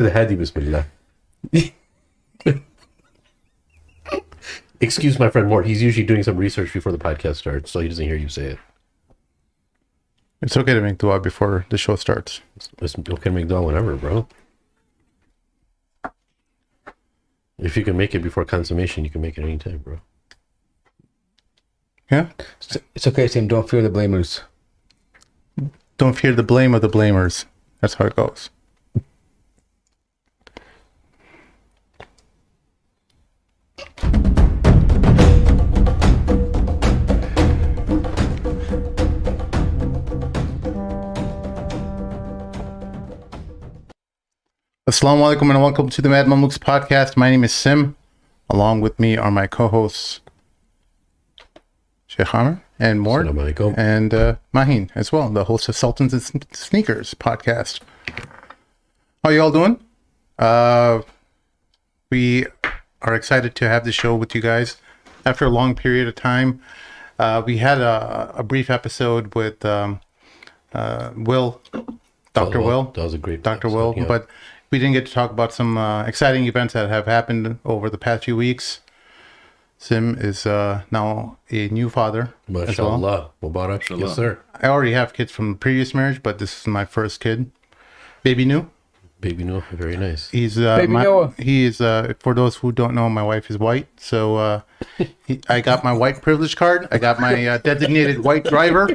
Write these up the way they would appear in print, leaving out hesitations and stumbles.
The hadi bismillah. Excuse my friend Mort. He's usually doing some research before the podcast starts, so he doesn't hear you say it. It's okay to make dua before the show starts. It's okay to make dua whenever, bro. If you can make it before consummation, you can make it anytime, bro. Yeah? It's okay, Sam. Don't fear the blamers. Don't fear the blame of the blamers. That's how it goes. Assalamu alaikum and welcome to the Mad Mamluks podcast. My name is Sim. Along with me are my co-hosts Sheikh Amr and Mort Assalamu alaikum. and Mahin as well, the host of Sultans and Sneakers podcast. How you all doing? We are excited to have the show with you guys after a long period of time. We had a brief episode with Will, Dr. Will. That was a great Dr. episode, Will, yeah. but we didn't get to talk about some exciting events that have happened over the past few weeks. Sim is now a new father as well. MashaAllah. Mubarak. Yes, sir. I already have kids from previous marriage, but this is my first kid. Baby new. Baby Noah, very nice. He's Baby Noah. he is for those who don't know, my wife is white, so I got my white privilege card. I got my designated white driver.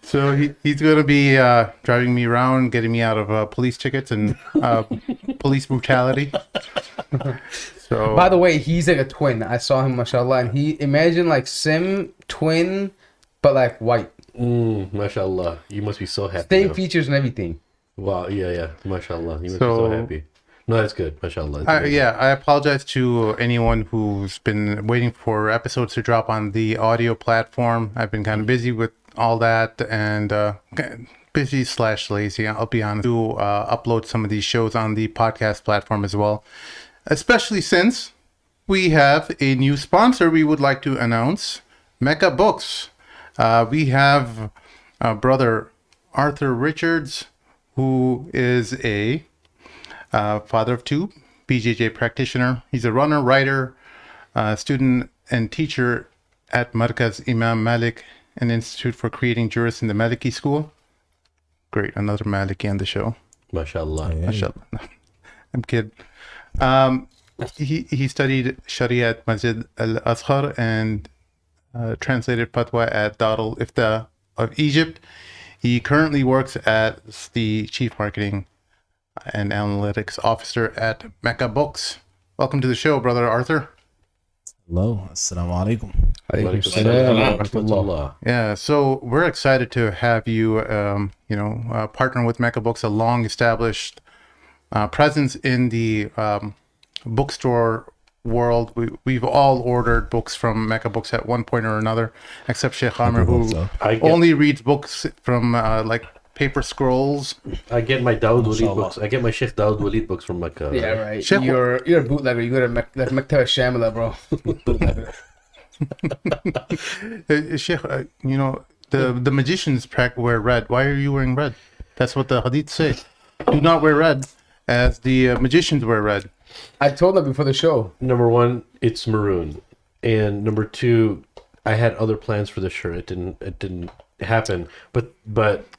So he's going to be driving me around, getting me out of police tickets and police brutality. So, By the way, he's like a twin. I saw him, mashallah, and he imagine like Sim twin, but like white. MashaAllah. You must be so happy. Same now. features and everything. Wow, yeah. MashaAllah. You must be So- so happy. No, that's good. MashaAllah. It's amazing. yeah, I apologize to anyone who's been waiting for episodes to drop on the audio platform. I've been kind of busy with all that and busy/lazy. I'll be honest. To upload some of these shows on the podcast platform as well, especially since we have a new sponsor we would like to announce, Mecca Books. We have brother Arthur Richards, who is a father of two, BJJ practitioner. He's a runner, writer, student, and teacher at Markaz Imam Malik, an institute for creating jurists in the Maliki school. Great, another Maliki on the show. MashaAllah. Mashallah. I'm kidding. He studied Sharia at Masjid Al-Azhar and translated Fatwa at Darul Iftar of Egypt. He currently works as the chief marketing and analytics officer at Mecca Books. Welcome to the show, brother Arthur. Hello, assalamu alaikum. Walaikum salam wa rahmatullah. Yeah, so we're excited to have you, partner with Mecca Books, a long-established presence in the bookstore world. We've all ordered books from Mecca Books at one point or another, except Sheikh Amr, who I get- only reads books from like paper scrolls. I get my Dawood Walid MashaAllah. books. I get my Sheikh Dawood Walid books from Mecca. Yeah, right. Sheikh- You're a bootlegger. You go to Mecca Shamila, bro. Bootlegger. Sheikh, the magicians wear red. Why are you wearing red? That's what the hadith say. Do not wear red, as the magicians wear red. I told them before the show. Number one, it's maroon, and number two, I had other plans for the shirt. It didn't happen. But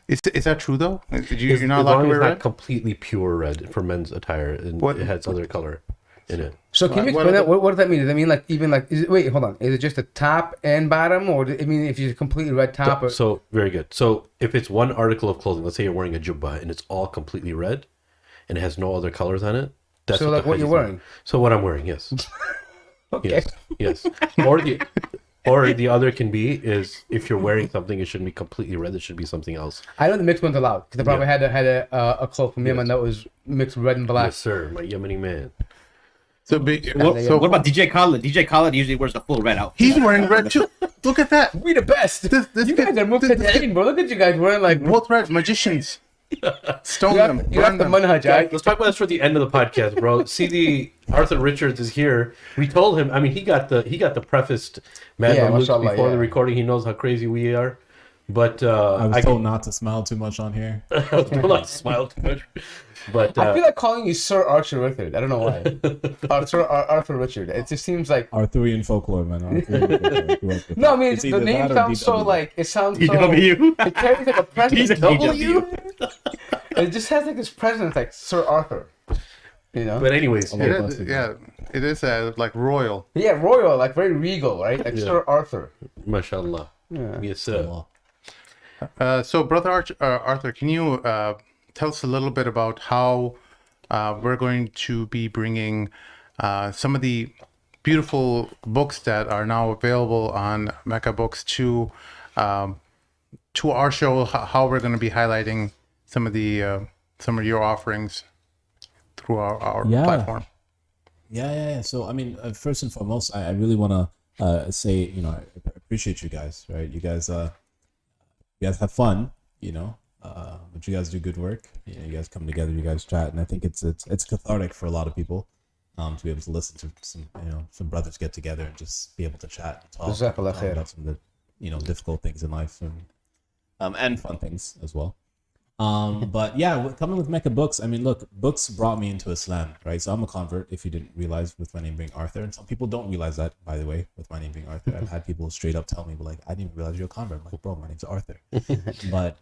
Is that true though? You're as not allowed long to as wear it's not red? completely pure red for men's attire, and What- it has other color in it. So can you What explain are that? What does that mean? Does that mean like even like? Wait, hold on. Is it just a top and bottom, or I mean, if you're completely red top? Or, So very good. So if it's one article of clothing, let's say you're wearing a jubba and it's all completely red, and it has no other colors on it. That's So, like, the what you're hadith wearing? mean. So what I'm wearing, yes, okay. yes. Or the other can be is if you're wearing something, it shouldn't be completely red. It should be something else. I know the mixed one's allowed because I probably had a cloak from Yemen that was mixed red and black. Yes, sir. My Yemeni man. So What about DJ Khaled? DJ Khaled usually wears the full red outfit. he's wearing red too. Look at that. We the best. This You guys are moving to bro. Look at you guys wearing like Both red magicians. Stone you them. have, you have burn the them. manhaj, right? Let's talk about this for the end of the podcast, bro. See, Arthur Richards is here. We told him. I mean, he got the prefaced Mad Yeah, Mamluks mashallah, before the yeah. recording. He knows how crazy we are. But I was told not to smile too much on here. I was told not to smile too much. But I feel like calling you Sir Archer Richard. I don't know why. Arthur Richard. It just seems like. Arthurian folklore, man. Arthurian folklore. No, I mean It's the either name that or sounds so DW. like it sounds DW. so. It carries like a presence. DW. It just has like this presence, like Sir Arthur. You know. but anyways, Oh, It yeah. is, yeah, it is like royal. Yeah, royal, like very regal, right? Like Sir Arthur. mashallah. Yeah. Yes, sir. So, Brother Arthur, can you tell us a little bit about how we're going to be bringing some of the beautiful books that are now available on Mecca Books to our show? How we're going to be highlighting some of your offerings through our Yeah. platform. Yeah. So, I mean, first and foremost, I really want to say, I appreciate you guys, right? You guys have fun, but you guys do good work. You guys come together, you guys chat, and I think it's cathartic for a lot of people to be able to listen to some brothers get together and just be able to chat and talk Jazakallah khair. about some of the difficult things in life and fun things as well. But yeah, coming with Mecca Books, I mean, look, books brought me into Islam, right? So I'm a convert, if you didn't realize, with my name being Arthur. And some people don't realize that, by the way, with my name being Arthur. I've had people straight up tell me, like, I didn't realize you're a convert. I'm like, bro, my name's Arthur. But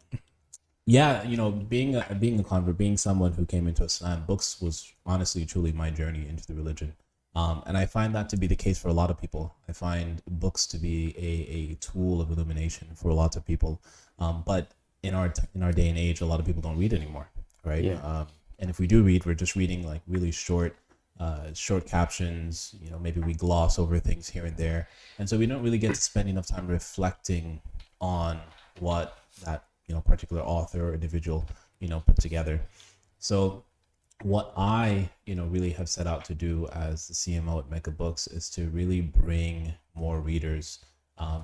yeah, being a convert, being someone who came into Islam, books was honestly, truly my journey into the religion. And I find that to be the case for a lot of people. I find books to be a tool of illumination for a lot of people. But in our day and age, a lot of people don't read anymore, right? Yeah. And if we do read, we're just reading like really short captions. Maybe we gloss over things here and there, and so we don't really get to spend enough time reflecting on what that particular author or individual put together. So what I really have set out to do as the CMO at Mecca Books is to really bring more readers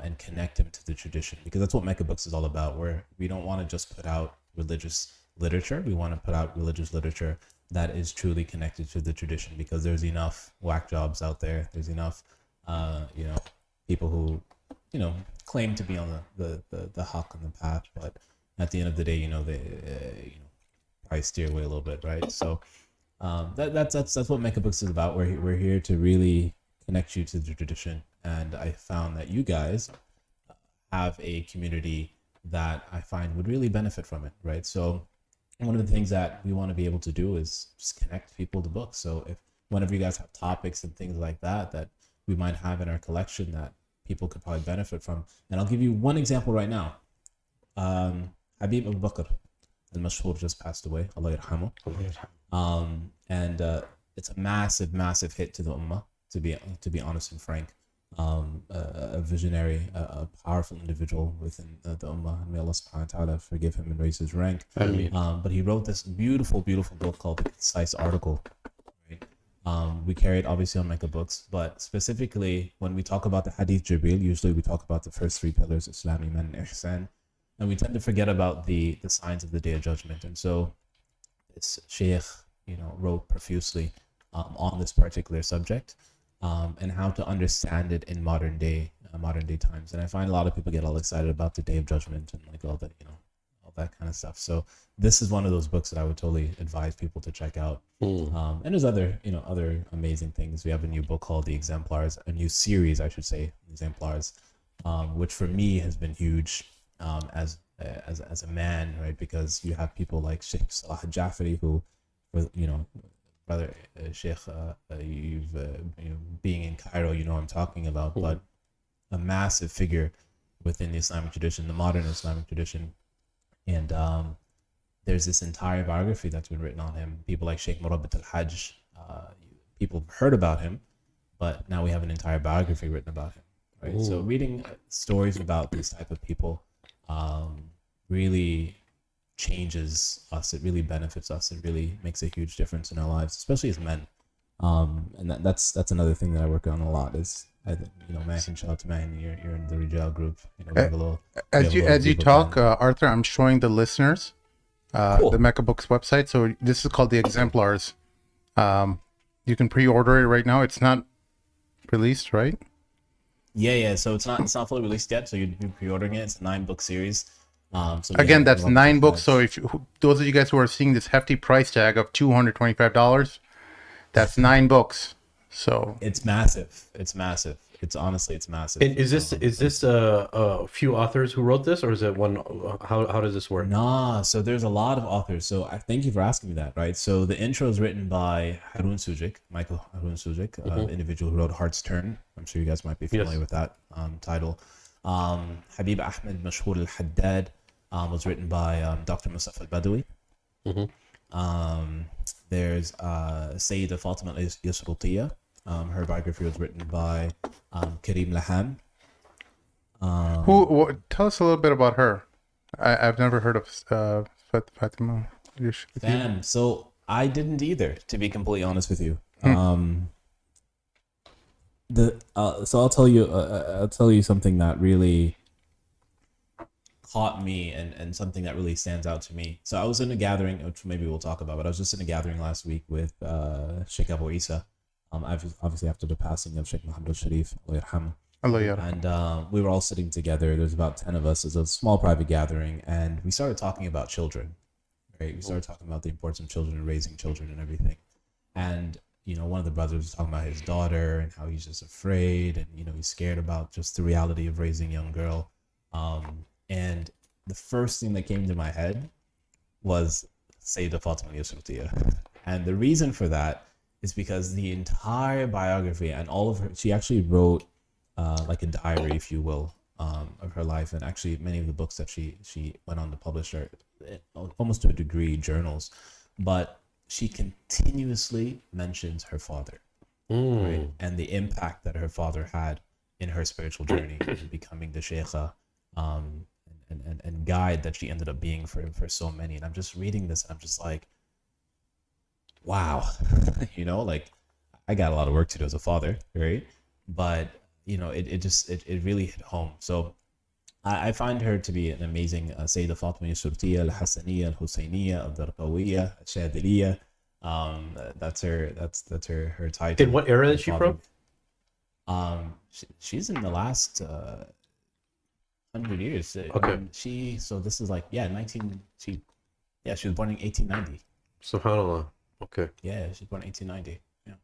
and connect them to the tradition, because that's what Mecca Books is all about, where we don't want to just put out religious literature. We want to put out religious literature that is truly connected to the tradition, because there's enough whack jobs out there. There's enough people who claim to be on the haqq and the path, but at the end of the day, they probably steer away a little bit, right? So that's what Mecca Books is about. We're here to really connect you to the tradition, and I found that you guys have a community that I find would really benefit from it, right? So one of the things that we want to be able to do is just connect people to books. So if one of you guys have topics and things like that we might have in our collection that people could probably benefit from, and I'll give you one example right now. Habib Abu Bakr al-Mashhur just passed away, Allah yarhamu. And it's a massive hit to the ummah, to be honest and frank. A visionary, a powerful individual within the ummah. May Allah subhanahu wa ta'ala forgive him and raise his rank. But he wrote this beautiful book called The Concise Article. Right? We carry it obviously on Mecca Books, but specifically when we talk about the Hadith Jibreel, usually we talk about the first three pillars, Islam, Iman, and Ihsan, and we tend to forget about the signs of the Day of Judgment. And so this Sheikh, wrote profusely on this particular subject. And how to understand it in modern day times. And I find a lot of people get all excited about the Day of Judgment and like all that, all that kind of stuff. So this is one of those books that I would totally advise people to check out. And there's other amazing things. We have a new book called The Exemplars, a new series, I should say, Exemplars, which for me has been huge as a man, right? Because you have people like Sheikh Salah Jafari, who, brother Sheikh, being in Cairo, what I'm talking about, but a massive figure within the Islamic tradition, the modern Islamic tradition. And there's this entire biography that's been written on him. People like Sheikh Murabbit al-Hajj, people have heard about him, but now we have an entire biography written about him, right? So reading stories about these type of people really changes us. It really benefits us. It really makes a huge difference in our lives, especially as men. And that's another thing that I work on a lot is, man, shout out to man, you're in the Rijal group. We have a little, As you talk, Arthur, I'm showing the listeners Cool. the Mecca Books website. So this is called the Exemplars. You can pre-order it right now. It's not released, right? Yeah. So it's not fully released yet. So you'd be pre-ordering it. It's a 9-book series. So Again, yeah, that's a lot of 9 books. guys. So if those of you guys who are seeing this hefty price tag of $225, that's 9 books. So It's massive. It's massive. It's honestly, it's massive. And is this a few authors who wrote this, or is it one? How does this work? Nah, so there's a lot of authors. So I thank you for asking me that, right? So the intro is written by Harun Sujic, Michael Harun Sujic, the individual who wrote Heart's Turn. I'm sure you guys might be familiar with that title. Habib Ahmed Mashhur al-Haddad was written by Dr. Mustafa al-Badawi. There's Sayyida Fatima al-Yusrutiya. Her biography was written by Karim Laham. tell us a little bit about her. I've never heard of Fatima. Fam, so I didn't either, to be completely honest with you. So I'll tell you something that really caught me and something that really stands out to me. So I was in a gathering, which maybe we'll talk about, but I was just in a gathering last week with Sheikh Abu Isa. Obviously after the passing of Sheikh Muhammad al-Sharif, Allah yarhamu. And we were all sitting together. There's about 10 of us. It's a small private gathering, and we started talking about children, right? We started talking about the importance of children and raising children and everything. And one of the brothers was talking about his daughter and how he's just afraid, and he's scared about just the reality of raising a young girl. And the first thing that came to my head was Sayyidah Fatima al-Yusrutiya. And the reason for that is because the entire biography and all of her, she actually wrote like a diary, if you will, of her life. And actually many of the books that she went on to publish are almost to a degree journals, but she continuously mentions her father, right? And the impact that her father had in her spiritual journey and becoming the sheikha and guide that she ended up being for so many. And I'm just reading this and I'm just like, wow, like I got a lot of work to do as a father, right? But it really hit home. So I find her to be an amazing Sayyidah Fatima al-Yusrutiya, al-Hasaniyya, al-Husayniyya, al-Darqawiyya, al-Shadiliyya. That's her title. In what era is she from? She's in the last 100 years. Okay. So this is like she was born in 1890. Subhanallah. Okay. Yeah, she was born in 1890. Yeah.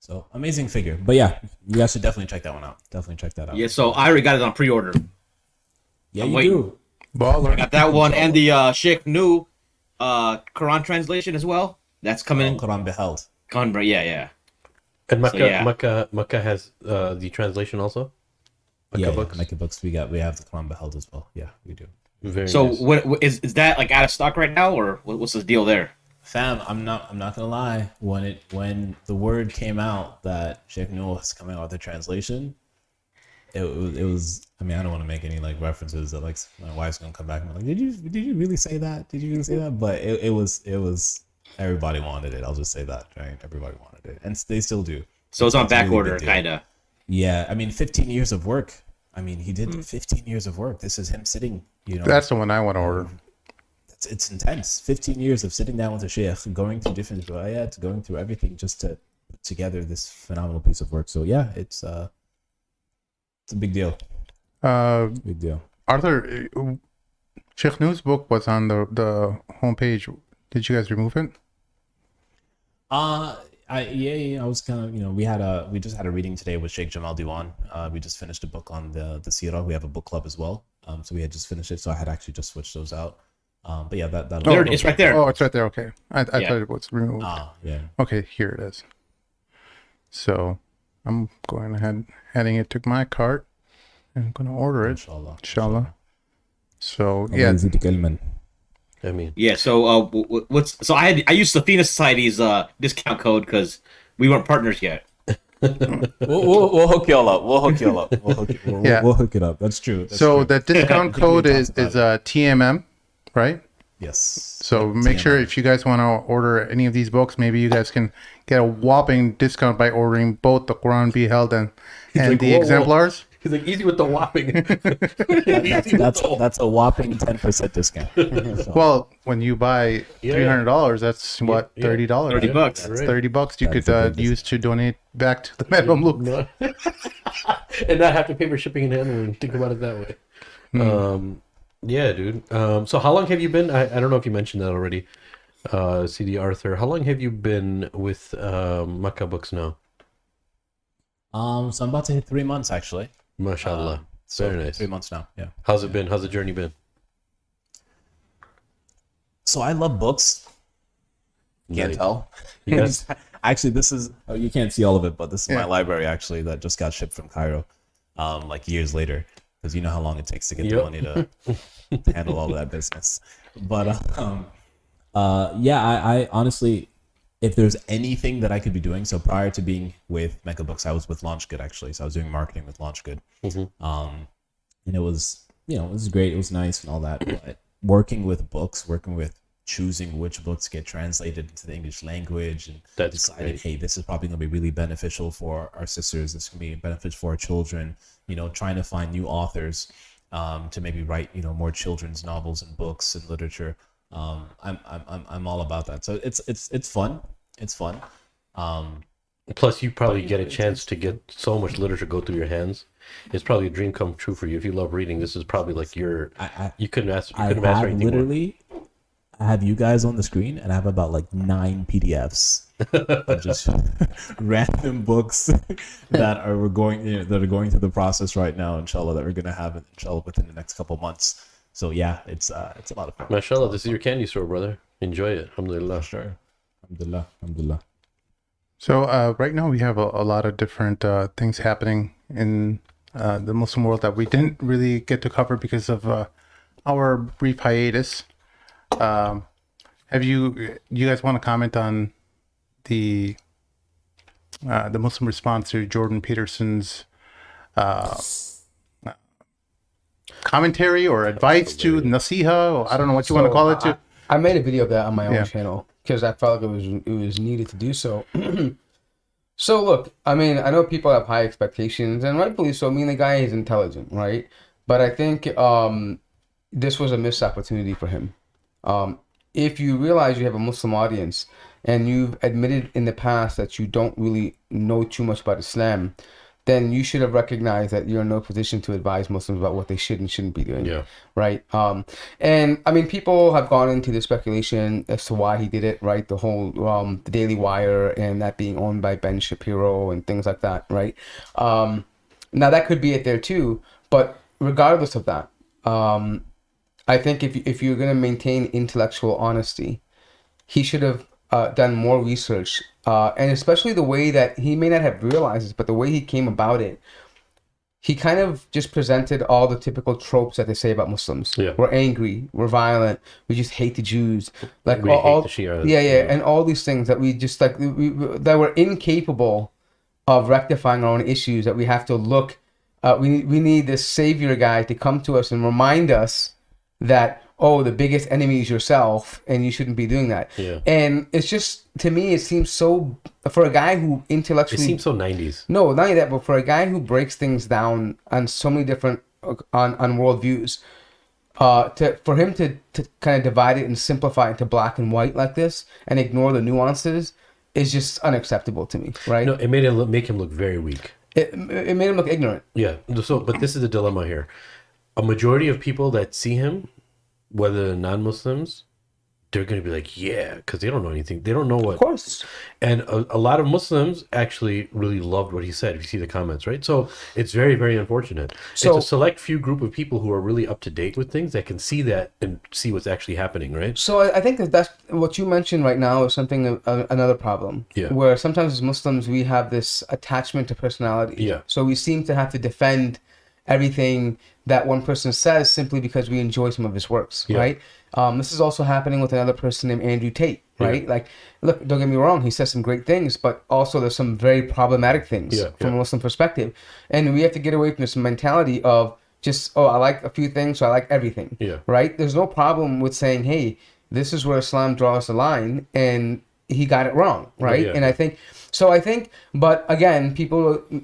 So amazing figure. But yeah, you guys should definitely check that one out. Definitely check that out. Yeah, so I already got it on pre-order. Yeah, I'm you waiting. do. Baller. I got that one and the Sheikh Nu Quran translation as well. That's coming in. Quran Beheld. Yeah. And Mecca, So, yeah. Mecca has the translation also. Mecca Books. Mecca Books. We have the Quran Beheld as well. Yeah, we do. Very So nice. what is that like out of stock right now, or what's the deal there? Fam, I'm not gonna lie. When the word came out that Sheikh Noor was coming out with the translation, it was. I mean, I don't want to make any like references that like my wife's gonna come back and be like, did you really say that? Did you really say that? But it was everybody wanted it. I'll just say that, right? Everybody wanted it, and they still do. So it's on It's a back really order, big deal. kind of. Yeah, I mean, 15 years of work. I mean, he did 15 years of work. This is him sitting. That's the one I want to order. It's intense. 15 years of sitting down with a sheikh, going through different riwayat, going through everything just to put together this phenomenal piece of work. So yeah, it's a big deal. Big deal. Arthur, Sheikh Noor's book was on the homepage. Did you guys remove it? I was kind of, we just had a reading today with Sheikh Jamal Diwan. We just finished a book on the Sirah. We have a book club as well. So we had just finished it. So I had actually just switched those out. But yeah, that There, it's right there. Oh, it's right there. Okay. I Yeah. thought it was removed. Yeah. Okay, here it is. So I'm going ahead, adding it to my cart, and I'm going to order it. Inshallah. So, yeah. I mean, Yeah. So I used Safina Society's discount code because we weren't partners yet. We'll hook y'all up. We'll hook it up. That's true. So the discount code is TMM, right? Yes. So make sure if you guys want to order any of these books, maybe you guys can get a whopping discount by ordering both the Quran Beheld and like, the whoa, whoa. exemplars. He's like, easy with the whopping. That's a whopping 10% discount. So, Well, when you buy Yeah, $300, that's what, yeah. $30. $30. That's That's right. $30 you That is could a good use to donate back to the Madam Luke. No. And not have to pay for shipping and handling. Think about it that way. Yeah, dude. So how long have you been? I don't know if you mentioned that already. CD Arthur, how long have you been with Mecca Books now? so I'm about to hit 3 months actually. Mashallah. So Very nice. 3 months now. Yeah. How's it been? How's the journey been? So I love books. Can't Nice. tell. Yes. Actually, this is you can't see all of it, but this is my library actually that just got shipped from Cairo, like years later, because you know how long it takes to get the Yep. money to handle all of that business. But yeah, I honestly, if there's anything that I could be doing, so prior to being with Mecca Books, I was with LaunchGood actually, so I was doing marketing with LaunchGood, and it was it was great, it was nice and all that, but working with books, working with choosing which books get translated into the English language and That's deciding, great. hey, this is probably going to be really beneficial for our sisters. This is going to be beneficial for our children. Trying to find new authors to maybe write, more children's novels and books and literature. I'm all about that. So it's fun. It's fun. Plus, you probably get a chance to get so much literature go through your hands. It's probably a dream come true for you. If you love reading, this is probably like your. You couldn't ask. You I couldn't ask for have anything more. literally. I have you guys on the screen, and I have about like 9 PDFs of just random books that are going through the process right now. Inshallah, that we're gonna have inshallah within the next couple months. So yeah, it's a lot of fun. Mashallah, this is your candy store, brother. Enjoy it. Alhamdulillah. Sure. Alhamdulillah. Alhamdulillah. So right now we have a lot of different things happening in the Muslim world that we didn't really get to cover because of our brief hiatus. Have you guys want to comment on the Muslim response to Jordan Peterson's commentary or advice to Nasiha, or I don't know what you want to call it to? I made a video of that on my own Yeah. channel because I felt like it was needed to do so. So look, I mean, I know people have high expectations, and rightfully so. I mean, the guy is intelligent, right? But I think this was a missed opportunity for him. If you realize you have a Muslim audience and you've admitted in the past that you don't really know too much about Islam, then you should have recognized that you're in no position to advise Muslims about what they should and shouldn't be doing. Yeah. Right. And I mean, people have gone into the speculation as to why he did it, right? The whole the Daily Wire and that being owned by Ben Shapiro and things like that, right? Now that could be it there too, but regardless of that, I think if you're going to maintain intellectual honesty, he should have done more research, and especially the way that he may not have realized this, but the way he came about it, he kind of just presented all the typical tropes that they say about Muslims. Yeah. We're angry, we're violent, we just hate the Jews, like We all hate the Shia. yeah, and all these things that we just like that we're incapable of rectifying our own issues. That we have to look, we need this savior guy to come to us and remind us that, oh, the biggest enemy is yourself and you shouldn't be doing that. Yeah. And it's just, to me, it seems so, for a guy who It intellectually, seems so 90s. no, not only that, but for a guy who breaks things down on so many different, on worldviews, for him to kind of divide it and simplify it into black and white like this and ignore the nuances is just unacceptable to me, right? No, it made him make him look very weak. It made him look ignorant. Yeah. So, but this is the dilemma here. A majority of people that see him, whether they're non-Muslims, they're going to be like, yeah, because they don't know anything. They don't know what. Of course. And a lot of Muslims actually really loved what he said, if you see the comments, right? So it's very, very unfortunate. So- it's a select few group of people who are really up to date with things that can see that and see what's actually happening, right? So I think that's what you mentioned right now is something another problem. Yeah. Where sometimes as Muslims we have this attachment to personality. Yeah. So we seem to have to defend everything that one person says simply because we enjoy some of his works, Yeah. right? This is also happening with another person named Andrew Tate, right? Like, look, don't get me wrong, he says some great things, but also there's some very problematic things from a Muslim perspective. And we have to get away from this mentality of just, oh, I like a few things, so I like everything, right? There's no problem with saying, hey, this is where Islam draws the line, and he got it wrong, right? Yeah. And I think, but again,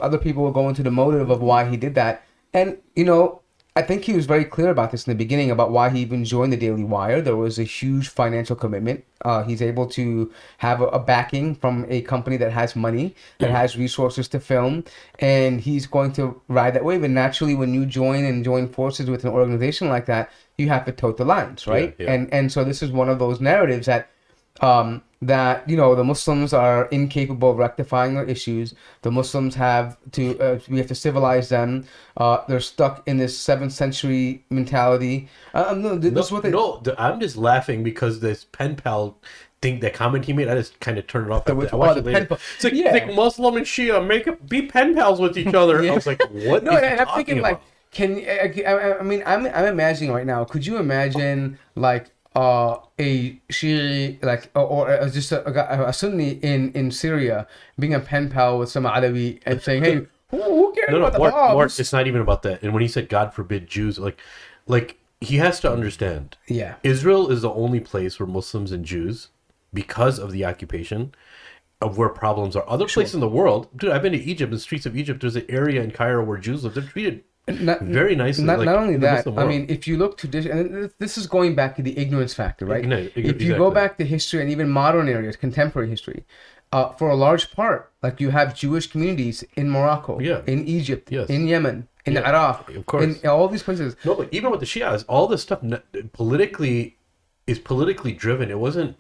other people will go into the motive of why he did that. And, I think he was very clear about this in the beginning about why he even joined the Daily Wire. There was a huge financial commitment. He's able to have a backing from a company that has money, that has resources to film, and he's going to ride that wave. And naturally, when you join forces with an organization like that, you have to tote the lines, right? Yeah, yeah. And so this is one of those narratives that the Muslims are incapable of rectifying their issues. The Muslims have to we have to civilize them. They're stuck in this 7th century mentality. I'm just laughing because this pen pal thing, that comment he made, I just kind of turned it off. I watched it later. It's like Muslim and Shia be pen pals with each other. I was like, what? No, and I'm thinking about? I'm imagining right now. Could you imagine like a Shi'i, like, or just a Sunni in Syria being a pen pal with some Alawi and saying, "Hey, who cares about the Babs?" It's not even about that. And when he said, "God forbid Jews," like he has to understand. Yeah, Israel is the only place where Muslims and Jews, because of the occupation, of where problems are. Other places in the world, dude, I've been to Egypt. The streets of Egypt, there's an area in Cairo where Jews live. They're treated very nicely. Not only that, if you look and this is going back to the ignorance factor, right? If you go back to history and even modern areas, contemporary history, for a large part, like you have Jewish communities in Morocco, in Egypt, in Yemen, in Iraq, of course, in all these places. No, but even with the Shias, all this stuff politically driven. It wasn't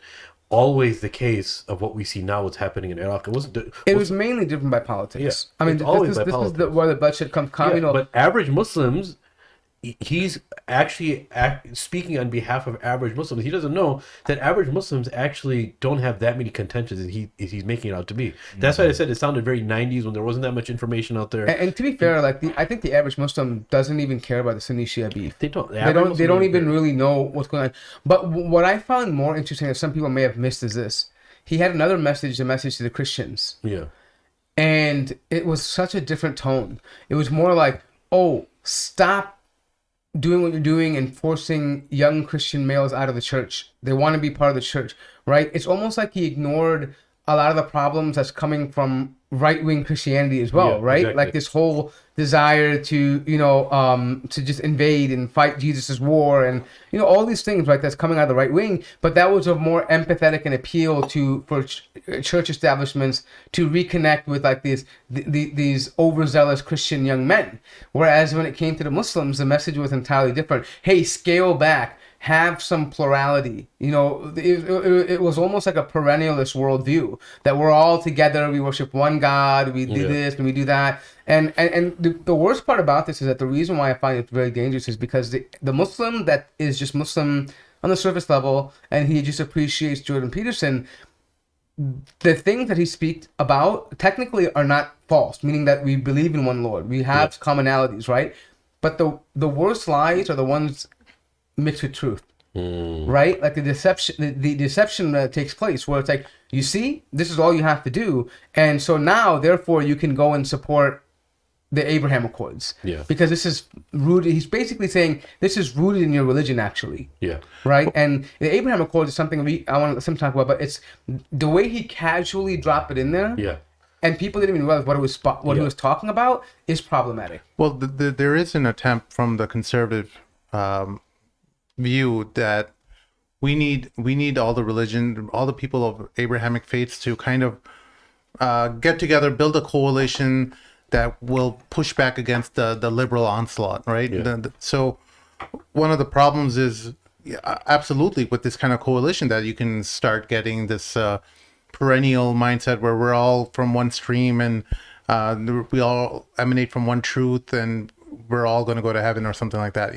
always the case of what we see now. What's happening in Iraq? It was mainly driven by politics. Yes, this is where the bloodshed comes. But average Muslims, he's actually speaking on behalf of average Muslims. He doesn't know that average Muslims actually don't have that many contentions as he's making it out to be. That's why I said it sounded very 90s when there wasn't that much information out there. And to be fair, I think the average Muslim doesn't even care about the Sunni Shia beef. They don't. They don't even really know what's going on. But what I found more interesting, that some people may have missed, is this: he had another message, a message to the Christians. Yeah. And it was such a different tone. It was more like, "Oh, stop doing what you're doing and forcing young Christian males out of the church. They want to be part of the church," right? It's almost like he ignored a lot of the problems that's coming from right-wing Christianity as well, right? Exactly. Like this whole desire to, to just invade and fight Jesus's war, and all these things, right? That's coming out of the right wing. But that was a more empathetic and appeal for church establishments to reconnect with like these overzealous Christian young men. Whereas when it came to the Muslims, the message was entirely different. Hey, scale back. Have some plurality. It was almost like a perennialist worldview that we're all together. We worship one God. We do this and we do that. And the worst part about this is that the reason why I find it very dangerous is because the Muslim that is just Muslim on the surface level, and he just appreciates Jordan Peterson, the things that he speaks about technically are not false, meaning that we believe in one Lord. We have commonalities, right? But the worst lies are the ones mixed with truth, right? Like the deception that takes place, where it's like, you see, this is all you have to do, and so now, therefore, you can go and support the Abraham Accords, because this is rooted. He's basically saying this is rooted in your religion, actually, right? And the Abraham Accords is something I want to some talk about, but it's the way he casually dropped it in there, and people didn't even realize what he was talking about is problematic. Well, there is an attempt from the conservative view that we need all the religion, all the people of Abrahamic faiths to kind of get together, build a coalition that will push back against the liberal onslaught, right? So one of the problems is absolutely with this kind of coalition that you can start getting this perennial mindset where we're all from one stream and we all emanate from one truth and we're all going to go to heaven or something like that,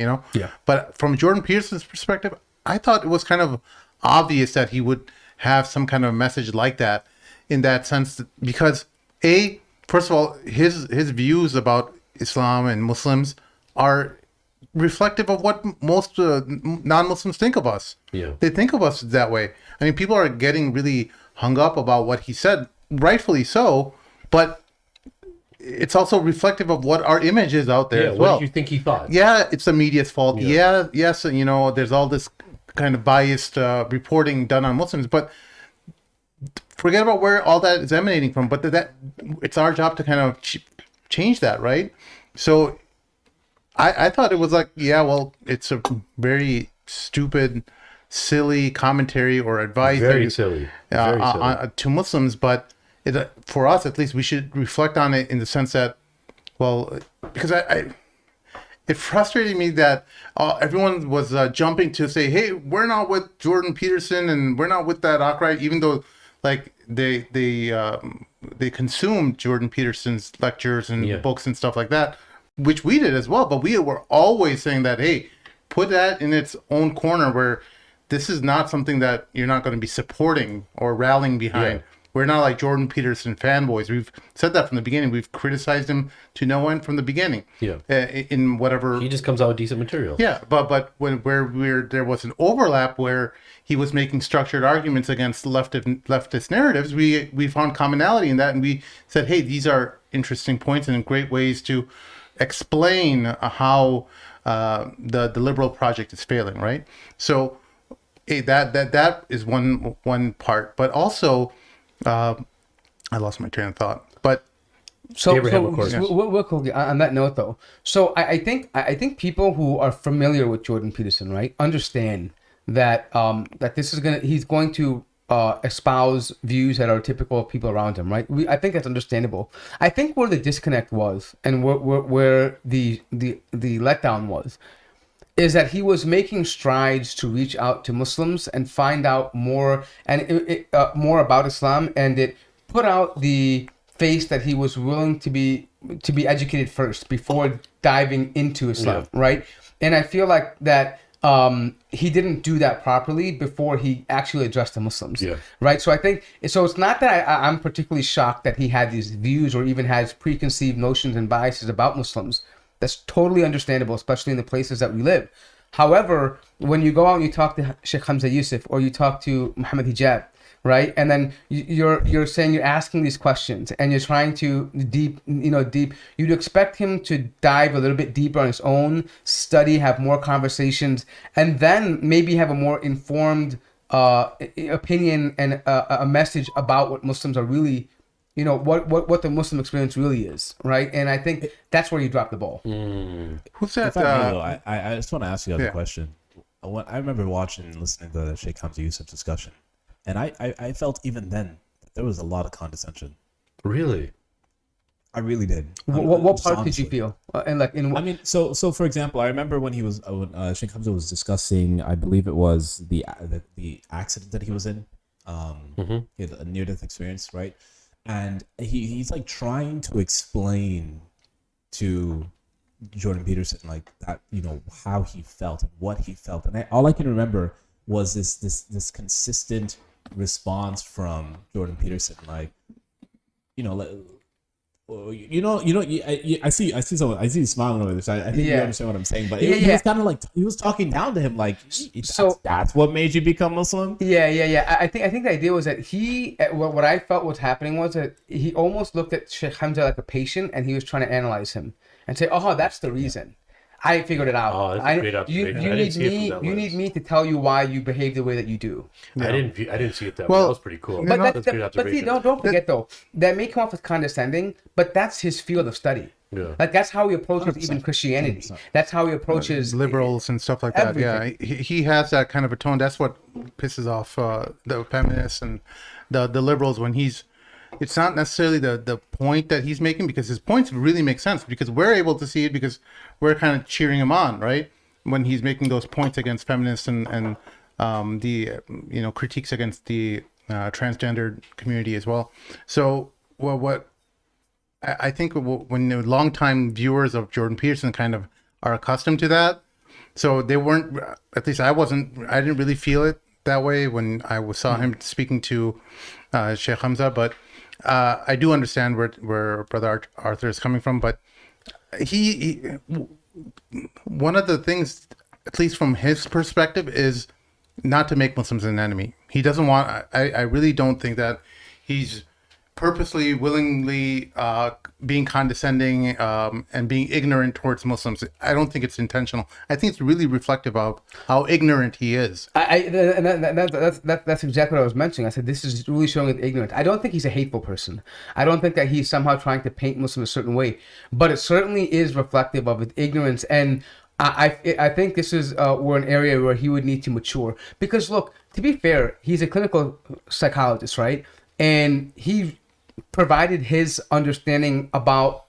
But from Jordan Peterson's perspective, I thought it was kind of obvious that he would have some kind of message like that, in that sense, because first of all, his views about Islam and Muslims are reflective of what most non-Muslims think of us. They think of us that way. I mean, people are getting really hung up about what he said, rightfully so, but it's also reflective of what our image is out there as well. What did you think he thought? Yeah, it's the media's fault. Yes, there's all this kind of biased reporting done on Muslims, but forget about where all that is emanating from. But that it's our job to kind of change that, right? So I thought it was like, yeah, well, it's a very stupid, silly commentary or advice Very silly. Very silly. to Muslims, but for us at least, we should reflect on it in the sense that, well, because it frustrated me that everyone was jumping to say, hey, we're not with Jordan Peterson and we're not with that Akrai, even though like they consumed Jordan Peterson's lectures and books and stuff like that, which we did as well. But we were always saying that, hey, put that in its own corner where this is not something that you're not going to be supporting or rallying behind. Yeah. We're not like Jordan Peterson fanboys. We've said that from the beginning. We've criticized him to no end from the beginning. Yeah. In whatever. He just comes out with decent material. Yeah, but there was an overlap where he was making structured arguments against leftist narratives, we found commonality in that, and we said, hey, these are interesting points and great ways to explain how the liberal project is failing, right? So that is one part, but also I lost my train of thought, but. So Abraham, of course. we'll quickly on that note though. So I think people who are familiar with Jordan Peterson, right, understand that that he's going to espouse views that are typical of people around him, right? I think that's understandable. I think where the disconnect was and where the letdown was is that he was making strides to reach out to Muslims and find out more and more about Islam, and it put out the face that he was willing to be educated first before diving into Islam, right? And I feel like that he didn't do that properly before he actually addressed the Muslims, right? So I think so. It's not that I'm particularly shocked that he had these views or even has preconceived notions and biases about Muslims. That's totally understandable, especially in the places that we live. However, when you go out and you talk to Sheikh Hamza Yusuf or you talk to Muhammad Hijab, right, and then you're saying, you're asking these questions and you're trying to you'd expect him to dive a little bit deeper on his own, study, have more conversations, and then maybe have a more informed opinion and a message about what Muslims are really, what the Muslim experience really is, right? And I think that's where you drop the ball. Who's that? I just want to ask you another question. I remember watching and listening to the Sheikh Hamza Yusuf discussion, and I felt even then that there was a lot of condescension. Really? I really did. What part did you feel? So for example, I remember when Sheikh Hamza was discussing, I believe it was the accident that he was in. He had a near-death experience, right? And he's like trying to explain to Jordan Peterson like that, how he felt and what he felt, and all I can remember was this consistent response from Jordan Peterson, like, I see you smiling over this. I think you understand what I'm saying, but he was kind of like, he was talking down to him, like, that's what made you become Muslim. I think the idea was that what I felt was happening was that he almost looked at Sheikh Hamza like a patient, and he was trying to analyze him and say, oh, that's the reason. I figured it out. Oh, that's a great observation. You need me to tell you why you behave the way that you do. I didn't see it that way. That was pretty cool. But see, don't forget though, that may come off as condescending, but that's his field of study. Yeah. Like that's how he approaches even Christianity. 100%. That's how he approaches liberals and stuff like that. Everything. Yeah, he has that kind of a tone. That's what pisses off the feminists and the liberals when he's. It's not necessarily the point that he's making, because his points really make sense because we're able to see it because we're kind of cheering him on, right? When he's making those points against feminists and the critiques against the transgendered community as well. So what I think when the longtime viewers of Jordan Peterson kind of are accustomed to that, so they weren't, at least I didn't really feel it that way when I saw him speaking to Sheikh Hamza, but I do understand where Brother Arthur is coming from, but he one of the things, at least from his perspective, is not to make Muslims an enemy. He doesn't want. I really don't think that he's purposely, willingly being condescending and being ignorant towards Muslims. I don't think it's intentional. I think it's really reflective of how ignorant he is. That's exactly what I was mentioning. I said this is really showing ignorance. I don't think he's a hateful person. I don't think that he's somehow trying to paint Muslims a certain way, but it certainly is reflective of his ignorance. And I think this is where an area where he would need to mature. Because look, to be fair, he's a clinical psychologist, right? And he provided his understanding about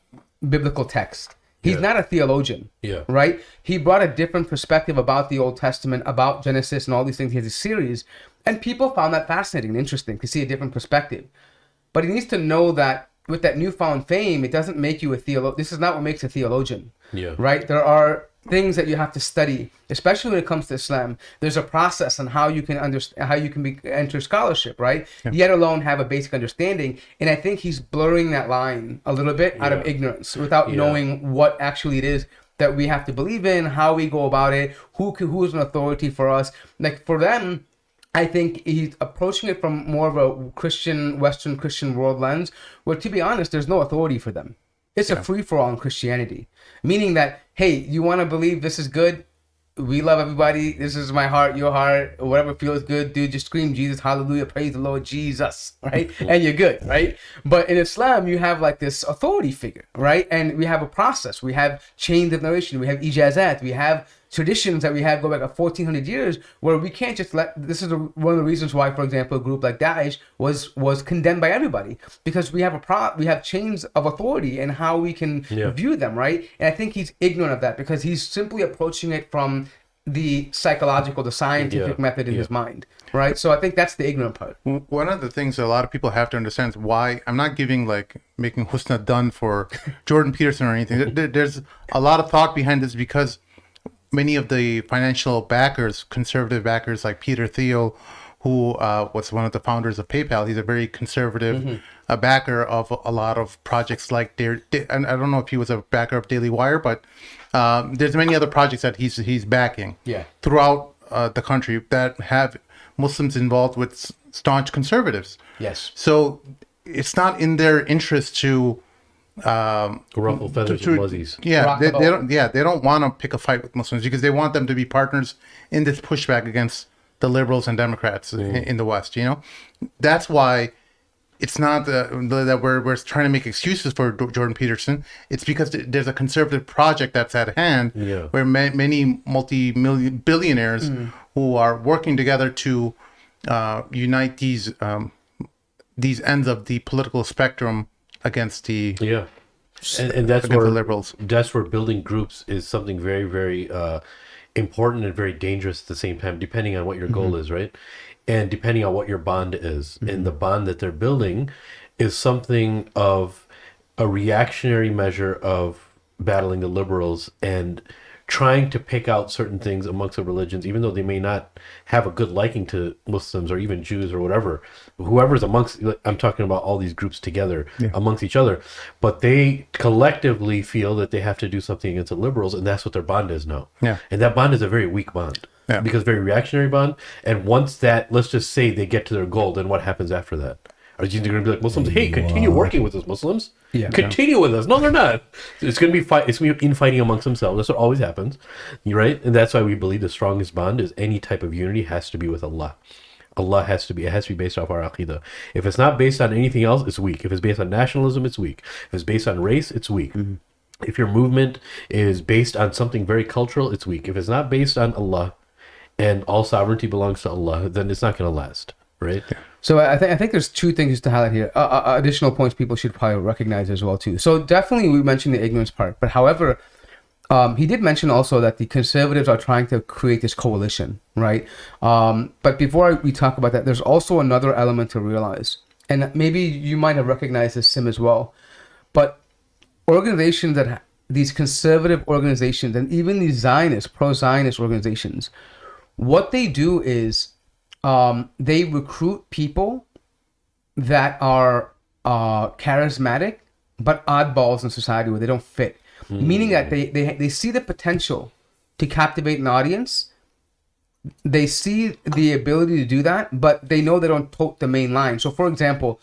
biblical text. He's not a theologian, right? He brought a different perspective about the Old Testament, about Genesis and all these things. He has a series, and people found that fascinating and interesting to see a different perspective. But he needs to know that with that newfound fame, it doesn't make you a theologian. This is not what makes a theologian, right? There are things that you have to study, especially when it comes to Islam. There's a process on how you can understand, how you can enter scholarship, right? Yet alone have a basic understanding. And I think he's blurring that line a little bit out of ignorance, without knowing what actually it is that we have to believe in, how we go about it, who is an authority for us. Like for them, I think he's approaching it from more of a Western Christian world lens, where, to be honest, there's no authority for them. It's a free-for-all in Christianity, meaning that, hey, you want to believe this is good? We love everybody. This is my heart, your heart, whatever feels good, dude. Just scream Jesus, hallelujah, praise the Lord Jesus, right? And you're good, right? But in Islam, you have like this authority figure, right? And we have a process. We have chains of narration. We have ijazat. We have traditions that we have go back 1,400 years, where we can't just let. This is one of the reasons why, for example, a group like Daesh was condemned by everybody, because we have chains of authority and how we can view them, right? And I think he's ignorant of that, because he's simply approaching it from the psychological, the scientific method in his mind, right? So I think that's the ignorant part. One of the things that a lot of people have to understand is why I'm not making husna done for Jordan Peterson or anything. There's a lot of thought behind this, because many of the financial backers, conservative backers like Peter Thiel, who was one of the founders of PayPal, he's a very conservative backer of a lot of projects like and I don't know if he was a backer of Daily Wire, but there's many other projects that he's backing throughout the country that have Muslims involved with staunch conservatives. Yes. So it's not in their interest to ruffle feathers and muzzies. Yeah, they don't. Yeah, they don't want to pick a fight with Muslims, because they want them to be partners in this pushback against the liberals and Democrats in the West. You know, that's why it's not that we're trying to make excuses for Jordan Peterson. It's because there's a conservative project that's at hand, where many multi-million billionaires who are working together to unite these ends of the political spectrum against the and that's where the liberals. That's where building groups is something very, very important and very dangerous at the same time, depending on what your goal is, right? And depending on what your bond is. And the bond that they're building is something of a reactionary measure of battling the liberals and trying to pick out certain things amongst the religions, even though they may not have a good liking to Muslims or even Jews or whatever, whoever's amongst, I'm talking about all these groups together amongst each other, but they collectively feel that they have to do something against the liberals, and that's what their bond is now. And that bond is a very weak bond, because very reactionary bond. And once that, let's just say they get to their goal, then what happens after that? Are you going to be like, Muslims, hey, continue working with us, Muslims? Continue with us. No, they're not. It's going to be It's going to be infighting amongst themselves. That's what always happens. You're right? And that's why we believe the strongest bond is any type of unity has to be with Allah. It has to be based off our aqidah. If it's not based on anything else, it's weak. If it's based on nationalism, it's weak. If it's based on race, it's weak. If your movement is based on something very cultural, it's weak. If it's not based on Allah and all sovereignty belongs to Allah, then it's not going to last, right? So I think there's two things to highlight here. Additional points people should probably recognize as well too. So definitely we mentioned the ignorance part, but however, he did mention also that the conservatives are trying to create this coalition, right? But before we talk about that, there's also another element to realize, and maybe you might have recognized this, Sim, as well. But organizations these conservative organizations, and even these Zionist, pro-Zionist organizations, what they do is they recruit people that are charismatic but oddballs in society where they don't fit, meaning that they see the potential to captivate an audience. They see the ability to do that, but they know they don't tote the main line. So for example,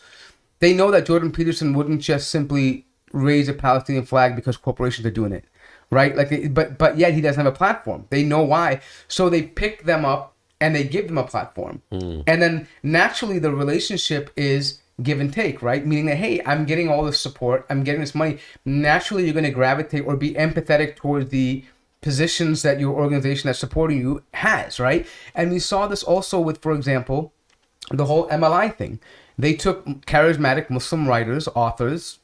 they know that Jordan Peterson wouldn't just simply raise a Palestinian flag because corporations are doing it, right? Like, but yet he doesn't have a platform. They know why, so they pick them up and they give them a platform, and then naturally the relationship is give and take, right? Meaning that, hey, I'm getting all this support, I'm getting this money. Naturally, you're going to gravitate or be empathetic towards the positions that your organization that's supporting you has, right? And we saw this also with, for example, the whole MLI thing. They took charismatic Muslim writers, authors,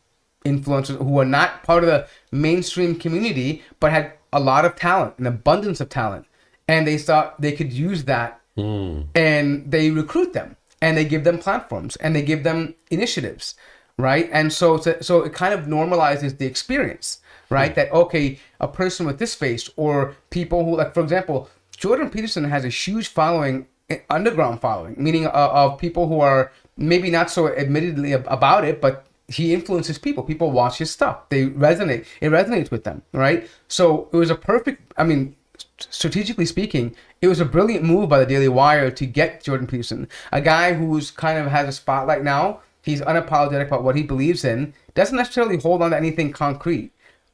influencers who were not part of the mainstream community, but had a lot of talent, an abundance of talent. And they thought they could use that, and they recruit them. And they give them platforms and they give them initiatives, right? And so it kind of normalizes the experience, right? That, okay, a person with this face, or people who, like, for example, Jordan Peterson has a huge following, underground following, meaning of people who are maybe not so admittedly about it, but he influences people. People watch his stuff. They resonate. It resonates with them, right? So it was a perfect, I mean, strategically speaking, it was a brilliant move by the Daily Wire to get Jordan Peterson, a guy who's kind of has a spotlight now. He's unapologetic about what he believes in, doesn't necessarily hold on to anything concrete,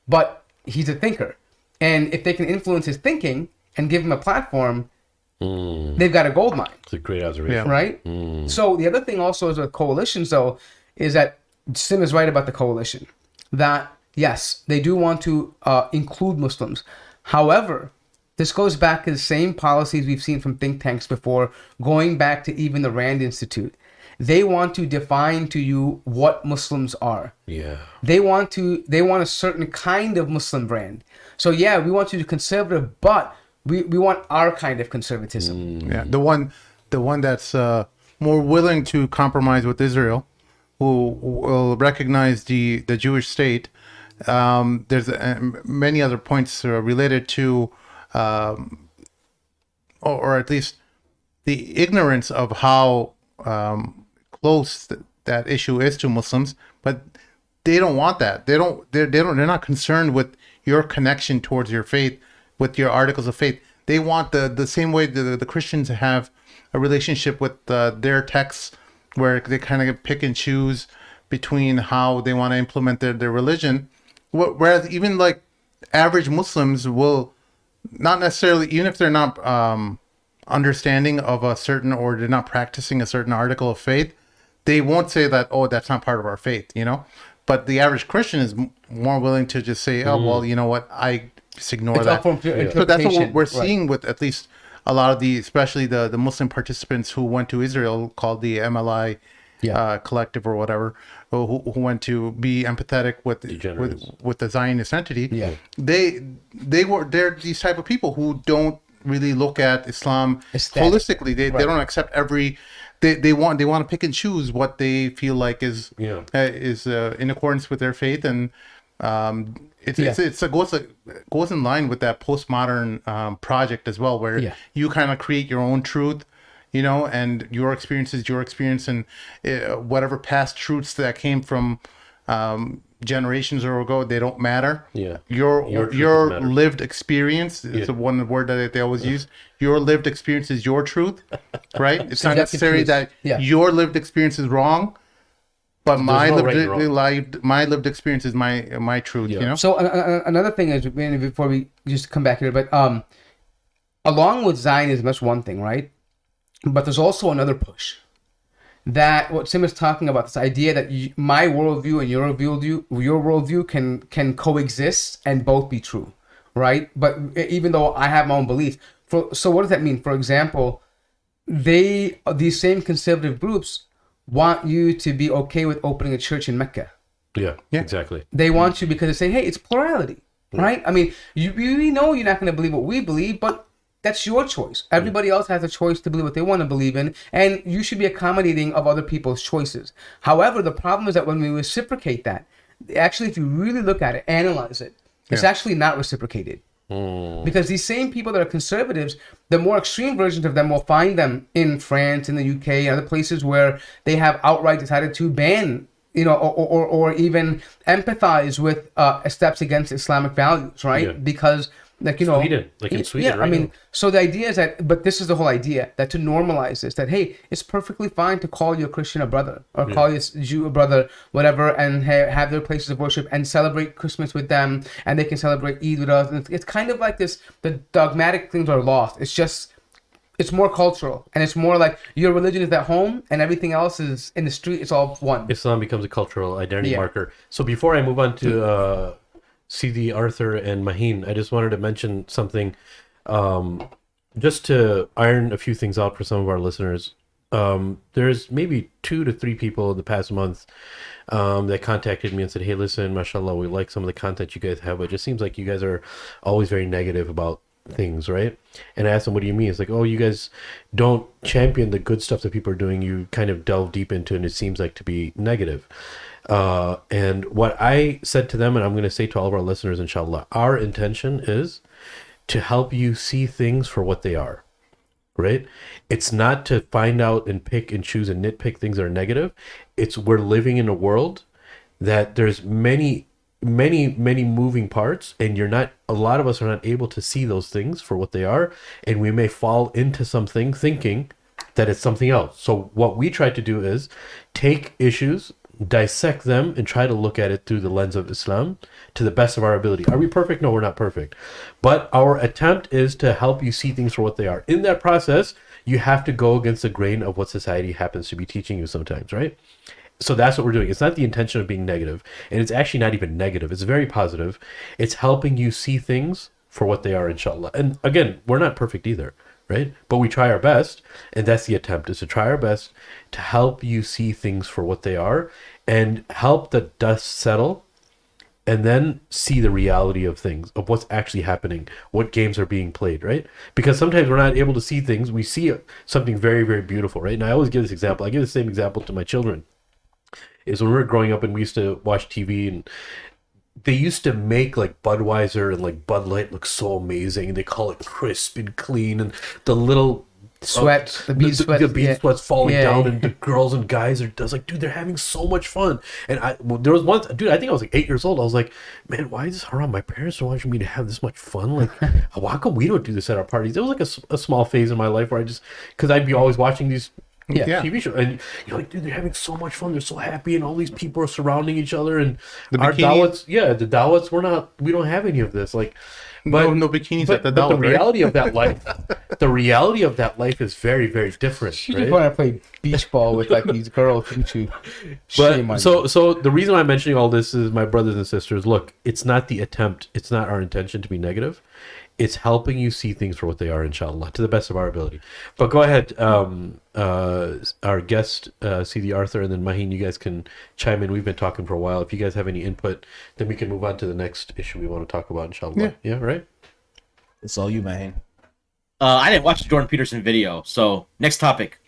but he's a thinker. And if they can influence his thinking and give him a platform, they've got a gold mine. It's a great observation. Right? So the other thing also is with coalitions, though, is that Sim is right about the coalition. That, yes, they do want to include Muslims. However, this goes back to the same policies we've seen from think tanks before, going back to even the Rand Institute. They want to define to you what Muslims are. Yeah. They want a certain kind of Muslim brand. So yeah, we want you to be conservative, but we want our kind of conservatism. Yeah, the one that's more willing to compromise with Israel, who will recognize the Jewish state. There's many other points related to, or at least the ignorance of how close that issue is to Muslims, but they don't want that. They're not concerned with your connection towards your faith, with your articles of faith. They want the same way the Christians have a relationship with their texts, where they kind of pick and choose between how they want to implement their religion. Whereas even like average Muslims will not necessarily, even if they're not understanding of a certain, or they're not practicing a certain article of faith, they won't say that, oh, that's not part of our faith, you know? But the average Christian is more willing to just say, oh, well, you know what, I just ignore that. So that's what we're seeing with at least a lot of especially the Muslim participants who went to Israel, called the MLI collective or whatever, who went to be empathetic with the Zionist entity. Yeah. They're these type of people who don't really look at Islam holistically. They don't accept every. They want to pick and choose what they feel like is in accordance with their faith, and it goes in line with that postmodern project as well, where you kind of create your own truth, you know, and your experience is your experience, and whatever past truths that came from generations ago, they don't matter. Yeah, your lived experience is the one word that they always use. Your lived experience is your truth, right? It's not necessary that your lived experience is wrong, but my lived experience is my truth. You know. So another thing is, before we just come back here, but along with Zionism, that's one thing, right? But there's also another push. That what Sim is talking about, this idea that my worldview and your worldview can coexist and both be true, right? But even though I have my own beliefs, so what does that mean? For example, these same conservative groups want you to be okay with opening a church in Mecca. Yeah, exactly. They want you because they say, hey, it's plurality, right? I mean, we know you're not going to believe what we believe, but that's your choice. Everybody else has a choice to believe what they want to believe in, and you should be accommodating of other people's choices. However, the problem is that when we reciprocate that, actually, if you really look at it, analyze it, it's actually not reciprocated. Because these same people that are conservatives, the more extreme versions of them will find them in France, in the UK, and other places where they have outright decided to ban, you know, or even empathize with steps against Islamic values, right? Yeah. Because Like, you know, Sweden, like in Sweden, yeah, right I mean, now. so the idea is that, but this is the whole idea, that to normalize this, that hey, it's perfectly fine to call your Christian a brother, or call your Jew a brother, whatever, and have their places of worship and celebrate Christmas with them, and they can celebrate Eid with us. And it's kind of like this. The dogmatic things are lost. It's just, it's more cultural, and it's more like your religion is at home, and everything else is in the street. It's all one. Islam becomes a cultural identity Yeah. marker. So before I move on to CD Arthur and Maheen, I just wanted to mention something, just to iron a few things out for some of our listeners. There's maybe 2 to 3 people in the past month that contacted me and said, hey, listen, mashallah, we like some of the content you guys have, but it just seems like you guys are always very negative about things, right? And I asked them, what do you mean? It's like, oh, you guys don't champion the good stuff that people are doing. You kind of delve deep into it, and it seems like to be negative. And what I said to them, and I'm going to say to all of our listeners, inshallah, our intention is to help you see things for what they are, right? It's not to find out and pick and choose and nitpick things that are negative. It's we're living in a world that there's many moving parts, and a lot of us are not able to see those things for what they are, and we may fall into something thinking that it's something else. So what we try to do is take issues, dissect them, and try to look at it through the lens of Islam to the best of our ability. Are we perfect? No, we're not perfect. But our attempt is to help you see things for what they are. In that process, you have to go against the grain of what society happens to be teaching you sometimes, right? So that's what we're doing. It's not the intention of being negative, and it's actually not even negative. It's very positive. It's helping you see things for what they are, inshallah. And again, we're not perfect either, right? But we try our best, and that's the attempt, is to try our best to help you see things for what they are and help the dust settle, and then see the reality of things, of what's actually happening, what games are being played, right? Because sometimes we're not able to see things. We see something very, very beautiful, right? And I always give this example. I give the same example to my children. Is when we were growing up and we used to watch TV, and they used to make like Budweiser and like Bud Light look so amazing, and they call it crisp and clean, and the little Sweat, the bead sweat, the bead yeah. sweat's falling Yeah, down, yeah. and the girls and guys are just like, dude, they're having so much fun. And there was once, dude, I think I was like 8 years old. I was like, man, why is this haram? My parents are watching me to have this much fun. Like, how come we don't do this at our parties? It was like a small phase in my life where because I'd be always watching these Yeah. TV show, and you're like, dude, they're having so much fun. They're so happy, and all these people are surrounding each other. And The our bikinis? dawats, the dawats, we don't have any of this. Like, but no bikinis but, at the but the dawat, right? reality of that life, the reality of that life is very, very different. You right? just want to play beach ball with like these girls, don't you? Shame on But you. so the reason I'm mentioning all this is, my brothers and sisters, look, it's not the attempt, it's not our intention to be negative. It's helping you see things for what they are, inshallah, to the best of our ability. But go ahead, our guest, CD Arthur, and then Maheen, you guys can chime in. We've been talking for a while. If you guys have any input, then we can move on to the next issue we want to talk about, inshallah. Yeah, right? It's all you, man. I didn't watch the Jordan Peterson video, so next topic.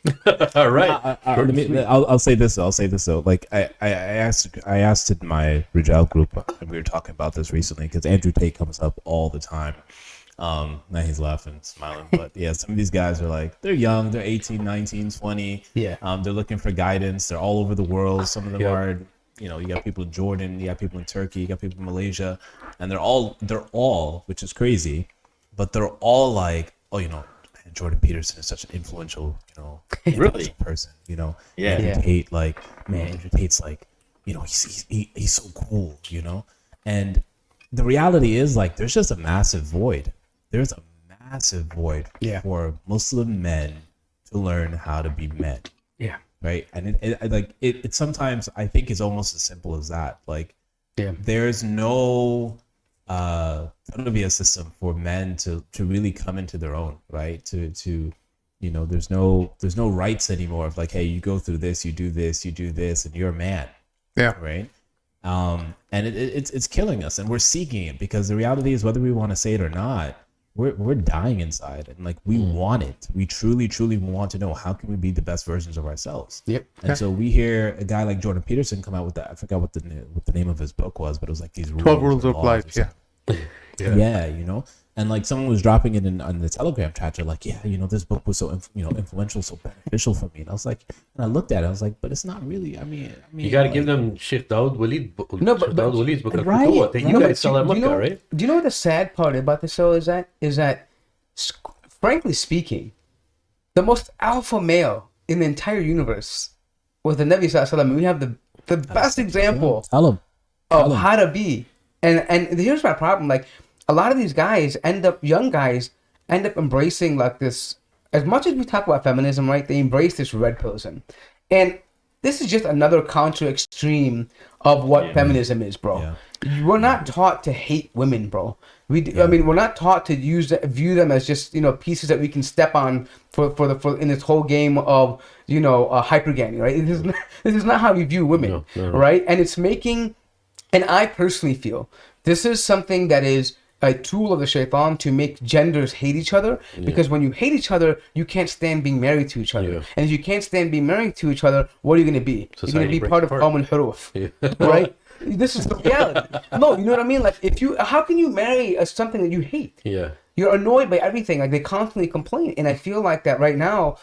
All right. I'll say this. I'll say this though. Like I asked in my Rijal group, and we were talking about this recently because Andrew Tate comes up all the time. Now he's laughing, smiling, but yeah, some of these guys are like, they're young, they're 18, 19, 20. Yeah. They're looking for guidance. They're all over the world. Some of them Yeah. are, you got people in Jordan, you got people in Turkey, you got people in Malaysia, and they're all, which is crazy, but they're all like, oh, man, Jordan Peterson is such an influential, Really? person, Yeah. Andrew Tate, like, man, Andrew Tate's like, he's so cool, and the reality is, like, there's just a massive void. There's a massive void for Muslim men to learn how to be men. Yeah. Right. And it sometimes I think is almost as simple as that. Like, there's no going to be a system for men to really come into their own, right? To there's no rights anymore of like, hey, you go through this, you do this, and you're a man. Yeah. Right. And it's killing us, and we're seeking it because the reality is, whether we want to say it or not, we're dying inside, and like we want it. We truly want to know, how can we be the best versions of ourselves. Yep. And so we hear a guy like Jordan Peterson come out with that. I forgot what the name of his book was, but it was like these 12 rules of laws life. or Yeah. something. Yeah, And like someone was dropping it in on the Telegram chat, they're like, yeah, this book was so influential, so beneficial for me. And I was like, and I looked at it, I was like, but it's not really. I mean, you got to like, give them Sheikh Dawood Walid. No, Sheikh Dawood Walid's book of right. Futuwah that you guys sell at Mecca, right? Do you know what the sad part about this show is that, frankly speaking, the most alpha male in the entire universe was the Nabi Sallallahu Alaihi Wasallam. We have the best example of how to be. And here's my problem. Like, a lot of these guys young guys end up embracing like this. As much as we talk about feminism, right? They embrace this red pillism. And this is just another counter extreme of what feminism is, bro. Yeah. We're not taught to hate women, bro. I mean, we're not taught to view them as just pieces that we can step on for in this whole game of hypergamy, right? This is not how we view women, right? And it's making, and I personally feel this is something that is a tool of the shaitan to make genders hate each other, because when you hate each other, you can't stand being married to each other. And if you can't stand being married to each other, what are you going to be? You're going to be part of Qawm al-Huruf, right? This is the reality. No, you know what I mean? Like, how can you marry something that you hate? Yeah. You're annoyed by everything. Like, they constantly complain. And I feel like that right now,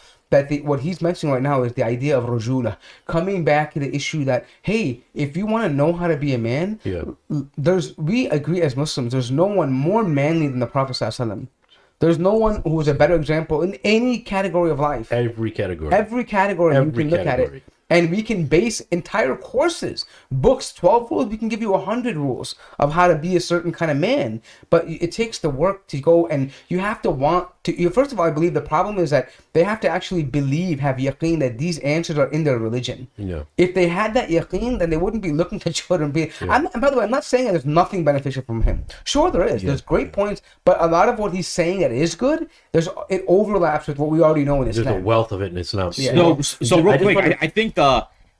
what he's mentioning right now is the idea of rujula, coming back to the issue that, hey, if you want to know how to be a man, we agree as Muslims, there's no one more manly than the Prophet ﷺ. There's no one who is a better example in any category of life. Every category you can look at it. And we can base entire courses, books, 12 rules. We can give you 100 rules of how to be a certain kind of man. But it takes the work to go, and you have to want to. First of all, I believe the problem is that they have to actually have yaqeen that these answers are in their religion. Yeah. If they had that yaqeen, then they wouldn't be looking to children. And by the way, I'm not saying that there's nothing beneficial from him. Sure, there is. There's great points, but a lot of what he's saying that is good, it overlaps with what we already know in Islam. There's a wealth of it in Islam. So real quick, I think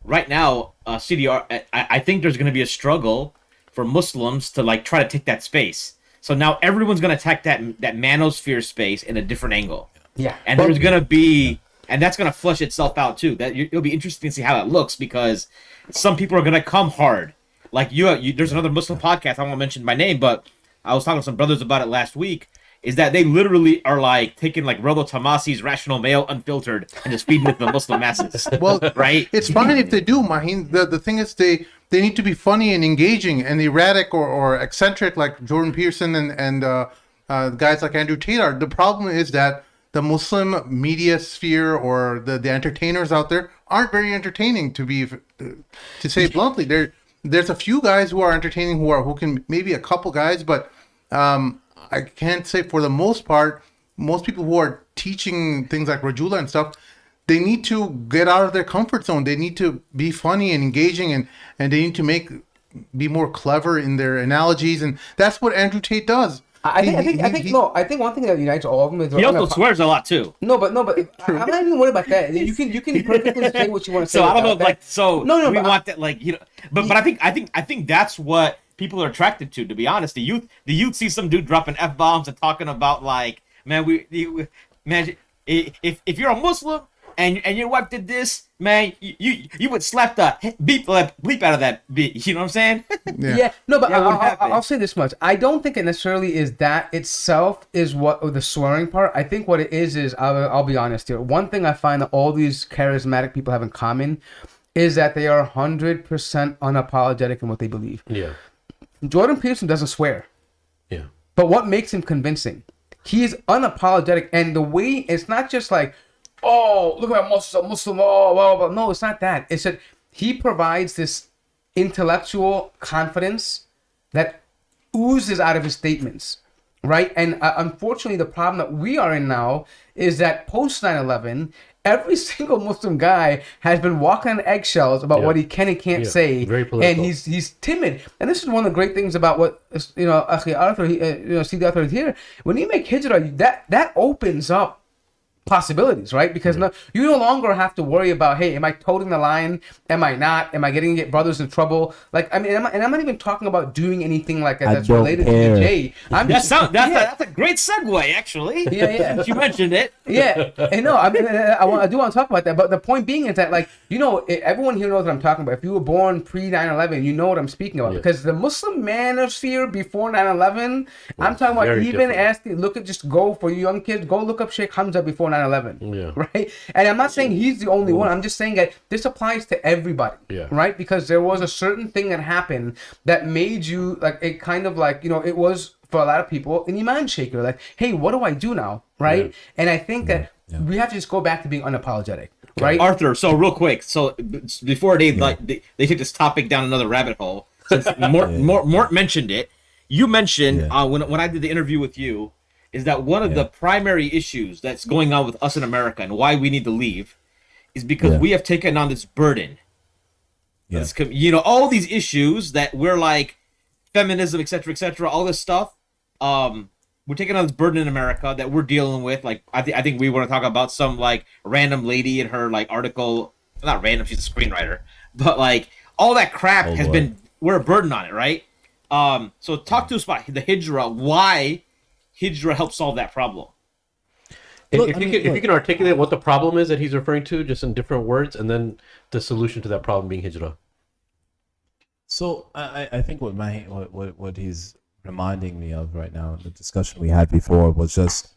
right now, CDR, I think there's going to be a struggle for Muslims to like try to take that space. So now everyone's going to attack that manosphere space in a different angle. Yeah. And there's going to be, and that's going to flush itself out too. It'll be interesting to see how that looks, because some people are going to come hard. Like there's another Muslim podcast, I won't mention my name, but I was talking to some brothers about it last week, is that they literally are like taking like Rollo Tomasi's Rational Male Unfiltered and just feeding it to the Muslim masses. Well, right? It's fine if they do, Maheen. The thing is they need to be funny and engaging and erratic or eccentric like Jordan Peterson and guys like Andrew Tate are. The problem is that the Muslim media sphere or the entertainers out there aren't very entertaining, to say it bluntly. There's a few guys who are entertaining who can, maybe a couple guys, but I can't say for the most part, most people who are teaching things like Rajula and stuff, they need to get out of their comfort zone. They need to be funny and engaging, and they need to be more clever in their analogies, and that's what Andrew Tate does. I think one thing that unites all of them is he also swears a lot too. No, but I'm not even worried about that. You can perfectly say what you want to say. So I don't know, we want that, like, but I think that's what people are attracted to be honest. The youth see some dude dropping F-bombs and talking about, like, man, if you're a Muslim and your wife did this, man, you would slap the bleep out of that beat. You know what I'm saying? Yeah. No, but I'll say this much. I don't think it necessarily is that itself is what the swearing part. I think what it is I'll be honest here. One thing I find that all these charismatic people have in common is that they are 100% unapologetic in what they believe. Yeah. Jordan Peterson doesn't swear. Yeah. But what makes him convincing? He is unapologetic, and the way, it's not just like, oh, look at Muslim, oh, blah, blah, blah. No, it's not that. It's that he provides this intellectual confidence that oozes out of his statements, right? And unfortunately, the problem that we are in now is that post 9/11, every single Muslim guy has been walking on eggshells about what he can and can't say, and he's timid. And this is one of the great things about what Akhi Arthur, Sidi Arthur is here. When you make hijrah, that opens up possibilities, right? Because you no longer have to worry about, hey, am I toting the line? Am I not? Am I getting to get brothers in trouble? Like, I mean, and I'm not even talking about doing anything like that's don't related care. to the J. I'm That's a great segue, actually. Yeah. You mentioned it. Yeah, and no, I mean, I do want to talk about that, but the point being is that, like, you know, everyone here knows what I'm talking about. If you were born pre 9/11, you know what I'm speaking about, because the Muslim manosphere before 9/11, I'm talking about very even different. just go for you young kids, go look up Sheikh Hamza before 9/11, Yeah. right? And I'm not saying he's the only one. I'm just saying that this applies to everybody, Yeah. right? Because there was a certain thing that happened that made you, like, it kind of like, you know, it was for a lot of people an iman shaker, like, hey, what do I do now, right? Yeah. And I think that we have to just go back to being unapologetic, right? Arthur, so real quick, so before they take this topic down another rabbit hole, since Mort mentioned it, you mentioned when I did the interview with you, is that one of the primary issues that's going on with us in America and why we need to leave is because we have taken on this burden. Yeah. You know, all these issues that we're like, feminism, etc., all this stuff. We're taking on this burden in America that we're dealing with. Like, I think we want to talk about some like random lady in her like article. Not random, she's a screenwriter, but like all that crap we're a burden on it, right? So talk to us about the hijrah. Why hijrah helps solve that problem? If you can articulate what the problem is that he's referring to, just in different words, and then the solution to that problem being hijrah. So I think what he's reminding me of right now in the discussion we had before was just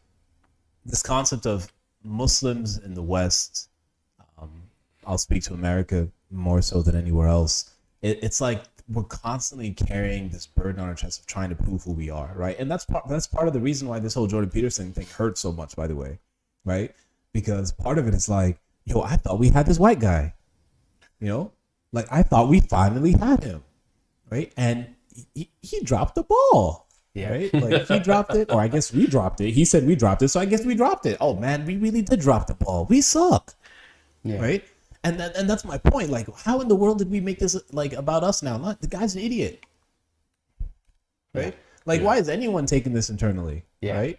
this concept of Muslims in the West. I'll speak to America more so than anywhere else. It's like we're constantly carrying this burden on our chest of trying to prove who we are, right? And that's part of the reason why this whole Jordan Peterson thing hurts so much, by the way, right? Because part of it is like, yo, I thought we had this white guy, you know, like I thought we finally had him, right? And he dropped the ball, right? Like he dropped it, or I guess we dropped it. He said we dropped it, so I guess we dropped it. Oh man, we really did drop the ball. We suck, right? And that's my point. Like, how in the world did we make this like about us now? Not the guy's an idiot, right? Like, why is anyone taking this internally, right?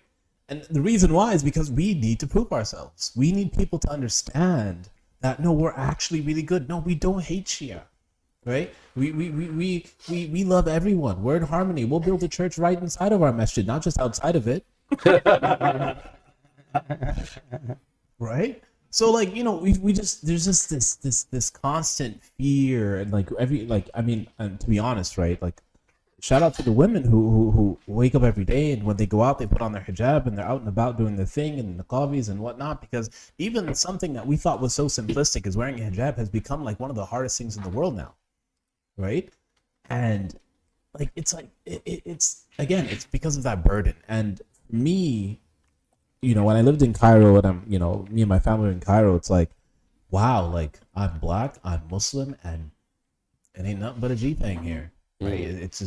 And the reason why is because we need to prove ourselves. We need people to understand that no, we're actually really good. No, we don't hate Shia. Right? We love everyone. We're in harmony. We'll build a church right inside of our masjid, not just outside of it. Right? So like, you know, we just there's just this constant fear and like and to be honest, right? Like shout out to the women who wake up every day and when they go out they put on their hijab and they're out and about doing their thing and the niqabis and whatnot, because even something that we thought was so simplistic as wearing a hijab has become like one of the hardest things in the world now. Right? And like it's again it's because of that burden. And me, you know, when I lived in Cairo and I'm, you know, me and my family were in Cairo, it's like, wow, like I'm black, I'm Muslim, and it ain't nothing but a G thing here, right? It's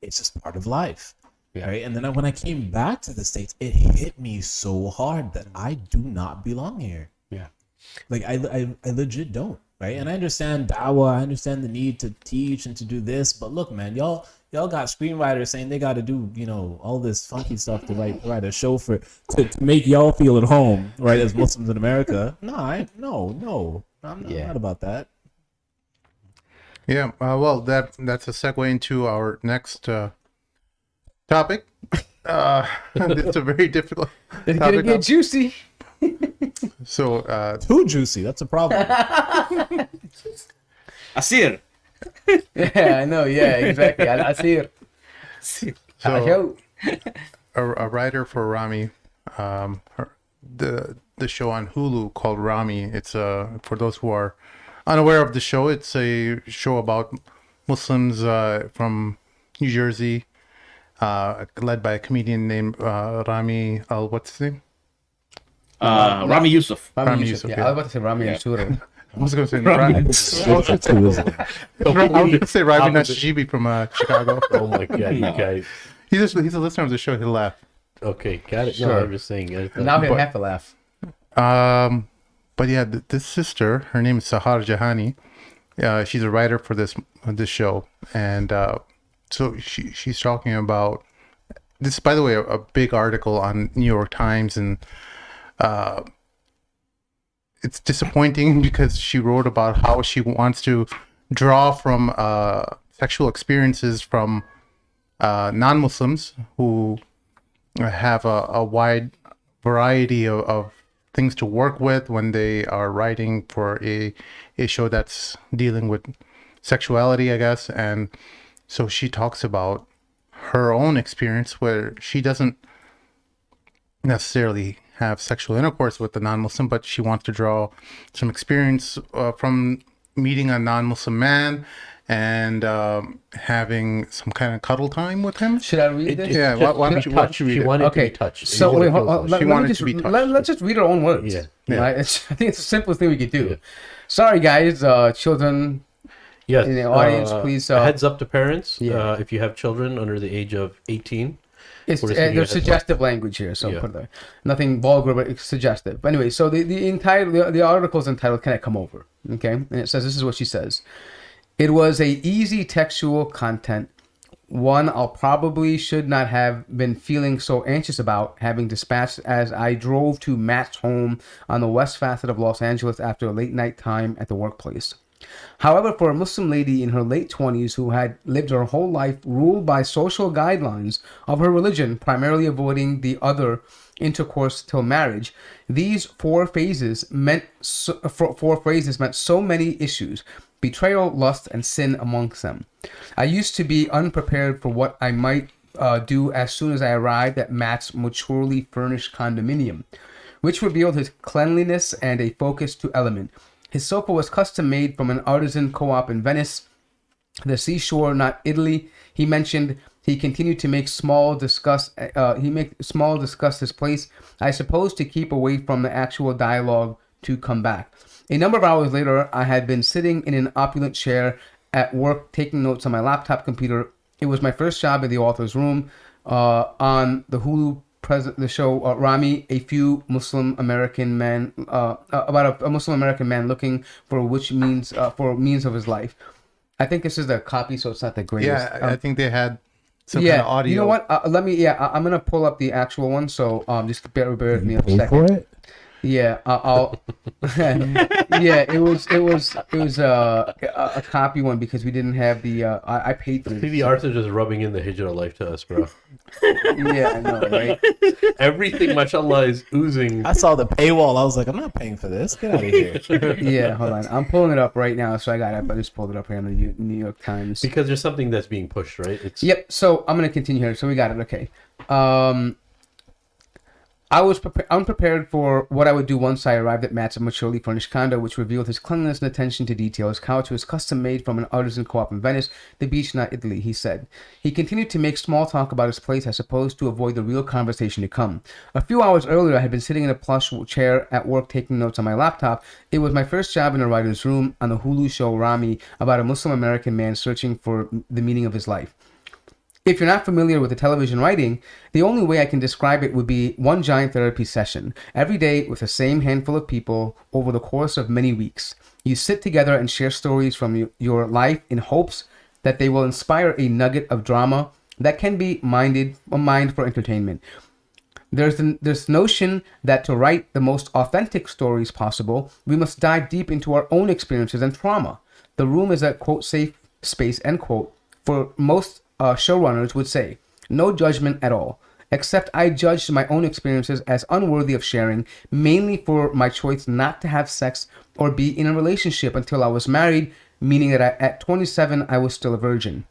just part of life, right? And then when I came back to the States, it hit me so hard that I do not belong here. Like I legit don't. Right, and I understand dawah, I understand the need to teach and to do this, but look, man, y'all got screenwriters saying they got to do, you know, all this funky stuff to write a show to make y'all feel at home, right? As Muslims in America, no, I'm not about that. Yeah, well, that's a segue into our next topic. It's a very difficult It's gonna get juicy. So Too juicy, that's a problem. Asir. Yeah, I know. Yeah, exactly. I see it. So a writer for Rami, the show on Hulu called Rami. It's for those who are unaware of the show, it's a show about Muslims from New Jersey, led by a comedian named Rami what's his name? Rami Youssef. Rami Youssef, Yeah, I was about to say Rami Yusura. I was going to say Rami. I was going to say Rami Nashibi from Chicago. Oh my god, you guys. He's a listener of the show. He'll laugh. Okay, got it. Sure. No, I'm just saying. Now he'll have to laugh. But yeah, this sister, her name is Sahar Jahani. She's a writer for this show, and so she's talking about this. By the way, a big article on New York Times, and it's disappointing because she wrote about how she wants to draw from sexual experiences from non-Muslims who have a wide variety of things to work with when they are writing for a show that's dealing with sexuality, I guess. And so she talks about her own experience where she doesn't necessarily have sexual intercourse with the non-Muslim, but she wants to draw some experience from meeting a non-Muslim man and having some kind of cuddle time with him. Should I read this? Yeah, why don't you read She it? wanted to Okay. be touched. So wait, hold on. Let me wanted just to be touched. let's just read our own words. Yeah. Right? I think it's the simplest thing we could do. Sorry, guys. Children Yes. in the audience, please. A heads up to parents. Yeah. If you have children under the age of 18. It's, We're just giving you a there's heads up. suggestive language here, so Yeah. put it there. Nothing vulgar, but it's suggestive. Anyway, so the article is entitled "Can I Come Over?" Okay, and it says this is what she says. It was a easy textual content, one I'll probably should not have been feeling so anxious about, having dispatched as I drove to Matt's home on the west facet of Los Angeles after a late night time at the workplace. However, for a Muslim lady in her late 20s who had lived her whole life ruled by social guidelines of her religion, primarily avoiding the other intercourse till marriage, these four phrases meant so many issues: betrayal, lust, and sin amongst them. I used to be unprepared for what I might do as soon as I arrived at Matt's maturely furnished condominium, which revealed his cleanliness and a focus to element. His sofa was custom made from an artisan co-op in Venice, the seashore, not Italy. He mentioned he continued to make small discuss his place, I suppose, to keep away from the actual dialogue to come back. A number of hours later, I had been sitting in an opulent chair at work taking notes on my laptop computer. It was my first job in the author's room on the Hulu the show Rami, a few Muslim American men about a Muslim American man looking for means of his life. I think this is the copy, so it's not the greatest. Yeah, I think they had some kind of audio. You know what? I'm gonna pull up the actual one. So just bear with me a Pay second. for it? Yeah, I'll. Yeah, it was a copy one because we didn't have the. I paid for it. See the Arthur just rubbing in the hijrah life to us, bro. Yeah, I know, right? Everything, mashallah, is oozing. I saw the paywall. I was like, I'm not paying for this. Get out of here. Yeah, hold on. I'm pulling it up right now. So I got it. I just pulled it up here on the New York Times. Because there's something that's being pushed, right? It's Yep. So I'm gonna continue here. So we got it. Okay. I was unprepared for what I would do once I arrived at Matt's maturely furnished condo, which revealed his cleanliness and attention to detail. His couch was custom made from an artisan co-op in Venice, the beach, not Italy, he said. He continued to make small talk about his place, I suppose, to avoid the real conversation to come. A few hours earlier, I had been sitting in a plush chair at work taking notes on my laptop. It was my first job in a writer's room on the Hulu show Rami, about a Muslim American man searching for the meaning of his life. If you're not familiar with the television writing, the only way I can describe it would be one giant therapy session, every day with the same handful of people over the course of many weeks. You sit together and share stories from your life in hopes that they will inspire a nugget of drama that can be mined for entertainment. There's this notion that to write the most authentic stories possible, we must dive deep into our own experiences and trauma. The room is a, quote, safe space, end quote, for most showrunners would say. No judgment at all, except I judged my own experiences as unworthy of sharing, mainly for my choice not to have sex or be in a relationship until I was married, meaning that at 27 I was still a virgin.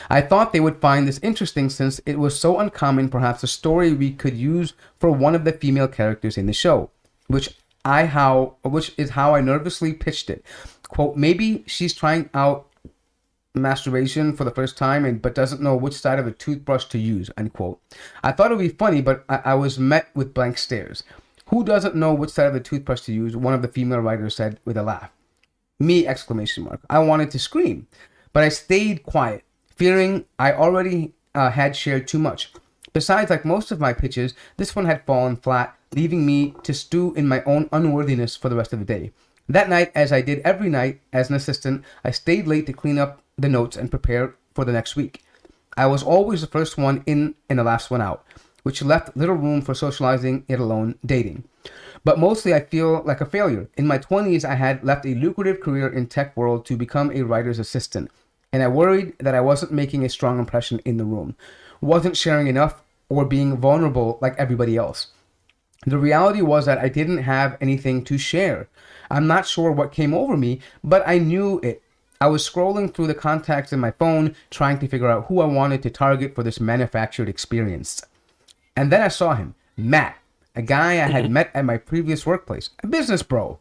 I thought they would find this interesting since it was so uncommon, perhaps a story we could use for one of the female characters in the show, which is how I nervously pitched it. Quote, maybe she's trying out masturbation for the first time but doesn't know which side of a toothbrush to use, unquote. I thought it would be funny, but I was met with blank stares. Who doesn't know which side of the toothbrush to use? One of the female writers said with a laugh. Me, exclamation mark. I wanted to scream, but I stayed quiet, fearing I already had shared too much. Besides, like most of my pitches, this one had fallen flat, leaving me to stew in my own unworthiness for the rest of the day. That night, as I did every night as an assistant, I stayed late to clean up the notes and prepare for the next week. I was always the first one in and the last one out. which left little room for socializing, let alone dating. But mostly I feel like a failure. In my 20s, I had left a lucrative career in tech world to become a writer's assistant, and I worried that I wasn't making a strong impression in the room, wasn't sharing enough, or being vulnerable like everybody else. The reality was that I didn't have anything to share. I'm not sure what came over me, but I knew it. I was scrolling through the contacts in my phone, trying to figure out who I wanted to target for this manufactured experience. And then I saw him, Matt, a guy I had met at my previous workplace, a business bro,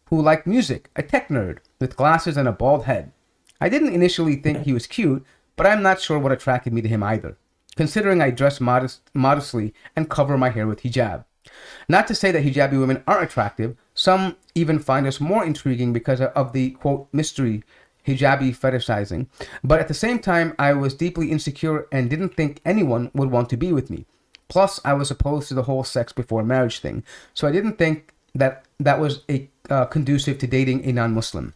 who liked music, a tech nerd, with glasses and a bald head. I didn't initially think he was cute, but I'm not sure what attracted me to him either, considering I dress modestly and cover my hair with hijab. Not to say that hijabi women aren't attractive, some even find us more intriguing because of the, quote, mystery hijabi fetishizing, but at the same time, I was deeply insecure and didn't think anyone would want to be with me. Plus, I was opposed to the whole sex before marriage thing, so I didn't think that was conducive to dating a non-Muslim.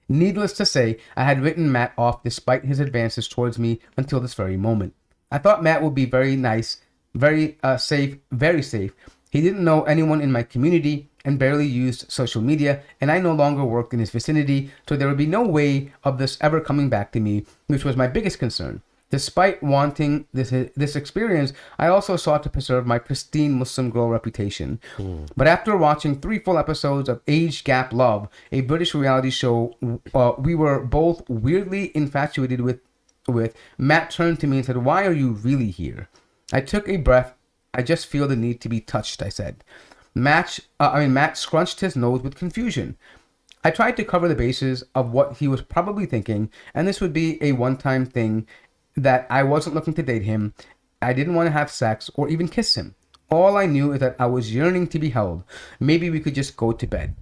Needless to say, I had written Matt off despite his advances towards me until this very moment. I thought Matt would be very nice, very safe, very safe. He didn't know anyone in my community and barely used social media, and I no longer worked in his vicinity, so there would be no way of this ever coming back to me, which was my biggest concern. Despite wanting this experience, I also sought to preserve my pristine Muslim girl reputation. But after watching 3 full episodes of Age Gap Love, a British reality show we were both weirdly infatuated with, Matt turned to me and said, "Why are you really here?" I took a breath. "I just feel the need to be touched," I said. Matt scrunched his nose with confusion. I tried to cover the bases of what he was probably thinking, and this would be a one-time thing, that I wasn't looking to date him, I didn't want to have sex or even kiss him. All I knew is that I was yearning to be held. Maybe we could just go to bed.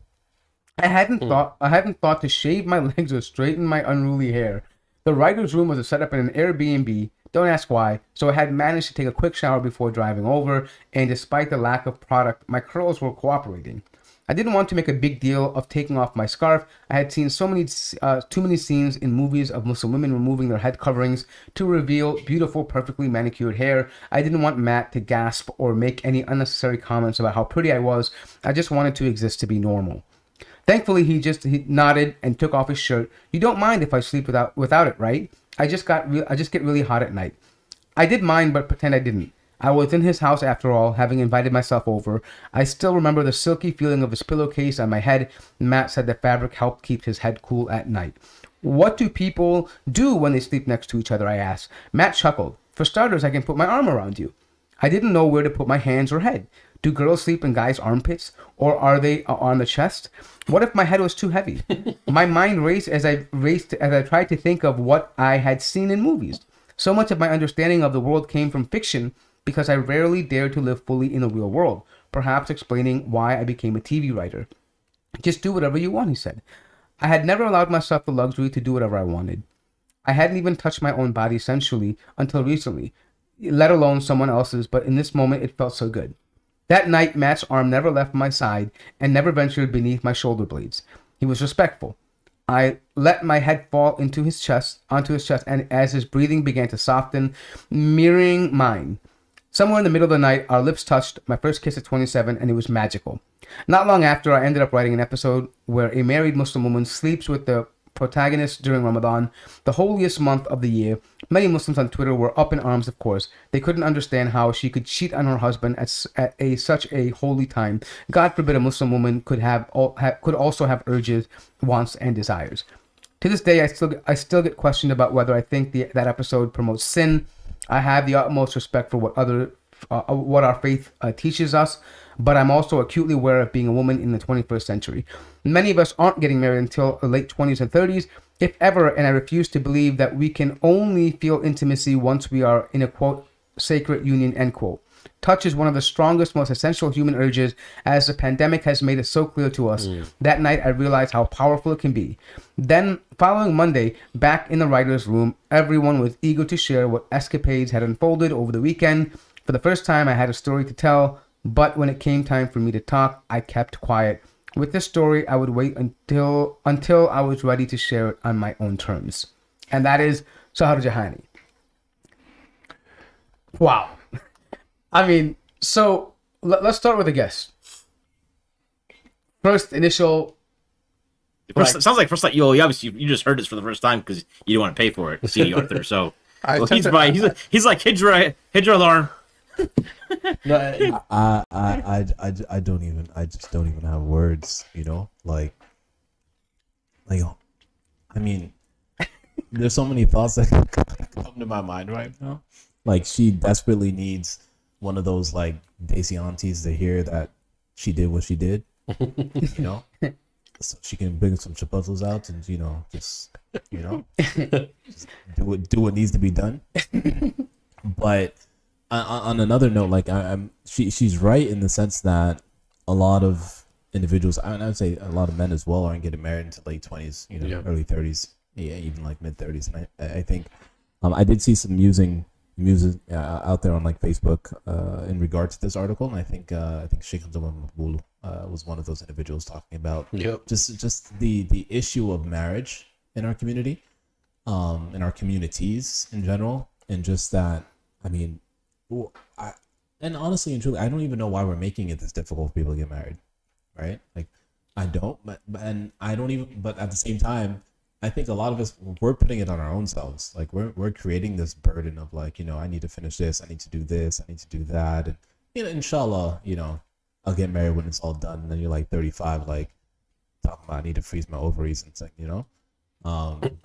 I hadn't thought to shave my legs or straighten my unruly hair. The writer's room was set up in an Airbnb, don't ask why, so I had managed to take a quick shower before driving over, and despite the lack of product, my curls were cooperating. I didn't want to make a big deal of taking off my scarf. I had seen too many scenes in movies of Muslim women removing their head coverings to reveal beautiful, perfectly manicured hair. I didn't want Matt to gasp or make any unnecessary comments about how pretty I was. I just wanted to exist to be normal. Thankfully, he nodded and took off his shirt. "You don't mind if I sleep without it, right? I just get really hot at night." I did mind, but pretend I didn't. I was in his house after all, having invited myself over. I still remember the silky feeling of his pillowcase on my head. Matt said the fabric helped keep his head cool at night. "What do people do when they sleep next to each other?" I asked. Matt chuckled. "For starters, I can put my arm around you." I didn't know where to put my hands or head. Do girls sleep in guys' armpits, or are they on the chest? What if my head was too heavy? My mind raced as I tried to think of what I had seen in movies. So much of my understanding of the world came from fiction because I rarely dared to live fully in the real world, perhaps explaining why I became a TV writer. "Just do whatever you want," he said. I had never allowed myself the luxury to do whatever I wanted. I hadn't even touched my own body sensually until recently, let alone someone else's, but in this moment it felt so good. That night, Matt's arm never left my side and never ventured beneath my shoulder blades. He was respectful. I let my head fall onto his chest, and as his breathing began to soften, mirroring mine. Somewhere in the middle of the night, our lips touched, my first kiss at 27, and it was magical. Not long after, I ended up writing an episode where a married Muslim woman sleeps with the protagonist during Ramadan, the holiest month of the year. Many Muslims on Twitter were up in arms, of course. They couldn't understand how she could cheat on her husband at such a holy time. God forbid a Muslim woman could also have urges, wants, and desires. To this day, I still get questioned about whether I think that episode promotes sin. I have the utmost respect for what our faith teaches us, but I'm also acutely aware of being a woman in the 21st century. Many of us aren't getting married until the late 20s and 30s, if ever, and I refuse to believe that we can only feel intimacy once we are in a, quote, sacred union, end quote. Touch is one of the strongest, most essential human urges, as the pandemic has made it so clear to us. That night, I realized how powerful it can be. Then, following Monday, back in the writer's room, everyone was eager to share what escapades had unfolded over the weekend. For the first time, I had a story to tell, but when it came time for me to talk, I kept quiet. With this story, I would wait until I was ready to share it on my own terms. And that is Sahar Jahani. Wow. I mean, so let's start with the guest. First initial. Sounds like you obviously you just heard this for the first time because you didn't want to pay for it, CD Arthur. So he's like Hijra alarm. No, I don't even, I just don't even have words, you know, like, I mean, there's so many thoughts that come to my mind right now. Like, she desperately needs one of those, like, Daisy aunties to hear that she did what she did, you know, so she can bring some chipotle out and, you know, just just do what needs to be done. But on another note, like, she's right in the sense that a lot of individuals, I would say a lot of men as well, aren't getting married until late 20s, you know, early 30s, even like mid 30s. And I think I did see some music out there on like Facebook in regard to this article, and I think Sheikh Imam Malik was one of those individuals talking about just the issue of marriage in our community, in our communities in general, and just that, I mean, and honestly and truly, I don't even know why we're making it this difficult for people to get married, right? Like, I don't, but at the same time, I think a lot of us, we're putting it on our own selves. Like, we're creating this burden of, like, you know, I need to finish this, I need to do this, I need to do that, and, you know, inshallah, you know, I'll get married when it's all done. And then you're like 35, like, talking about I need to freeze my ovaries and stuff, you know. And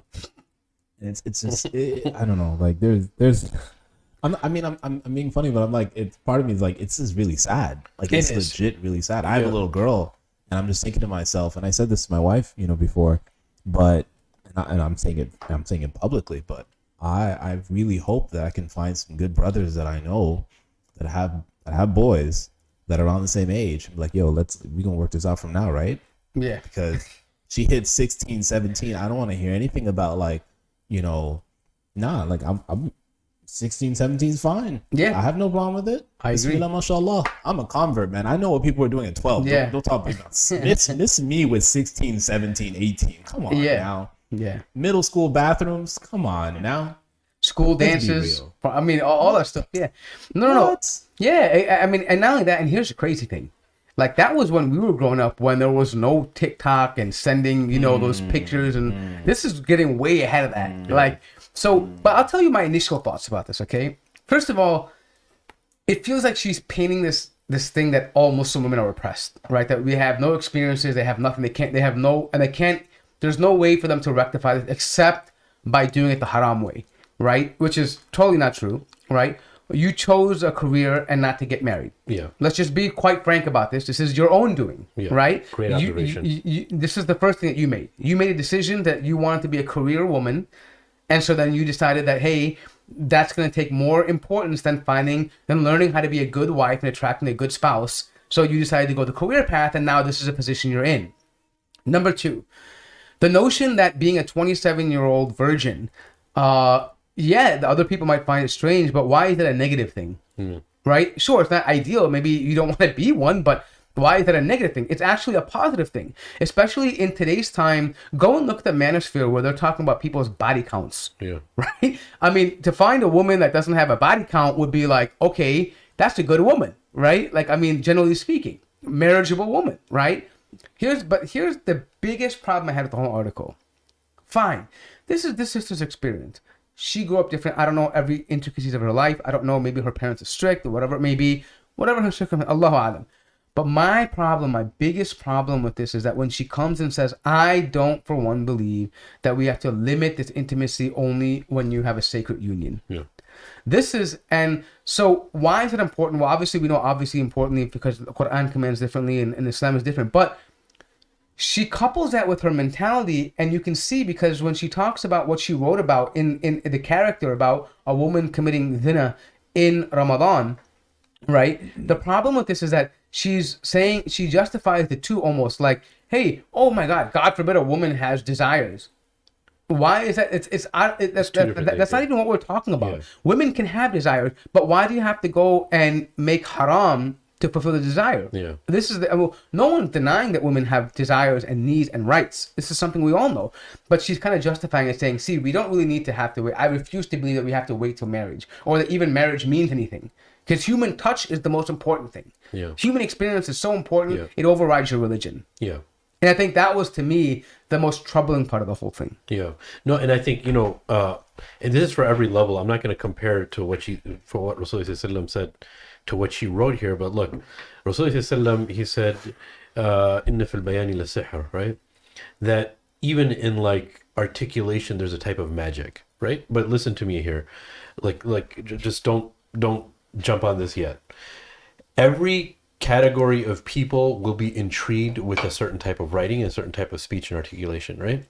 it's just I don't know. Like, there's. I'm being funny, but I'm like, part of me is like, it's just really sad. Like, it's legit really sad. I have a little girl, and I'm just thinking to myself, and I said this to my wife, you know, before, but and I'm saying it publicly, but I really hope that I can find some good brothers that I know that have boys that are around the same age. I'm like, yo, we gonna work this out from now, right? Yeah. Because she hit 16, 17. I don't want to hear anything about, like, you know, like, I'm 16, 17 is fine. Yeah. I have no problem with it. I agree. Bismillah, mashallah. I'm a convert, man. I know what people are doing at 12. Yeah. Don't talk about this is me with 16, 17, 18. Come on now. Yeah. Middle school bathrooms. Come on now. School dances. I mean, all that stuff. Yeah. No. Yeah. I mean, and not only that, and here's the crazy thing. Like, that was when we were growing up, when there was no TikTok and sending, you know, those pictures. And this is getting way ahead of that. Like, so, but I'll tell you my initial thoughts about this, okay? First of all, it feels like she's painting this thing that all Muslim women are oppressed, right? That we have no experiences, they have nothing, there's no way for them to rectify this except by doing it the haram way, right? Which is totally not true, right? You chose a career and not to get married. Yeah. Let's just be quite frank about this. This is your own doing, right? Great observation. This is the first thing that you made. You made a decision that you wanted to be a career woman. And so then you decided that, hey, that's going to take more importance than learning how to be a good wife and attracting a good spouse. So you decided to go the career path, and now this is a position you're in. Number two, the notion that being a 27-year-old virgin, the other people might find it strange, but why is it a negative thing? Right? Sure, it's not ideal. Maybe you don't want to be one, but why is that a negative thing? It's actually a positive thing, especially in today's time. Go and look at the manosphere where they're talking about people's body counts. Yeah. Right? I mean, to find a woman that doesn't have a body count would be like, okay, that's a good woman, right? Like, I mean, generally speaking, marriageable woman, right? Here's the biggest problem I had with the whole article. Fine. This is this sister's experience. She grew up different. I don't know every intricacies of her life. I don't know. Maybe her parents are strict or whatever it may be. Whatever her circumstance, Allahu Alam. But my biggest problem with this is that when she comes and says, I don't for one believe that we have to limit this intimacy only when you have a sacred union. Yeah. And so why is it important? Well, obviously we know importantly because the Quran commands differently and Islam is different. But she couples that with her mentality, and you can see because when she talks about what she wrote about in the character about a woman committing zina in Ramadan, right? The problem with this is that she's saying, she justifies the two almost like, hey, oh my God forbid a woman has desires. Why is that? That's not even what we're talking about. Yeah. Women can have desires, but why do you have to go and make haram to fulfill the desire? Yeah. This is no one's denying that women have desires and needs and rights. This is something we all know. But she's kind of justifying it, saying, see, we don't really need to have to wait. I refuse to believe that we have to wait till marriage or that even marriage means anything. Because human touch is the most important thing. Yeah. Human experience is so important, Yeah. it overrides your religion. Yeah. And I think that was, to me, the most troubling part of the whole thing. Yeah. No, and I think, and this is for every level. I'm not going to compare to what Rasulullah said to what she wrote here, but look, Rasulullah, he said, inna fil bayani la sihr, right? That even in like articulation, there's a type of magic, right? But listen to me here. Just don't jump on this yet. Every category of people will be intrigued with a certain type of writing and a certain type of speech and articulation, right?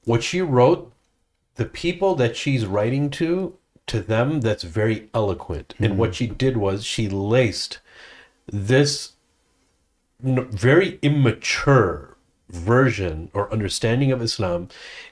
What she wrote, the people that she's writing to them, that's very eloquent. And what she did was she laced this very immature version or understanding of Islam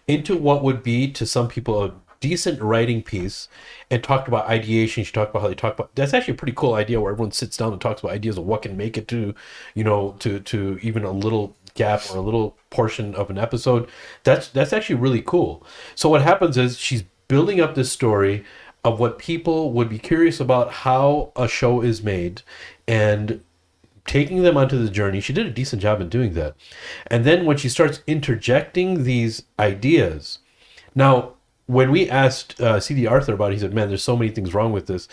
into what would be to some people a decent writing piece, and talked about ideation. She talked about how they talk about, that's actually a pretty cool idea where everyone sits down and talks about ideas of what can make it to, to even a little gap or a little portion of an episode. That's actually really cool. So what happens is she's building up this story of what people would be curious about, how a show is made, and taking them onto the journey. She did a decent job in doing that. And then when she starts interjecting these ideas, now, when we asked C.D. Arthur about it, he said, man, there's so many things wrong with this.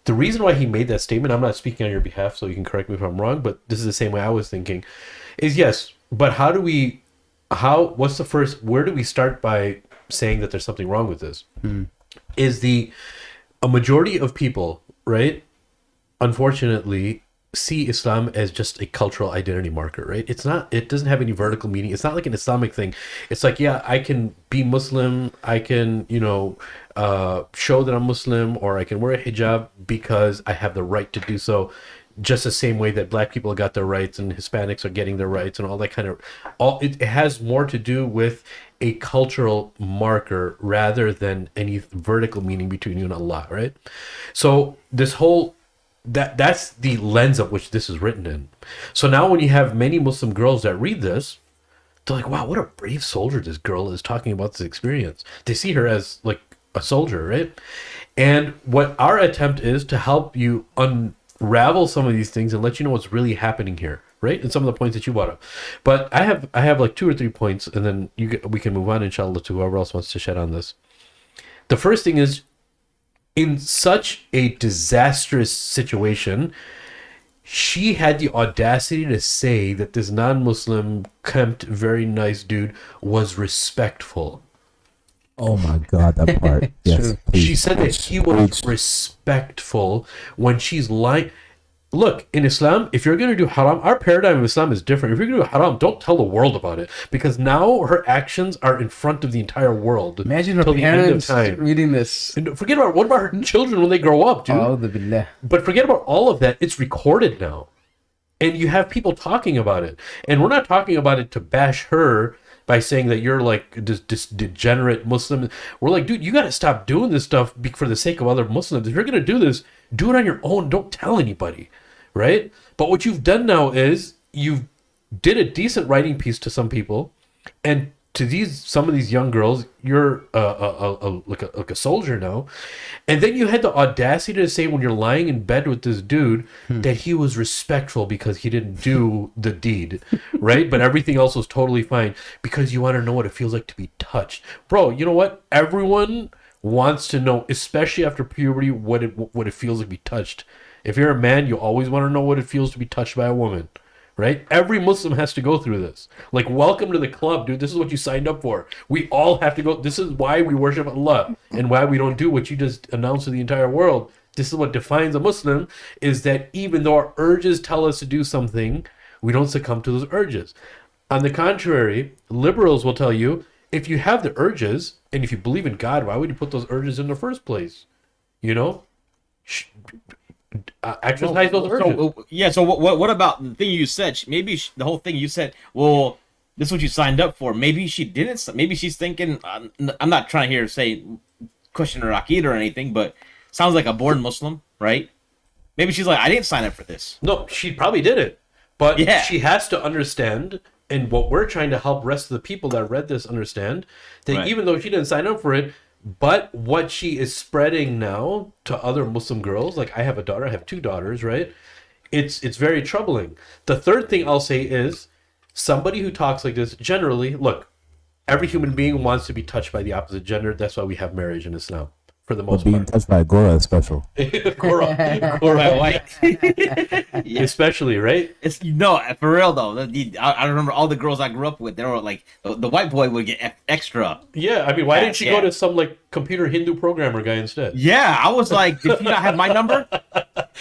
The reason why he made that statement, I'm not speaking on your behalf, so you can correct me if I'm wrong, but this is the same way I was thinking, is yes, but where do we start by saying that there's something wrong with this? Is a majority of people, right, unfortunately, see Islam as just a cultural identity marker, right? It doesn't have any vertical meaning. It's not like an Islamic thing. It's like, yeah, I can be Muslim, I can, show that I'm Muslim, or I can wear a hijab because I have the right to do so, just the same way that black people got their rights and Hispanics are getting their rights and all that kind of, it has more to do with a cultural marker rather than any vertical meaning between you and Allah, right? So this whole, that's the lens of which this is written in. So now when you have many Muslim girls that read this, they're like, wow, what a brave soldier this girl is talking about this experience. They see her as like a soldier, right? And what our attempt is to help you unravel some of these things and let you know what's really happening here, right? And some of the points that you brought up. But I have like 2 or 3 points, and then we can move on, inshallah, to whoever else wants to shed on this. The first thing is, in such a disastrous situation, she had the audacity to say that this non-Muslim, kempt, very nice dude was respectful. Oh my God, that part. Yes, please. She said that he was respectful when she's lying. Look, in Islam, if you're going to do haram, our paradigm of Islam is different. If you're going to do haram, don't tell the world about it, because now her actions are in front of the entire world. Imagine her parents reading this. And forget about, what about her children when they grow up, dude? But forget about all of that. It's recorded now. And you have people talking about it. And we're not talking about it to bash her by saying that you're like this degenerate Muslim. We're like, dude, you got to stop doing this stuff for the sake of other Muslims. If you're going to do this, do it on your own. Don't tell anybody, right? But what you've done now is you did a decent writing piece to some people, and to some of these young girls, you're like a soldier now, and then you had the audacity to say when you're lying in bed with this dude that he was respectful because he didn't do the deed, right? But everything else was totally fine because you want to know what it feels like to be touched, bro. You know what? Everyone wants to know, especially after puberty, what it feels like to be touched. If you're a man, you always want to know what it feels to be touched by a woman. Right? Every Muslim has to go through this. Like, welcome to the club, dude. This is what you signed up for. We all have to go. This is why we worship Allah and why we don't do what you just announced to the entire world. This is what defines a Muslim, is that even though our urges tell us to do something, we don't succumb to those urges. On the contrary, liberals will tell you, if you have the urges and if you believe in God, why would you put those urges in the first place? You know? Exercise those urges. So what about the thing you said? Maybe the whole thing you said, well, this is what you signed up for. Maybe she didn't. Maybe she's thinking, I'm not trying to hear say question or aqid or anything, but sounds like a born Muslim, right? Maybe she's like, I didn't sign up for this. No, she probably didn't. But yeah, she has to understand, and what we're trying to help rest of the people that read this understand, that even though she didn't sign up for it, But what she is spreading now to other Muslim girls, like I have a daughter, I have 2 daughters, right? It's very troubling. The third thing I'll say is somebody who talks like this, generally, look, every human being wants to be touched by the opposite gender. That's why we have marriage in Islam, for the But most being part. touched by a Gora is special. Korah, White. especially, right? It's for real though. I remember all the girls I grew up with. They were like the white boy would get extra. Yeah, I mean, why didn't she Yeah. go to some like computer Hindu programmer guy instead? Yeah, I was like, did you not have my number?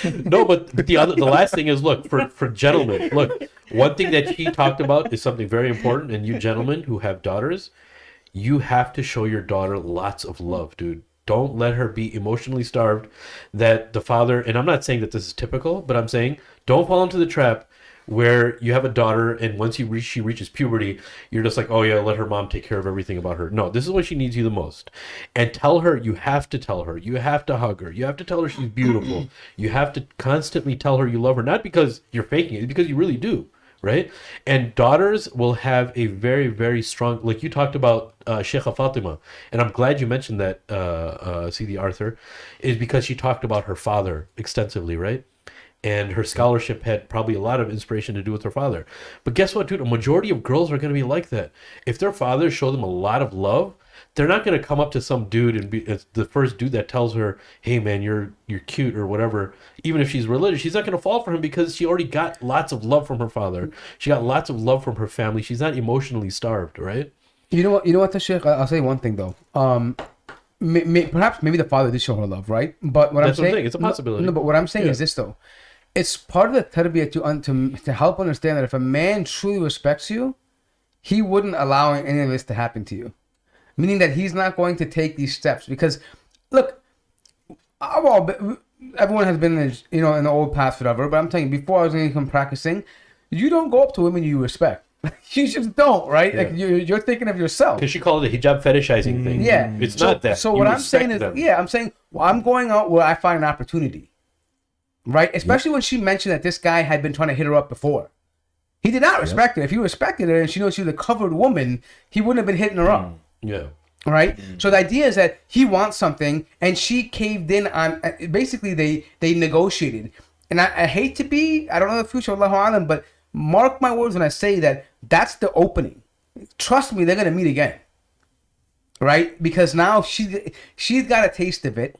No, but the last thing is, look, for gentlemen, look, one thing that he talked about is something very important, and you gentlemen who have daughters, you have to show your daughter lots of love, dude. Don't let her be emotionally starved that the father, and I'm not saying that this is typical, but I'm saying don't fall into the trap where you have a daughter and once she reaches puberty, you're just like, oh yeah, let her mom take care of everything about her. No, this is when she needs you the most. And tell her, you have to tell her, you have to hug her, you have to tell her she's beautiful. You have to constantly tell her you love her, not because you're faking it, because you really do. Right? And daughters will have a very, very strong, like you talked about Sheikha Fatima, and I'm glad you mentioned that, C.D. Arthur, is because she talked about her father extensively, right? And her scholarship had probably a lot of inspiration to do with her father. But guess what, dude? A majority of girls are going to be like that. If their fathers show them a lot of love, they're not going to come up to some dude and be the first dude that tells her, hey man, you're cute or whatever. Even if she's religious, she's not going to fall for him because she already got lots of love from her father. She got lots of love from her family. She's not emotionally starved, right? You know what, the Sheikh, I'll say one thing though. Perhaps maybe the father did show her love, right? But what That's I'm what I'm saying, saying. It's a possibility. No, but what I'm saying Yeah. is this though. It's part of the tarbiyah to help understand that if a man truly respects you, he wouldn't allow any of this to happen to you. Meaning that he's not going to take these steps because, look, everyone has been in the old past, whatever. But I'm telling you, before I was even practicing, you don't go up to women you respect. You just don't, right? Yeah. Like you're thinking of yourself. Because she called it a hijab fetishizing thing. Yeah, It's not that. So You what I'm saying respect is, them. I'm saying, well, I'm going out where I find an opportunity, right? Especially when she mentioned that this guy had been trying to hit her up before. He did not respect her. If he respected her and she knows she was a covered woman, he wouldn't have been hitting her up. Yeah. Right? So the idea is that he wants something and she caved in on, basically they negotiated. And I hate to be, I don't know the future, Allahu Alam, but mark my words when I say that that's the opening. Trust me, they're going to meet again. Right? Because now she's got a taste of it.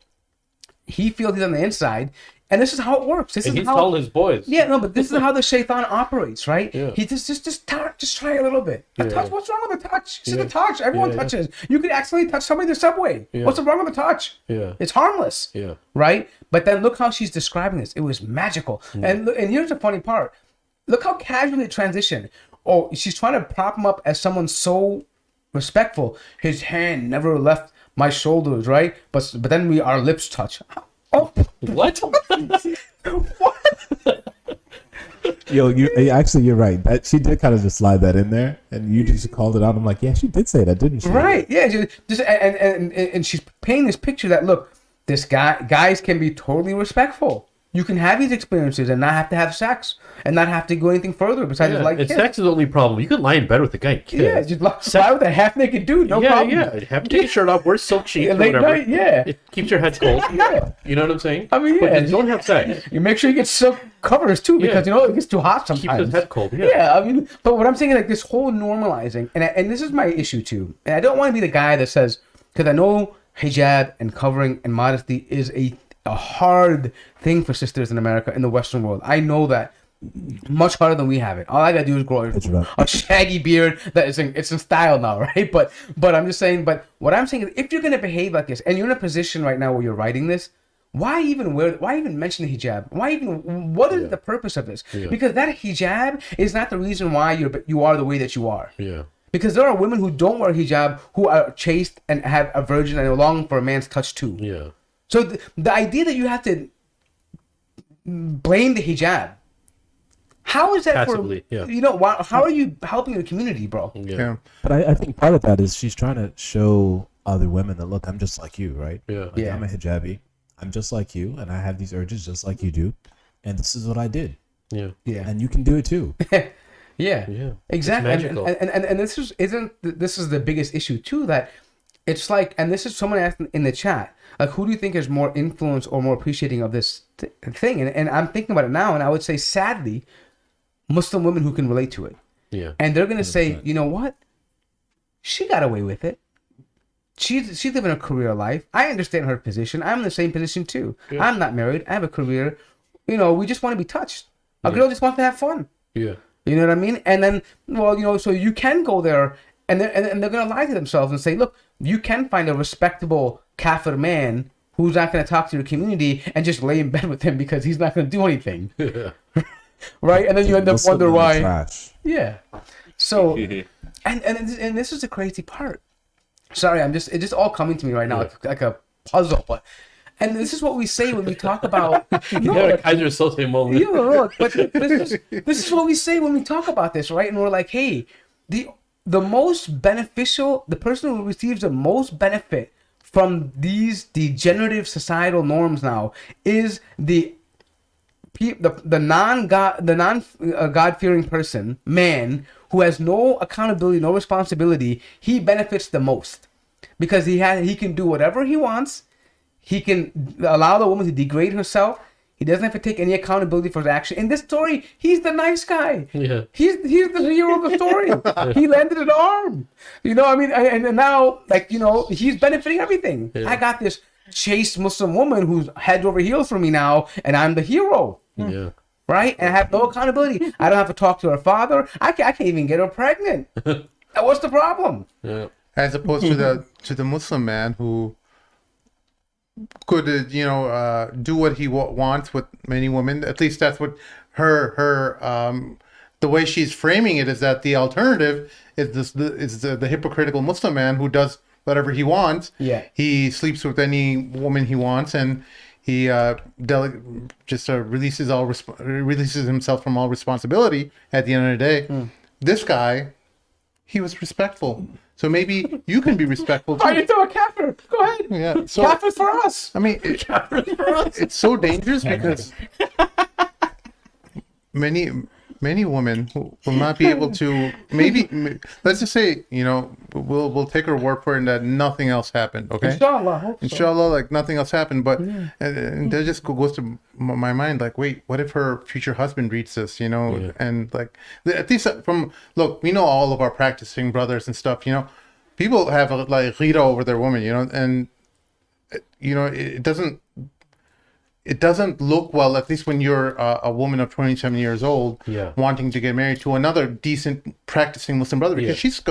He feels he's on the inside. And this is how it works. This And is he's how told his boys. Yeah, no, but this is how the shaitan operates, right? Yeah. He just try a little bit. A Yeah. touch. What's wrong with a touch? It's Yeah. a touch. Everyone Yeah. touches. You could accidentally touch somebody in the subway. Yeah. What's wrong with a touch? Yeah. It's harmless. Yeah. Right? But then look how she's describing this. It was magical. And here's the funny part. Look how casually it transitioned. Oh, she's trying to prop him up as someone so respectful. His hand never left my shoulders, right? But then our lips touch. Oh, What? what? Yo, you're right. That she did kind of just slide that in there, and you just called it out. I'm like, yeah, she did say that, didn't she? Right. Yeah. And she's painting this picture that look, guys can be totally respectful. You can have these experiences and not have to have sex and not have to go anything further besides Yeah, like and kiss. sex is the only problem. You can lie in bed with a guy and kiss. Yeah, just lie with a half naked dude, no problem. Yeah. Have him take his shirt off, wear silk sheets Yeah, or late whatever. night, yeah. It keeps your head cold. Yeah. You know what I'm saying? I mean, But yeah. just don't have sex. You make sure you get silk covers too, because Yeah. it gets too hot Keeps sometimes. his head cold. Yeah, I mean, but what I'm saying is like this whole normalizing, and this is my issue too. And I don't want to be the guy that says, because I know hijab and covering and modesty is a hard thing for sisters in America, in the Western world. I know that much harder than we have it. All I gotta do is grow a shaggy beard that it's in style now, right? But I'm just saying. But what I'm saying is, if you're gonna behave like this, and you're in a position right now where you're writing this, why even mention the hijab? What is the purpose of this? Yeah. Because that hijab is not the reason why you are the way that you are. Yeah. Because there are women who don't wear hijab who are chaste and have a virgin and are longing for a man's touch too. Yeah. So the idea that you have to blame the hijab, how is that Passively, for, yeah. how are you helping the community, bro? Yeah. But I think part of that is she's trying to show other women that, look, I'm just like you, right? Yeah. Like, Yeah. I'm a hijabi. I'm just like you, and I have these urges just like you do. And this is what I did. Yeah. Yeah. And you can do it too. Yeah. Yeah. Exactly. It's magical. And this is the biggest issue too, that it's like, and this is someone asked in the chat, like, who do you think is more influence or more appreciating of this thing? And I'm thinking about it now, and I would say, sadly, Muslim women who can relate to it. Yeah. And they're going to say, you know what? She got away with it. She's living a career life. I understand her position. I'm in the same position too. Yeah. I'm not married. I have a career. You know, we just want to be touched. A girl just wants to have fun. Yeah. You know what I mean? And then, well, you know, so you can go there, and they're going to lie to themselves and say, look, you can find a respectable kafir man who's not going to talk to your community and just lay in bed with him because he's not going to do anything. Right? And then you end up wondering why. Trash. Yeah. So, and this is the crazy part. Sorry, it's just all coming to me right now, like a puzzle. But, and this is what we say when we talk about. Kaiser Sote moment. But this is what we say when we talk about this, right? And we're like, hey, the most beneficial, the person who receives the most benefit from these degenerative societal norms now is the non-God-fearing person, man, who has no accountability, no responsibility. He benefits the most because he can do whatever he wants. He can allow the woman to degrade herself. He doesn't have to take any accountability for his action. In this story, he's the nice guy. Yeah. He's the hero of the story. He landed an arm. You know, I mean, and now, like, you know, he's benefiting everything. Yeah. I got this chaste Muslim woman who's head over heels for me now, and I'm the hero. Yeah. Right? And I have no accountability. I don't have to talk to her father. I can't even get her pregnant. What's the problem? Yeah. As opposed to the Muslim man who could do what he wants with many women. At least that's what her the way she's framing it is that the alternative is the hypocritical Muslim man who does whatever he wants. Yeah. He sleeps with any woman he wants, and he releases himself from all responsibility at the end of the day. This guy, he was respectful. So maybe you can be respectful too. Are you doing kafir? Go ahead. Yeah. So, kafir for us. I mean, it's so dangerous because many women will not be able to. Maybe let's just say, you know, we'll take her word for it that nothing else happened. Okay. Inshallah, like nothing else happened. But and that just goes to my mind, like, wait, what if her future husband reads this? You know, and like at least we know all of our practicing brothers and stuff. You know, people have like ghira over their woman. You know, and you know it doesn't look well, at least when you're a woman of 27 years old, wanting to get married to another decent practicing Muslim brother, because she's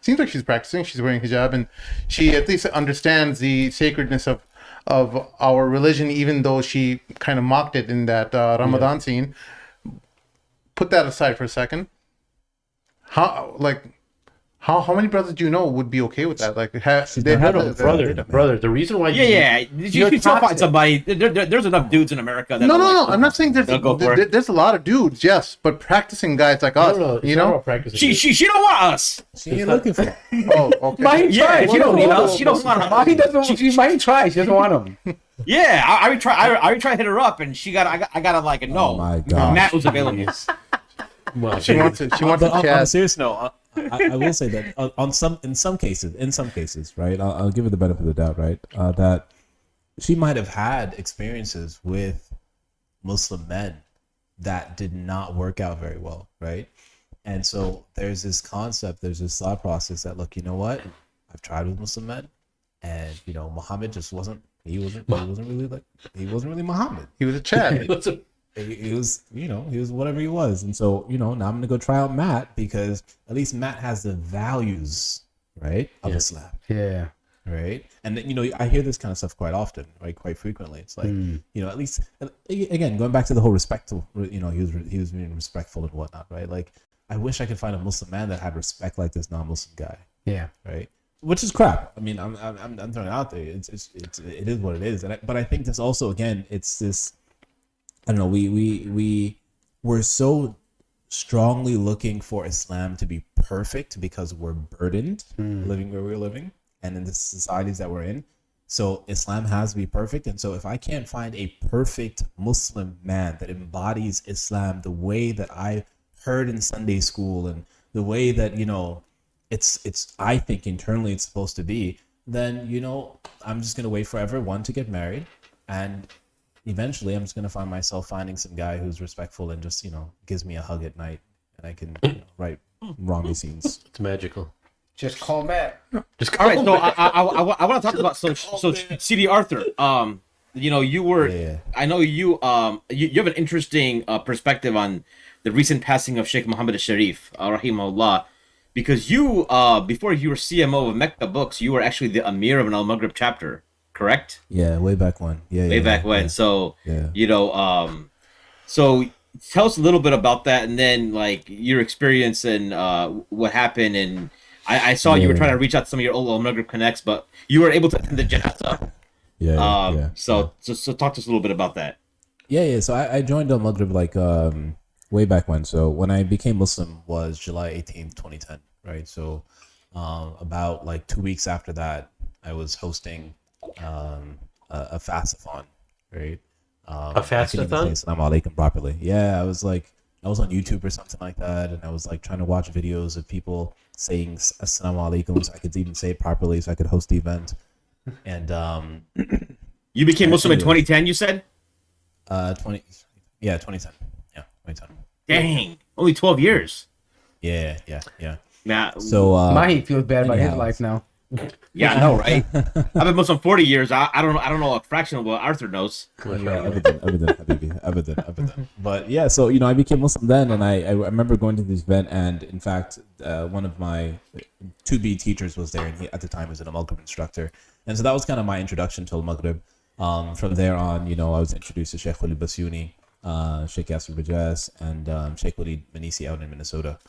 seems like she's practicing, she's wearing hijab, and she at least understands the sacredness of our religion, even though she kind of mocked it in that Ramadan scene. Put that aside for a second. How many brothers do you know would be okay with that? Like, brother. The reason why you can still find somebody. There's enough dudes in America. That no. I'm not saying there's a lot of dudes, yes, but practicing guys like us, you know. She don't want us. She ain't looking for. Oh, okay. Might try. She don't need us. She don't want us. She might try. She doesn't want them. Yeah, I would try. I would try to hit her up, and I gotta like a no. Oh my God. Matt was available. Well, she wants to on a serious note, I will say that in some cases, right? I'll give her the benefit of the doubt, right? That she might have had experiences with Muslim men that did not work out very well, right? And so there's this concept, there's this thought process that, look, you know what? I've tried with Muslim men, and you know, Muhammad just wasn't really Muhammad. He was a Chad. He was whatever he was. And so, you know, now I'm going to go try out Matt, because at least Matt has the values, right, of Islam. Yeah. Right. And, you know, I hear this kind of stuff quite often, right, quite frequently. It's like, you know, at least, again, going back to the whole respectful, you know, he was being respectful and whatnot, right? Like, I wish I could find a Muslim man that had respect like this non-Muslim guy. Yeah. Right. Which is crap. I mean, I'm throwing it out there. It is what it is. But I think this also, again, it's this, I don't know, we're so strongly looking for Islam to be perfect because we're burdened living where we're living and in the societies that we're in. So Islam has to be perfect. And so if I can't find a perfect Muslim man that embodies Islam the way that I heard in Sunday school and the way that, you know, it's I think internally it's supposed to be, then I'm just gonna wait forever to get married, and eventually I'm just gonna find myself finding some guy who's respectful and just gives me a hug at night, and I can write Rami scenes. It's magical. Just call back. Just All right, so I want to talk about so CD Arthur. You were. Yeah. I know you have an interesting perspective on the recent passing of Sheikh Muhammad Al-Sharif, rahimahullah, because you before you were CMO of Mecca Books, you were actually the Amir of an Al-Maghrib chapter, correct? Yeah, way back when. Way back when. Yeah. So Yeah. so tell us a little bit about that, and then like your experience and what happened. And I saw you were trying to reach out to some of your old Al-Maghrib connects, but you were able to attend the janazah. Yeah. So talk to us a little bit about that. Yeah. So I joined Al Maghrib like way back when. So when I became Muslim was July 18th, 2010, right? So about like 2 weeks after that, I was hosting a fastathon, right? A fastathon? Assalamu alaikum properly. Yeah, I was on YouTube or something like that, and I was like trying to watch videos of people saying assalamu alaikum so I could even say it properly so I could host the event. And You became Muslim in 2010, you said? 2010. Yeah, 2010. Dang, only 12 years. Yeah. Nah, So Mahi feels bad about his anyhow. life now. yeah, I know, right? I've been Muslim 40 years. I don't know a fraction of what Arthur knows. Abadan. But yeah, so I became Muslim then, and I remember going to this event, and in fact, one of my to-be teachers was there, and he at the time was an Al-Maghrib instructor, and so that was kind of my introduction to Al-Maghrib. From there on, I was introduced to Sheikh Walid Basyuni, Sheikh Yasser Bajas, and Sheikh Walid Manisi out in Minnesota.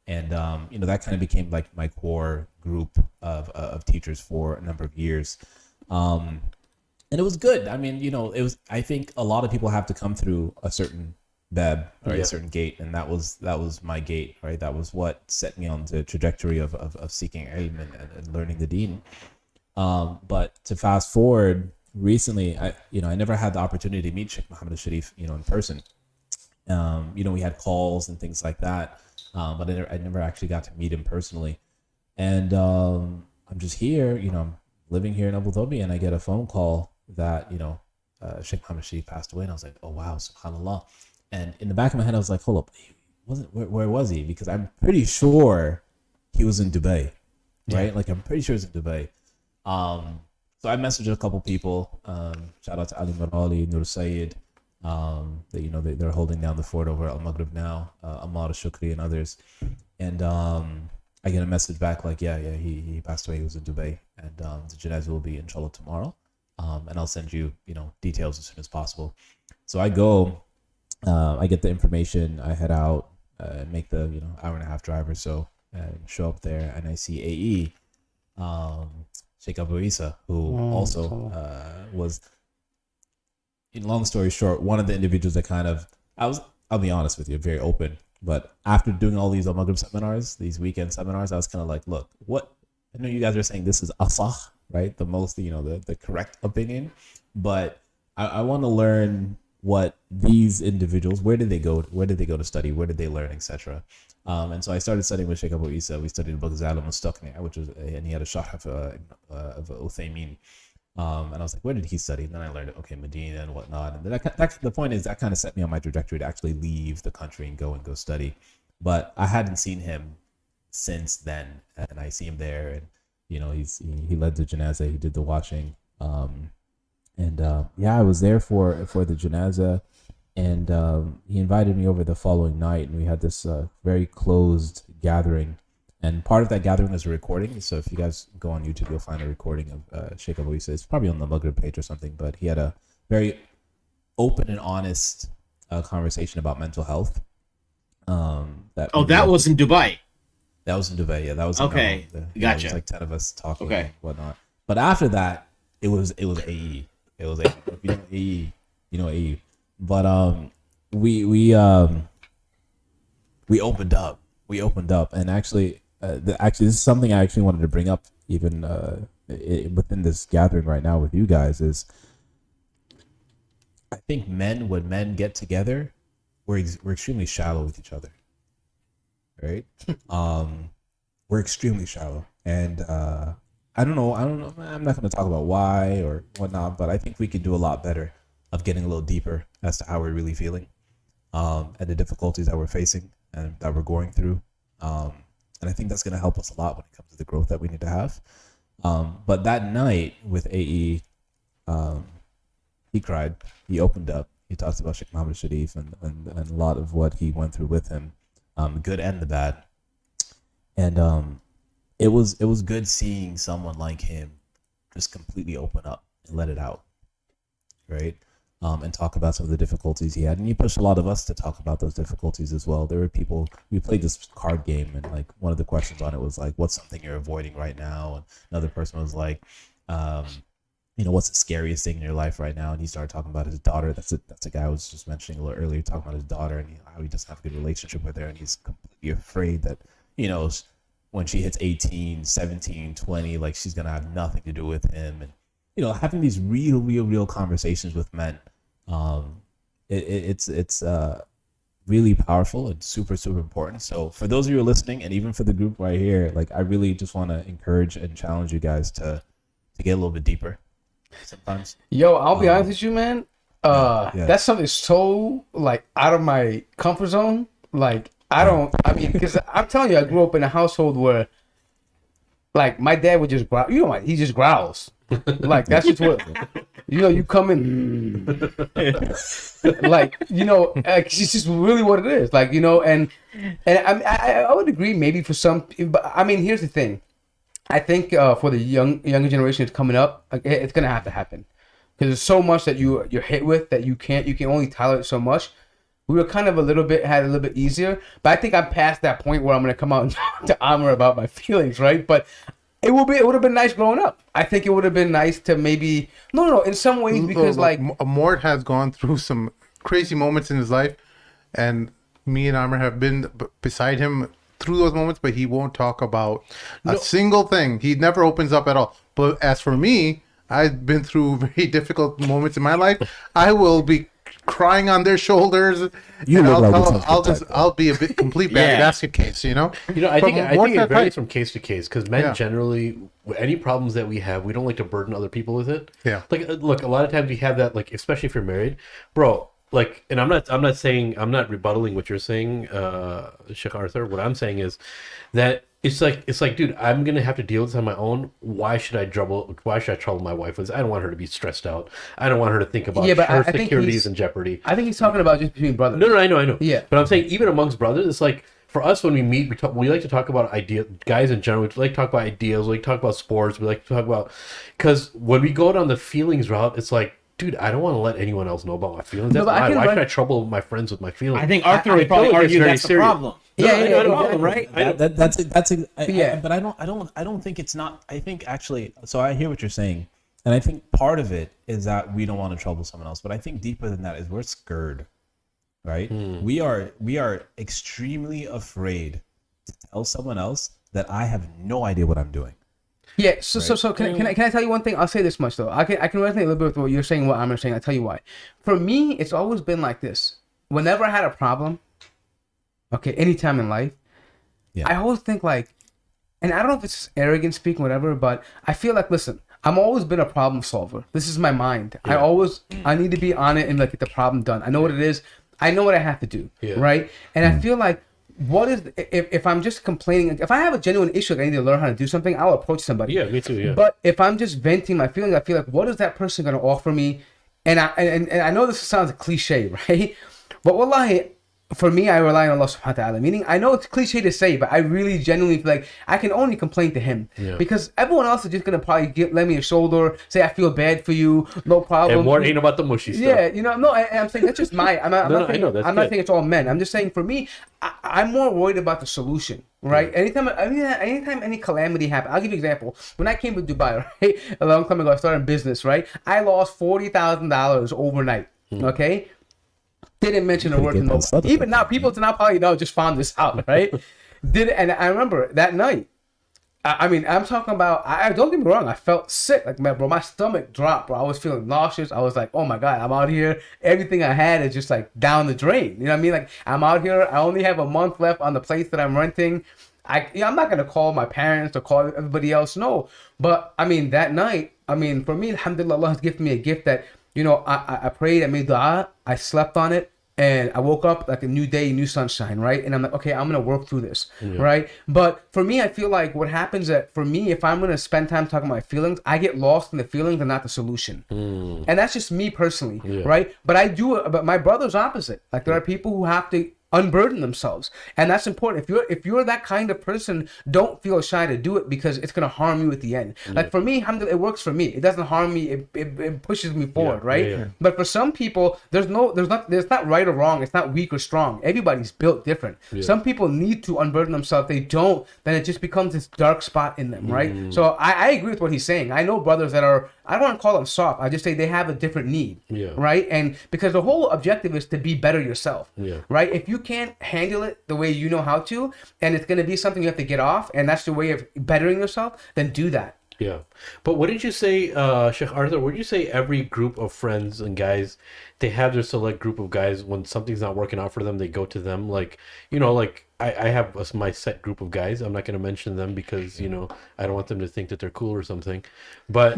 And that kind of became like my core group of teachers for a number of years, and it was good. I mean, it was. I think a lot of people have to come through a certain bab, right, a certain gate, and that was my gate, right? That was what set me on the trajectory of seeking ilm and learning the deen. But to fast forward, recently, I never had the opportunity to meet Sheikh Muhammad Al-Sharif, in person. We had calls and things like that. But I never actually got to meet him personally. And I'm just here, I'm living here in Abu Dhabi, and I get a phone call that, Sheikh Muhammad Sharif passed away. And I was like, oh, wow, subhanAllah. And in the back of my head, I was like, hold up, where was he? Because I'm pretty sure he was in Dubai, right? Yeah. Like, I'm pretty sure he was in Dubai. So I messaged a couple people. Shout out to Ali Marali, Nur Sayed. They're holding down the fort over at Al Maghrib now, Ammar Shukri and others, and I get a message back like, he passed away. He was in Dubai, and the janazah will be inshallah tomorrow, and I'll send you details as soon as possible. So I go, I get the information, I head out, make the hour and a half drive or so, and show up there, and I see AE, Sheikh Abu Isa, who also was. In long story short, one of the individuals that I'll be honest with you, very open. But after doing all these Al-Maghrib seminars, these weekend seminars, I was kind of like, look, I know you guys are saying this is asah, right? The most, the correct opinion. But I want to learn what these individuals, where did they go to study? Where did they learn, etc. And so I started studying with Sheikh Abu Isa. We studied the book Zal al-Mustaqni, and he had a sharh of Uthaymin. And I was like, where did he study? And then I learned, Medina and whatnot. And then the point is that kind of set me on my trajectory to actually leave the country and go study. But I hadn't seen him since then, and I see him there, and he led the janazah, he did the washing, I was there for the janazah, and he invited me over the following night, and we had this very closed gathering. And part of that gathering was a recording. So if you guys go on YouTube, you'll find a recording of Sheikh Abu Isa. It's probably on the Maghrib page or something, but he had a very open and honest conversation about mental health. That was in Dubai. That was in Dubai. Yeah, that was okay. Gotcha. It was like 10 of us talking and whatnot. But after that, it was AE. It was AE. If you know AE, But we opened up. And actually. This is something I actually wanted to bring up even within this gathering right now with you guys is I think when men get together, we're extremely shallow with each other, right? We're extremely shallow, and I I don't know. I'm not going to talk about why or whatnot, but I think we could do a lot better of getting a little deeper as to how we're really feeling, and the difficulties that we're facing and that we're going through. And I think that's going to help us a lot when it comes to the growth that we need to have. But that night with AE, he cried. He opened up. He talks about Sheikh Muhammad Sharif and a lot of what he went through with him, the good and the bad. And it was good seeing someone like him just completely open up and let it out, right? And talk about some of the difficulties he had. And he pushed a lot of us to talk about those difficulties as well. There were people, we played this card game, and like one of the questions on it was like, what's something you're avoiding right now? And another person was like, what's the scariest thing in your life right now? And he started talking about his daughter. That's a guy I was just mentioning a little earlier, talking about his daughter and how he doesn't have a good relationship with her. And he's completely afraid that, when she hits 18, 17, 20, like she's going to have nothing to do with him. And, having these real conversations with men, it's really powerful and super important. So for those of you who are listening, and even for the group right here, like I really just want to encourage and challenge you guys to get a little bit deeper sometimes. Yo, I'll be honest with you, man. That's something so like out of my comfort zone. Like because I'm telling you, I grew up in a household where like my dad would just growl. He just growls. Like that's just what you come in like it's just really what it is, like and I would agree maybe for some, but I mean here's the thing. I think for the younger generation that's coming up, like, it's gonna have to happen because there's so much that you're hit with that you can only tolerate so much. We were kind of had a little bit easier, but I think I'm past that point where I'm gonna come out and talk to Amr about my feelings, right? But it would have been nice growing up. I think it would have been nice to maybe in some ways, because like Mort has gone through some crazy moments in his life, and me and Amr have been beside him through those moments, but he won't talk about a single thing. He never opens up at all. But as for me, I've been through very difficult moments in my life. I will be crying on their shoulders. I'll be a bit complete basket case, I think it varies from case to case, because men generally, any problems that we have, we don't like to burden other people with it. Yeah. Like, look, a lot of times we have that, like, especially if you're married, bro. Like, and I'm not rebuttaling what you're saying, Sheikh Arthur. What I'm saying is that it's like, dude, I'm gonna have to deal with this on my own. Why should I trouble my wife with this? I don't want her to be stressed out. I don't want her to think about her security is in jeopardy. I think he's talking about just between brothers. No, I know. Yeah. But I'm saying even amongst brothers, it's like, for us, when we meet, we like to talk about ideas. Guys in general, we like to talk about ideas. We like to talk about sports. We like to talk about, because when we go down the feelings route, it's like, dude, I don't want to let anyone else know about my feelings. That's why should I trouble my friends with my feelings? I think Arthur would probably argue that's the problem. Right? But I don't think it's not. I think actually, so I hear what you're saying, and I think part of it is that we don't want to trouble someone else. But I think deeper than that is we're scared, right? We are extremely afraid to tell someone else that I have no idea what I'm doing. Yeah, so can I tell you one thing? I'll say this much though. I can resonate a little bit with what you're saying, what I'm saying. I'll tell you why. For me, it's always been like this. Whenever I had a problem, anytime in life, I always think like, and I don't know if it's arrogant speaking, whatever, but I feel like, listen, I've always been a problem solver. This is my mind. Yeah. I need to be on it and like get the problem done. I know what it is. I know what I have to do, right? And I feel like, what is if I'm just complaining? If I have a genuine issue, like I need to learn how to do something, I'll approach somebody. Yeah, me too. Yeah. But if I'm just venting my feelings, I feel like, what is that person going to offer me? And I know this sounds cliche, right? But wallahi, for me, I rely on Allah subhanahu wa ta'ala. Meaning, I know it's cliche to say, but I really genuinely feel like I can only complain to Him. Yeah. Because everyone else is just going to probably lend me a shoulder, say, I feel bad for you, no problem. And more ain't about the mushy stuff. Yeah, I'm saying that's just I'm not saying it's all men. I'm just saying for me, I'm more worried about the solution, right? Anytime any calamity happens, I'll give you an example. When I came to Dubai, right, a long time ago, I started business, right? I lost $40,000 overnight, okay? Didn't mention a word to nobody. Even now, people probably just found this out, right? And I remember that night. I mean, I'm talking about. I don't get me wrong. I felt sick, like man, bro. My stomach dropped, bro. I was feeling nauseous. I was like, oh my god, I'm out here. Everything I had is just like down the drain. You know what I mean? Like I'm out here. I only have a month left on the place that I'm renting. I'm not gonna call my parents or call everybody else. No, but I mean that night. I mean, for me, alhamdulillah, Allah has gifted me a gift that, you know, I prayed, I made dua, I slept on it, and I woke up like a new day, new sunshine, right? And I'm like, okay, I'm gonna work through this, right? But for me, I feel like what happens that for me, if I'm gonna spend time talking about my feelings, I get lost in the feelings and not the solution. And that's just me personally, right? But I do it. But my brother's opposite. Like there are people who have to unburden themselves, and that's important. If you're that kind of person, don't feel shy to do it because it's gonna harm you at the end. Like for me, alhamdulillah, it works for me. It doesn't harm me. It pushes me forward, right? But for some people, there's not right or wrong. It's not weak or strong. Everybody's built different. Some people need to unburden themselves. They don't, then it just becomes this dark spot in them, right? So I agree with what he's saying. I know brothers that are, I don't want to call them soft. I just say they have a different need, right? And because the whole objective is to be better yourself, right? If you can't handle it the way you know how to, and it's going to be something you have to get off, and that's the way of bettering yourself, then do that. Yeah. But what did you say, Sheikh Arthur, would you say every group of friends and guys, they have their select group of guys, when something's not working out for them, they go to them? Like, you know, like I have my set group of guys. I'm not going to mention them because, you know, I don't want them to think that they're cool or something. But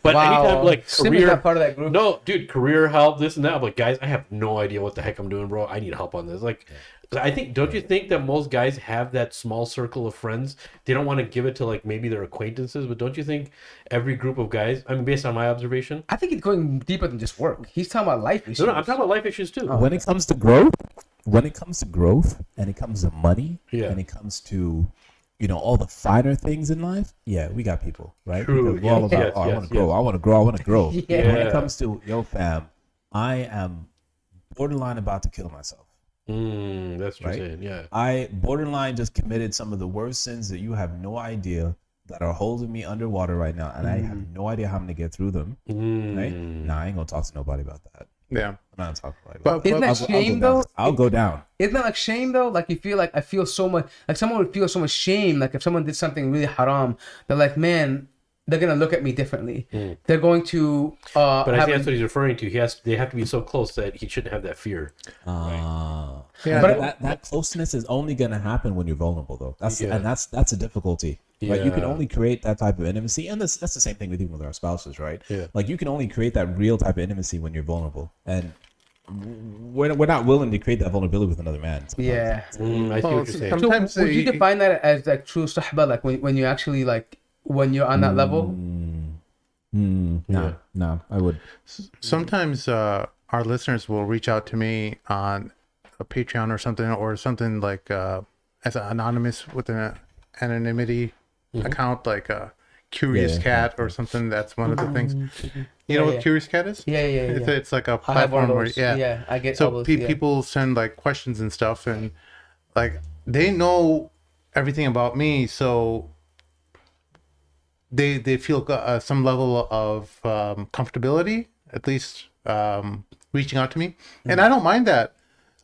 but anytime, like, career, not part of that group. No, dude, career help, this and that. I'm like, guys, I have no idea what the heck I'm doing, bro. I need help on this. Like, I think, don't you think that most guys have that small circle of friends? They don't want to give it to, like, maybe their acquaintances, but don't you think every group of guys, I mean, based on my observation? I think it's going deeper than just work. He's talking about life issues. No, I'm talking about life issues too. When it comes to growth, and it comes to money, and it comes to, you know, all the finer things in life, we got people, right? True. Because we're all about, I want to grow, I want to grow, I want to grow. Yeah. When it comes to, yo, fam, I am borderline about to kill myself. That's what you're saying, yeah. I borderline just committed some of the worst sins that you have no idea that are holding me underwater right now, and I have no idea how I'm gonna get through them. Right? Nah, I ain't gonna talk to nobody about that. Yeah. I'm not talking about it. But Isn't that shame though? I'll go down. Isn't that like shame though? Like you feel like I feel so much, like someone would feel so much shame. Like if someone did something really haram, they're like, man, they're gonna look at me differently. They're going to. But I think that's what he's referring to. They have to be so close that he shouldn't have that fear. Yeah, but that closeness is only gonna happen when you're vulnerable, though. That's a difficulty. Right? You can only create that type of intimacy, and that's the same thing with even with our spouses, right? Like you can only create that real type of intimacy when you're vulnerable, and we're not willing to create that vulnerability with another man. Sometimes. Yeah. I see what you're saying. Sometimes So would you define that as like true sahba, like when you actually like when you're on that level? No, I would. sometimes our listeners will reach out to me on a Patreon or something like as an anonymous with an anonymity account, like a Curious Cat or something. That's one of the things. You know what Curious Cat is? Yeah. It's like a I have one platform of where those. I get all so those, people send like questions and stuff, and like they know everything about me, so they feel some level of comfortability, at least reaching out to me, and I don't mind that.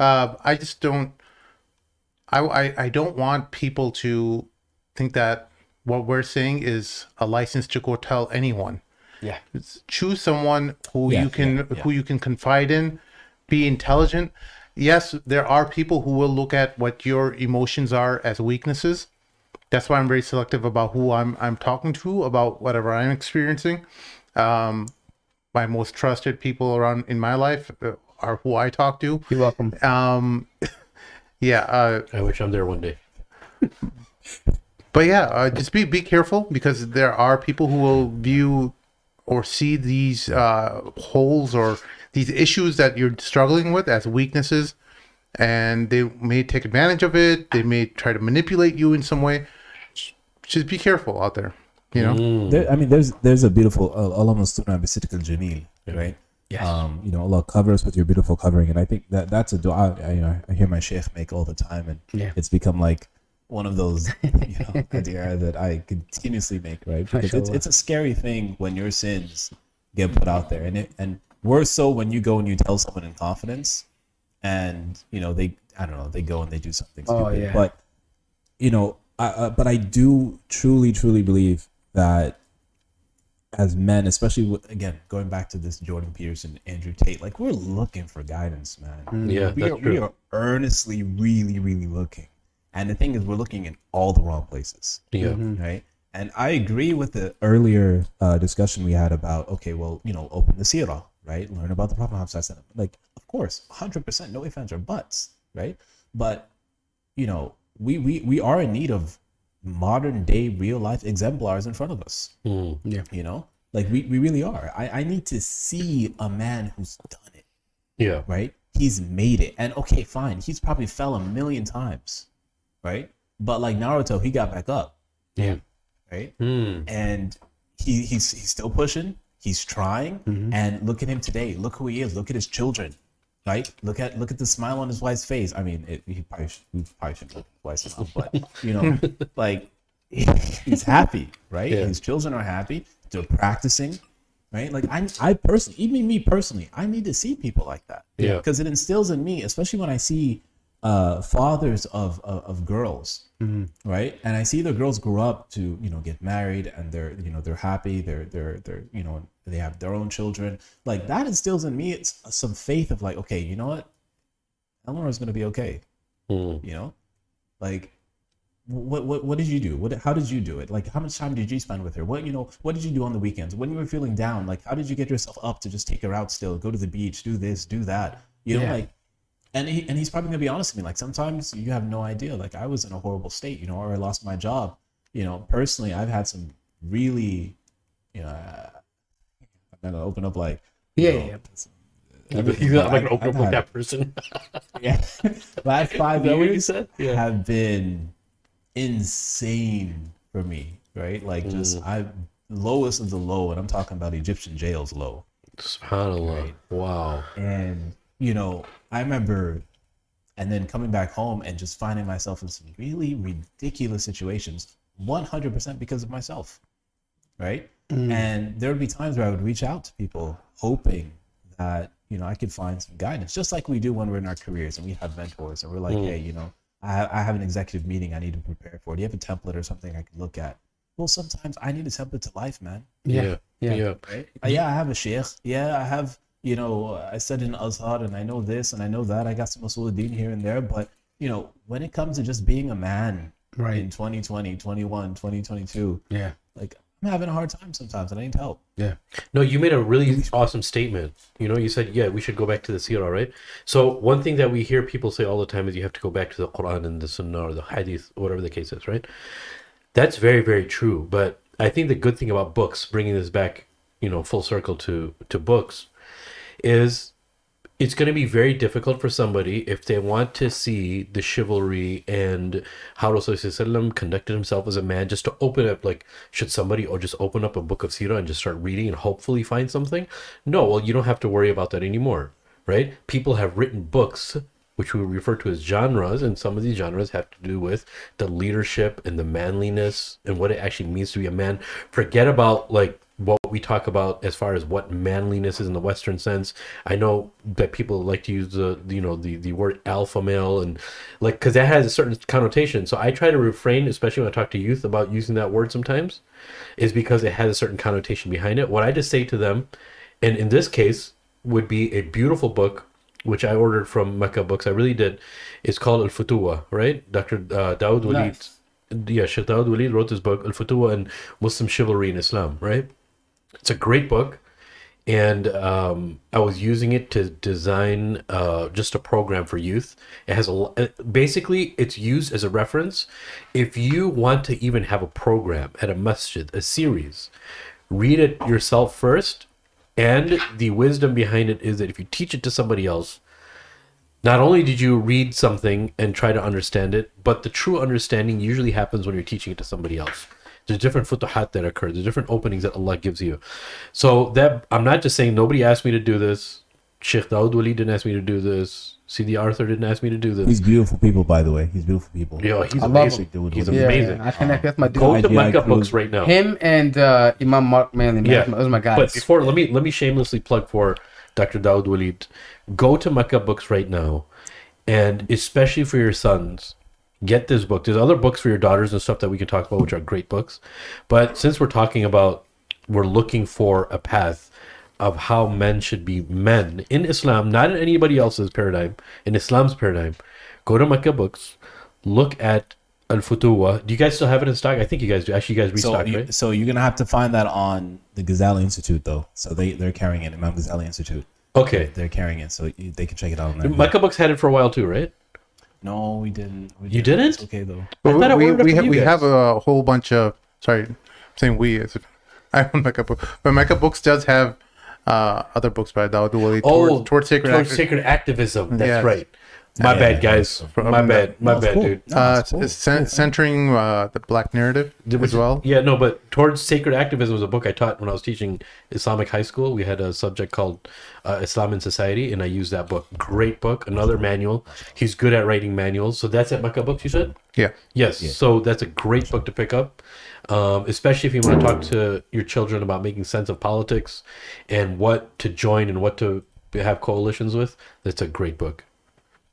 I just don't. I don't want people to think that what we're saying is a license to go tell anyone. Yeah. Choose someone who you can confide in, be intelligent. Yes, there are people who will look at what your emotions are as weaknesses. That's why I'm very selective about who I'm talking to about whatever I'm experiencing. My most trusted people around in my life are who I talk to. You're welcome. I wish I'm there one day. But yeah, just be careful, because there are people who will view or see these holes or these issues that you're struggling with as weaknesses, and they may take advantage of it. They may try to manipulate you in some way. Just be careful out there, you know. There's a beautiful Allah Masturna bisitikal jamil, right? Yes. Allah covers with your beautiful covering, and I think that's a dua. I hear my sheikh make all the time, and it's become like one of those idea that I continuously make, right? Because it's a scary thing when your sins get put out there, and worse so when you go and you tell someone in confidence, and they go and they do something stupid. But but I do truly believe that as men, especially again going back to this Jordan Peterson, Andrew Tate, like we're looking for guidance, man. Yeah, we are earnestly, really looking. And the thing is, we're looking in all the wrong places. Yeah. Right. And I agree with the earlier discussion we had about, okay, well, open the seerah, right? Learn about the Prophet Muhammad. Like, of course, 100%, no ifs, ands, or buts, right? But, we are in need of modern day real life exemplars in front of us. Yeah. Like we really are. I need to see a man who's done it. Yeah. Right? He's made it. And okay, fine. He's probably fell a million times. Right? But like Naruto, he got back up. Yeah. Right? And he's still pushing. He's trying. And look at him today. Look who he is. Look at his children. Right? Look at the smile on his wife's face. I mean, he probably shouldn't look at his wife's smile, but like he's happy, right? Yeah. His children are happy. They're practicing, right? Like I personally, even me personally, I need to see people like that. Yeah. Because it instills in me, especially when I see fathers of girls, right? And I see the girls grow up to get married, and they're happy. They're they have their own children. Like that instills in me it's some faith of like, okay, you know what, Eleanor's gonna be okay. Like. What did you do? How did you do it? Like, how much time did you spend with her? What did you do on the weekends when you were feeling down? Like, how did you get yourself up to just take her out still, go to the beach, do this, do that? Like, and he's probably gonna be honest with me. Like, sometimes you have no idea. Like, I was in a horrible state, or I lost my job. Personally, I've had some really, I'm gonna open up like, Yeah. He's not like an open up with that person. Yeah, last 5 Is that what you years said? Yeah. have been insane for me, right? Like just lowest of the low, and I'm talking about Egyptian jails low. SubhanAllah. Right. Wow. And I remember, and then coming back home and just finding myself in some really ridiculous situations, 100% because of myself, right? And there would be times where I would reach out to people hoping that I could find some guidance, just like we do when we're in our careers and we have mentors and we're like, hey, I have an executive meeting I need to prepare for. Do you have a template or something I can look at? Well, sometimes I need a template to life, man. Yeah. Right? Yeah, I have a sheikh. Yeah, I have, I studied in Azhar and I know this and I know that. I got some Usuluddin here and there. But, when it comes to just being a man in 2020, 21, 2022, like I'm having a hard time sometimes and I need help. Yeah. No, you made a really awesome statement. You said, we should go back to the seerah, right? So one thing that we hear people say all the time is you have to go back to the Quran and the Sunnah or the Hadith, whatever the case is, right? That's very, very true. But I think the good thing about books, bringing this back, full circle to books, is it's going to be very difficult for somebody if they want to see the chivalry and how Rasulullah conducted himself as a man, just to open up, like, should somebody or just open up a book of seerah and just start reading and hopefully find something? No, well, you don't have to worry about that anymore, right? People have written books which we refer to as genres, and some of these genres have to do with the leadership and the manliness and what it actually means to be a man. Forget about like what we talk about as far as what manliness is in the Western sense. I know that people like to use the word alpha male, and like, because that has a certain connotation. So I try to refrain, especially when I talk to youth, about using that word sometimes, is because it has a certain connotation behind it. What I just say to them, and in this case would be a beautiful book which I ordered from Mecca Books. I really did. It's called Al-Futuwa, right? Dr. Dawood Walid. Yeah, Sheikh Dawood Walid wrote this book, Al-Futuwa and Muslim Chivalry in Islam, right? It's a great book. And I was using it to design just a program for youth. It has basically, it's used as a reference. If you want to even have a program at a masjid, a series, read it yourself first. And the wisdom behind it is that if you teach it to somebody else, not only did you read something and try to understand it, but the true understanding usually happens when you're teaching it to somebody else. There's different futuhat that occur. There's different openings that Allah gives you. So that, I'm not just saying nobody asked me to do this. Sheikh Dawood Walid didn't ask me to do this. C.D. Arthur didn't ask me to do this. He's beautiful people, by the way. He's beautiful people. Yeah, he's amazing. He's amazing. I connect with my dude. Go to Mecca Books right now. Him and Imam Malik, yeah, those are my guys. But before, let me shamelessly plug for Dr. Dawood Walid. Go to Mecca Books right now, and especially for your sons, get this book. There's other books for your daughters and stuff that we can talk about, which are great books. But since we're talking about, we're looking for a path of how men should be men in Islam, not in anybody else's paradigm, in Islam's paradigm, go to Mecca Books, look at Al-Futuwa. Do you guys still have it in stock? I think you guys do. Actually, you guys restocked, right? So you're gonna have to find that on the Ghazali Institute though. So they're carrying it, Imam Ghazali Institute. Okay. They're carrying it, so they can check it out on there. Mecca Books had it for a while too, right? No, we didn't. You didn't? It's okay though. I thought I ordered it from you we guys. have a whole bunch of, sorry, I'm saying we, as if I own Mecca Books, but Mecca Books does have other books by Dawud Wali towards sacred activism. That's Yes. right. My bad, guys. My bad, dude. centering the black narrative as well. Yeah, no, but Towards Sacred Activism was a book I taught when I was teaching Islamic high school. We had a subject called Islam in Society, and I used that book. Great book, another manual. He's good at writing manuals. So that's at Mecca Books, you said? Yeah. Yes. Yeah. So that's a great book to pick up, especially if you want to talk to your children about making sense of politics and what to join and what to have coalitions with. That's a great book.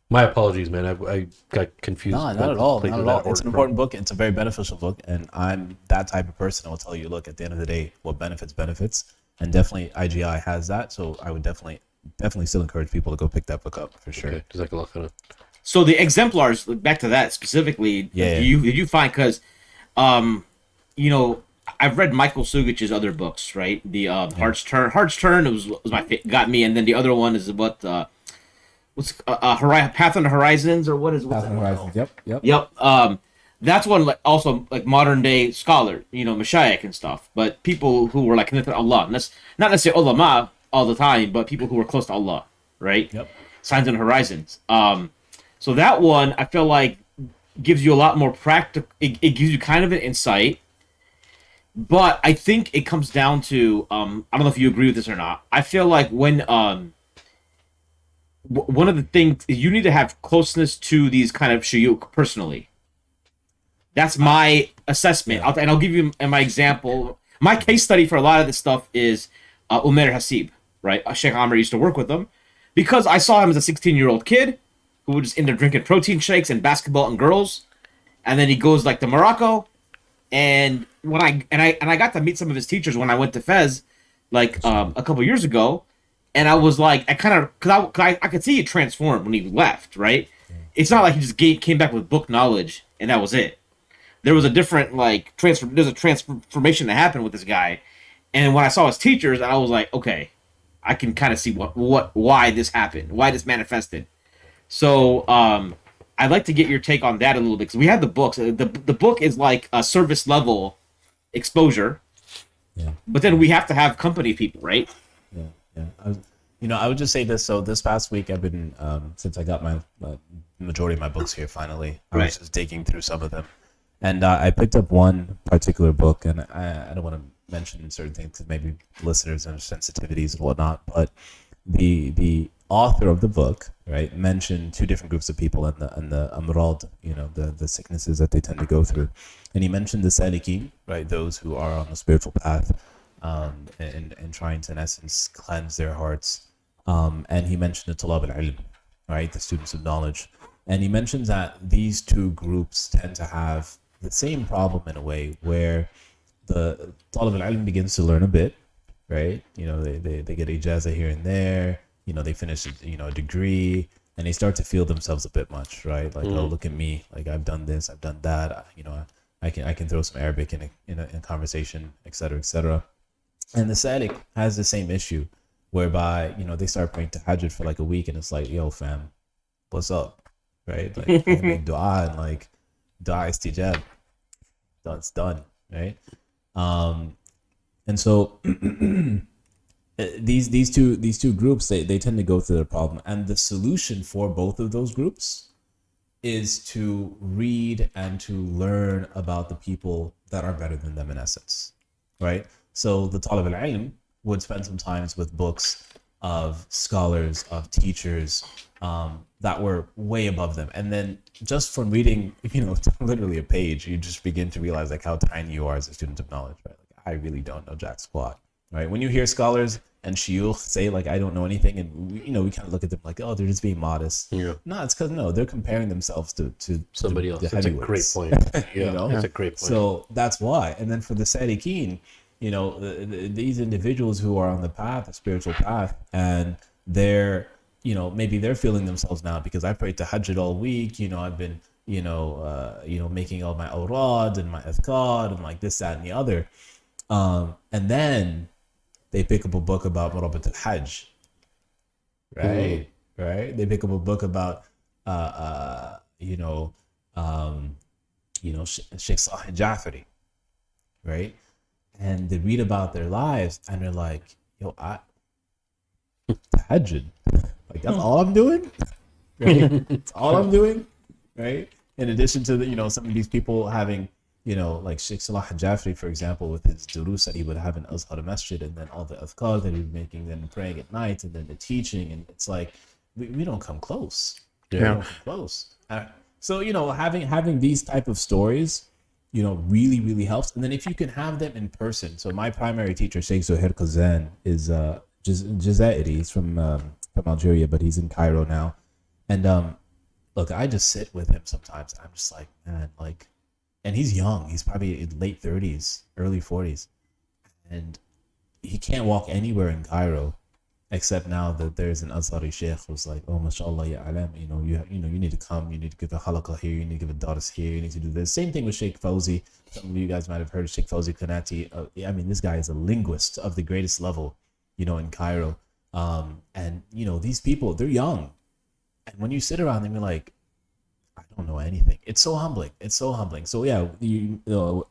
My apologies, man. I got confused. No, by not the at all. places Not at I all. It's ordered an from. important book. It's a very beneficial book, and I'm that type of person who will tell you, look, at the end of the day, what benefits, and definitely IGI has that. So I would definitely still encourage people to go pick that book up for sure. Okay. Jazakallah khairan. So the exemplars, back to that specifically, Yeah. did you find, because, I've read Michael Sugich's other books, right? The Heart's Turn was my got me, and then the other one is about Path on the Horizons, or what's that one? Yep. That's one, like, also like modern day scholar, Mashaykh and stuff, but people who were like connected to Allah, and that's not necessarily ulama all the time, but people who were close to Allah, right? Yep. Signs on the Horizons. So that one I feel like gives you a lot more practical. It gives you kind of an insight, but I think it comes down to I don't know if you agree with this or not. I feel like when one of the things is you need to have closeness to these kind of shuyukh personally. That's my assessment. I'll give you my example. My case study for a lot of this stuff is Umair Hasib, right? Sheikh Amr used to work with him because I saw him as a 16-year-old kid who was into drinking protein shakes and basketball and girls, and then he goes like to Morocco, and when I got to meet some of his teachers when I went to Fez, like a couple years ago, and I was like, because I could see it transform when he left, right? It's not like he just came back with book knowledge and that was it. There was a different there's a transformation that happened with this guy, and when I saw his teachers, I was like, okay, I can kind of see why this happened, why this manifested. So I'd like to get your take on that a little bit, because we have the books. The book is like a service level exposure, but then we have to have company people, right? Yeah. I would just say this. So this past week, I've been since I got my majority of my books here finally. I was just digging through some of them, and I picked up one particular book, and I don't want to mention certain things because maybe listeners have sensitivities and whatnot. But the author of the book, right, mentioned two different groups of people and the amrad, the sicknesses that they tend to go through, and he mentioned the salikin, right, those who are on the spiritual path. And trying to, in essence, cleanse their hearts. And he mentioned the talab al-ilm, right, the students of knowledge. And he mentions that these two groups tend to have the same problem in a way, where the talab al-ilm begins to learn a bit, right? They get ijazah here and there, they finish, a degree, and they start to feel themselves a bit much, right? Like, oh, look at me, like I've done this, I've done that, I can throw some Arabic in a conversation, etc., etc. And the Sadiq has the same issue, whereby, they start praying tahajjud for like a week, and it's like, yo, fam, what's up? Right? Like, they make dua, and like, dua istijab. It's done, right? And so these two groups, they tend to go through the problem. And the solution for both of those groups is to read and to learn about the people that are better than them, in essence, right? So the talib al-ilm would spend some time with books of scholars, of teachers that were way above them. And then just from reading, literally a page, you just begin to realize like how tiny you are as a student of knowledge, right? Like, I really don't know jack squat, right? When you hear scholars and shuyukh say like, I don't know anything, and we kind of look at them like, oh, they're just being modest. Yeah. No, it's because they're comparing themselves to somebody else. That's a great point. Yeah, that's a great point. So that's why. And then for the sadiqeen, these individuals who are on the path, the spiritual path, and they're, maybe they're feeling themselves now because I prayed tahajjud all week. I've been making all my awrad and my adhkar and like this, that, and the other. And then they pick up a book about Murabat al-Hajj, right? Right? They pick up a book about, Sheikh Salih Jafari, right? And they read about their lives and they're like, yo, tahajjud. Like, that's all I'm doing? Right? That's all I'm doing, right? In addition to, some of these people having, like Sheikh Salah Jafri, for example, with his durus that he would have in Azhar Masjid, and then all the adhkar that he was making, then praying at night, and then the teaching, and it's like, we don't come close. Yeah. We don't come close. So, having these type of stories, really, really helps. And then if you can have them in person. So my primary teacher, Sheikh Zohair Kazan, is Jazairi. He's from Algeria, but he's in Cairo now. And look, I just sit with him sometimes. I'm just like, man, like, and he's young. He's probably in late 30s, early 40s. And he can't walk anywhere in Cairo except now that there's an Azhari Sheikh who's like, oh, mashallah, ya alam, you need to come, you need to give a halaqah here, you need to give a daras here, you need to do this. Same thing with Sheikh Fawzi. Some of you guys might have heard of Sheikh Fawzi Kanati. This guy is a linguist of the greatest level, in Cairo. And these people, they're young. And when you sit around them, you're like, I don't know anything. It's so humbling. So yeah,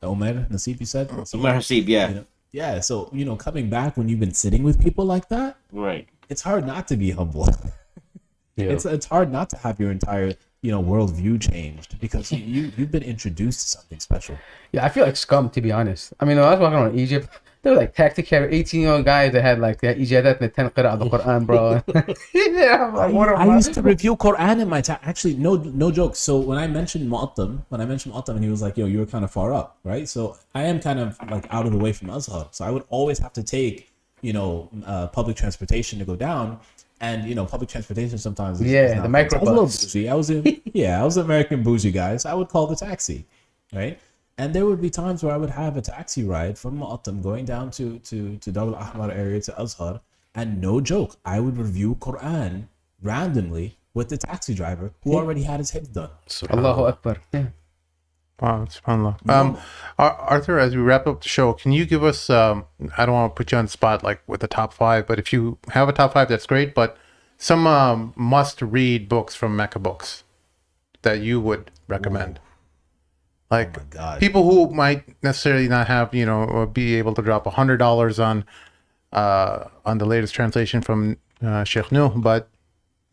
Omer Nasib, you said? Omer Hasib, yeah. Yeah, so, coming back when you've been sitting with people like that, right? It's hard not to be humble. Yeah. It's hard not to have your entire, worldview changed because you've been introduced to something special. Yeah, I feel like scum, to be honest. I mean, when I was walking around Egypt, they were like tactic carry 18-year-old guys that had like the ijadat and 10 qira of the Quran, bro. Yeah, I used to review Quran in my time. Actually, no joke. So when I mentioned Mu'attam, and he was like, yo, you were kind of far up, right? So I am kind of like out of the way from Azhar. So I would always have to take, public transportation to go down. And, public transportation sometimes is the microbus. I was a little bougie. I was an American bougie guy. So I would call the taxi, right? And there would be times where I would have a taxi ride from Mu'attam going down to Dar al-Ahmar area to Azhar. And no joke, I would review Quran randomly with the taxi driver who already had his hifz done. Allahu Akbar. Yeah. Wow, subhanAllah. Arthur, as we wrap up the show, can you give us, I don't want to put you on the spot like with the top 5, but if you have a top 5, that's great, but some must-read books from Mecca Books that you would recommend? Ooh. Like people who might necessarily not have, or be able to drop $100 on the latest translation from Sheikh Nuh, but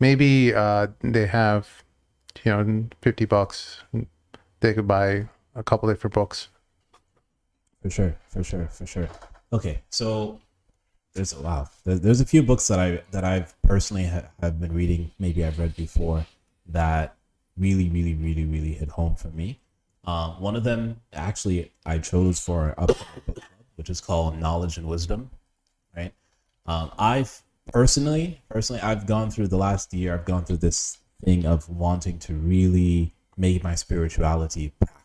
maybe they have, $50. They could buy a couple different books. For sure. Okay, so there's a few books that I've personally have been reading. Maybe I've read before that really hit home for me. One of them actually I chose for our upcoming book club, which is called Knowledge and Wisdom, right? I've personally I've gone through the last year. I've gone through this thing of wanting to really make my spirituality practical,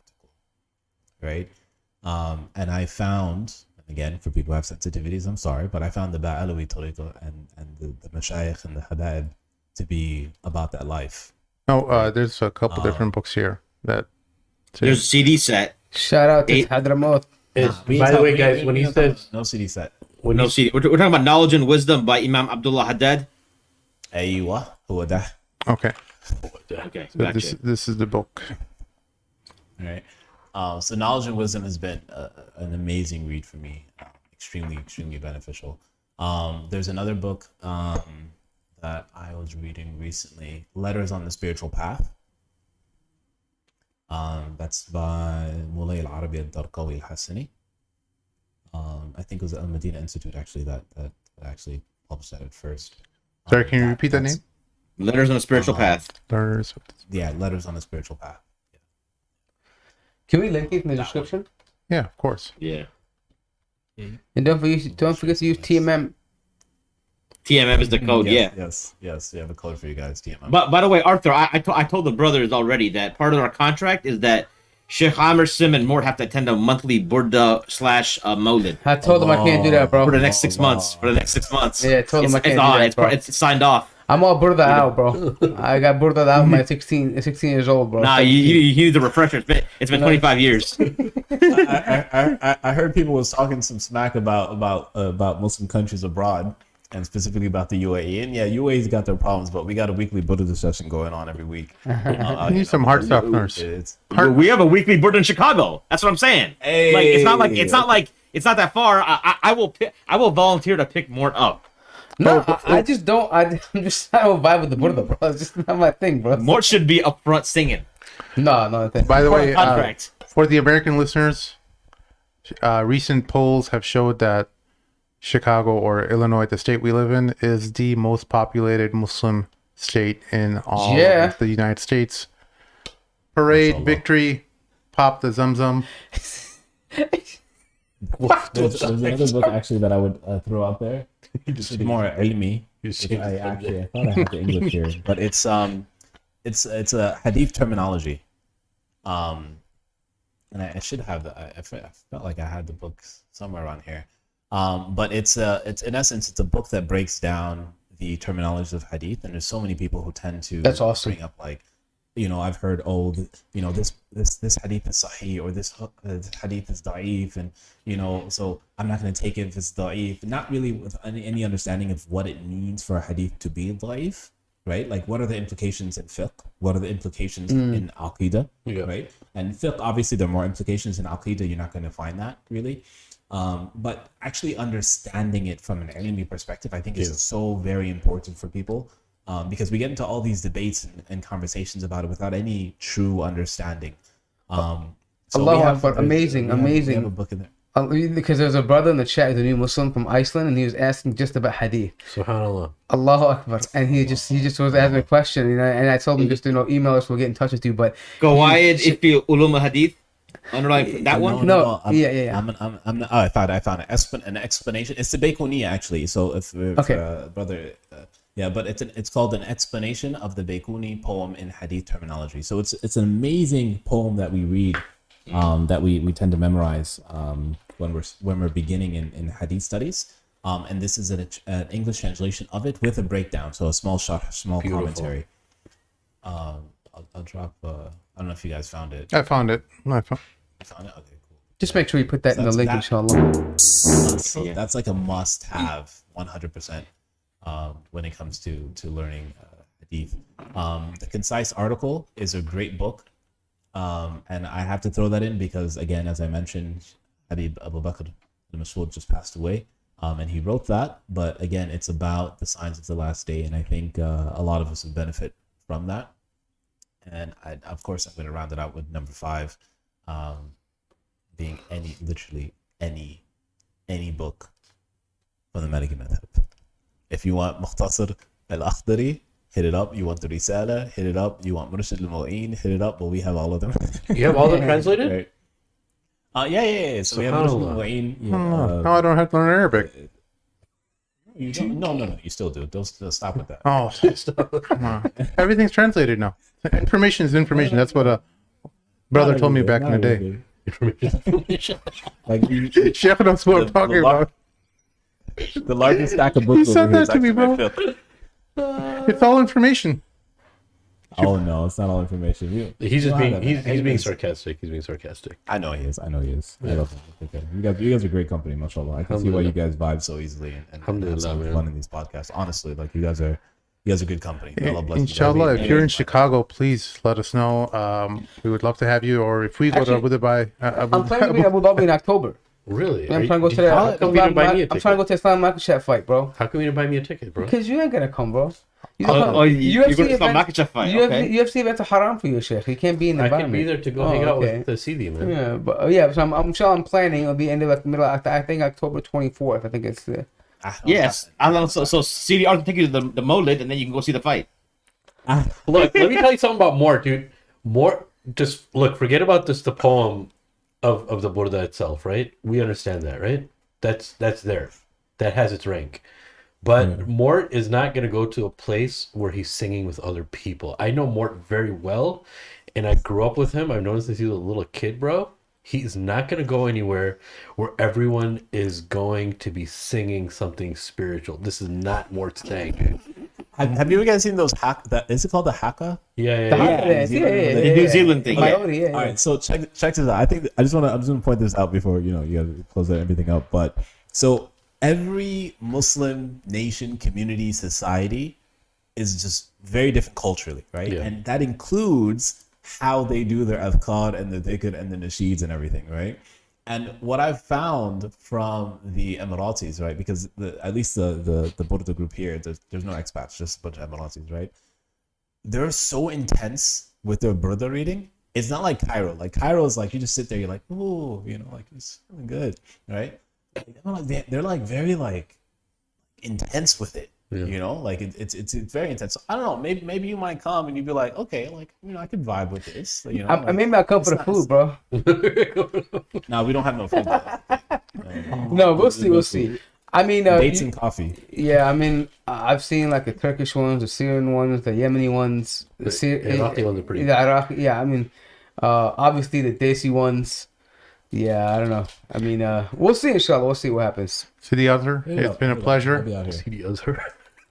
right? And I found, again, for people who have sensitivities, I'm sorry, but I found the Ba'alawi Tariqa and the Mashayikh and the Habaib to be about that life. No, there's a couple different books here that. There's a CD set. Shout out to Hadramaut. By the way, guys, when he says no CD set, no CD, we're talking about Knowledge and Wisdom by Imam Abdullah Haddad. Aywa, huwa da. Okay. Okay. So this is the book. All right. So Knowledge and Wisdom has been an amazing read for me. Extremely beneficial. There's another book that I was reading recently, Letters on the Spiritual Path. That's by Mulay al-Arabi al-Darqawi al-Hassani. I think it was Al Medina Institute actually that actually published that at first. Sorry, can you repeat that name? Letters on a Spiritual Path. Letters on a Spiritual Path. Yeah. Can we link it in the description? Yeah, of course. Yeah. And don't forget to use TMM. TMM is the code. Yes. We have a code for you guys. TMM. But by the way, Arthur, I told the brothers already that part of our contract is that Sheikh Amr, Sim, and Mort have to attend a monthly Burda / Maulid. I told them I can't do that, bro. For the next 6 months. Yeah, I told them I can't do that, bro. It's signed off. I'm all burda out, bro. I got burda out my 16 years old, bro. Nah, you need the refresher. It's been 25 years. I heard people was talking some smack about Muslim countries abroad, and specifically about the UAE. And yeah, UAE's got their problems, but we got a weekly Buddha discussion going on every week. You need some heart softeners. We have a weekly Buddha in Chicago. That's what I'm saying. Hey. Like it's not that far. I will volunteer to pick Mort up. No, I just don't. I don't vibe with the Burda, bro. It's just not my thing, bro. Mort should be up front singing. No, I think. By the way, Contract. for the American listeners, recent polls have showed that Chicago or Illinois, the state we live in, is the most populated Muslim state in all of the United States. Parade, victory, pop the Zamzam. There's another book actually that I would throw out there. It's more ilmi. I thought I had the English here, but it's a hadith terminology. And I should have I felt like I had the books somewhere around here. But it's in essence, it's a book that breaks down the terminology of hadith, and there's so many people who tend to bring up like, I've heard, this hadith is sahih, or this hadith is da'if, and so I'm not going to take it if it's da'if, not really with any understanding of what it means for a hadith to be da'if, right? Like, what are the implications in fiqh? What are the implications in aqidah, right? And fiqh, obviously, there are more implications in aqidah. You're not going to find that, really. But actually understanding it from an ilmi perspective, I think is so very important for people, because we get into all these debates and conversations about it without any true understanding. Allahu Akbar, amazing. We have a book in there. Because there's a brother in the chat, he's a new Muslim from Iceland, and he was asking just about hadith. Subhanallah. Allahu Akbar. And he just was asking a question, and I told him just email us, we'll get in touch with you. But Qawaid Ifi Ulum Hadith. Underline that one? No. I found it. An explanation. It's the Baykuniya, actually. So if brother, but it's called an explanation of the Baykuni poem in hadith terminology. So it's an amazing poem that we read, that we tend to memorize when we're beginning in hadith studies. And this is an English translation of it with a breakdown. So a small commentary. I'll drop. I don't know if you guys found it. I found it. You found it? Okay, cool. Just make sure you put that in the link, inshallah. So that's like a must-have, 100%, when it comes to learning hadith. The Concise article is a great book, and I have to throw that in because, again, as I mentioned, Habib Abu Bakr al-Mas'ud just passed away, and he wrote that. But again, it's about the signs of the last day, and I think a lot of us would benefit from that. And of course, I'm going to round it out with number 5, being literally any book from the Maliki madhab. If you want Mukhtasar al-Akhdari, hit it up. You want the Risala, hit it up. You want Murshid al-Mu'in, hit it up. But we have all of them. You have all them translated? Right. Yeah. So we have Murshid al-Mu'in. No, I don't have to learn Arabic. You don't? No. You still do. They'll stop with that. Oh, come on. Everything's translated now. Information is information. That's what a brother told me back in the day. Information. Like Sheikh knows what I'm talking about. The largest stack of books. He said over that to me, bro. It's all information. Oh no, it's not all information. He's being sarcastic. He's being sarcastic. I know he is. I love him. Okay. You guys are great company, mashallah. I can see why you guys vibe so easily and have so much fun in these podcasts. Honestly, like you guys are good company. Allah bless you. Inshallah, if you're in Chicago, please let us know. We would love to have you. Or if we go to Abu Dhabi, I'm planning to be in Abu Dhabi in October. Really? I'm trying to go to that. I'm trying to go to Islam Makashef fight, bro. How come you didn't buy me a ticket, bro? Because you ain't gonna come, bro. You're going to Islam Makashef fight. Okay. UFC events are haram for you, Sheikh. You can't be in the environment. I can be there to go hang out with the CD, man. So I'm sure I'm planning. It'll be end of middle. I think October 24th. I think it's. Yes. So CDR can take you to the Molid, and then you can go see the fight. Look, let me tell you something about Mort, dude. Mort, just look. Forget about the poem of the Burda itself, right? We understand that, right? That's there. That has its rank. But Mort is not going to go to a place where he's singing with other people. I know Mort very well, and I grew up with him. I've known since he was a little kid, bro. He's not going to go anywhere where everyone is going to be singing something spiritual. This is not Mort's thing, dude. Have you guys seen those hack? That is it called the haka? Yeah. The New Zealand thing. Yeah. All right, so check this out. I think I just want to point this out before you gotta close everything up. But so every Muslim nation, community, society is just very different culturally, right? Yeah. And that includes how they do their adhkar and the dhikr and the nasheeds and everything, right? And what I've found from the Emiratis, right? Because at least the Burda group here, there's no expats, just a bunch of Emiratis, right? They're so intense with their Burda reading. It's not like Cairo. Like Cairo is like you just sit there, you're like, ooh, like it's feeling good, right? They're like very like intense with it. Yeah. Like it's very intense. So, I don't know. Maybe you might come and you'd be like, okay, like I could vibe with this. Maybe I'll come for the food, bro. No, we don't have no food. No, we'll see. I mean, dates and coffee. Yeah, I mean, I've seen like the Turkish ones, the Syrian ones, the Yemeni ones, the Iraqi ones are pretty. The Iraqi, yeah. I mean, obviously the Desi ones. Yeah, I don't know. I mean, we'll see. Inshallah, we'll see what happens. Sidi Azhar, it's been a pleasure. Sidi Azhar.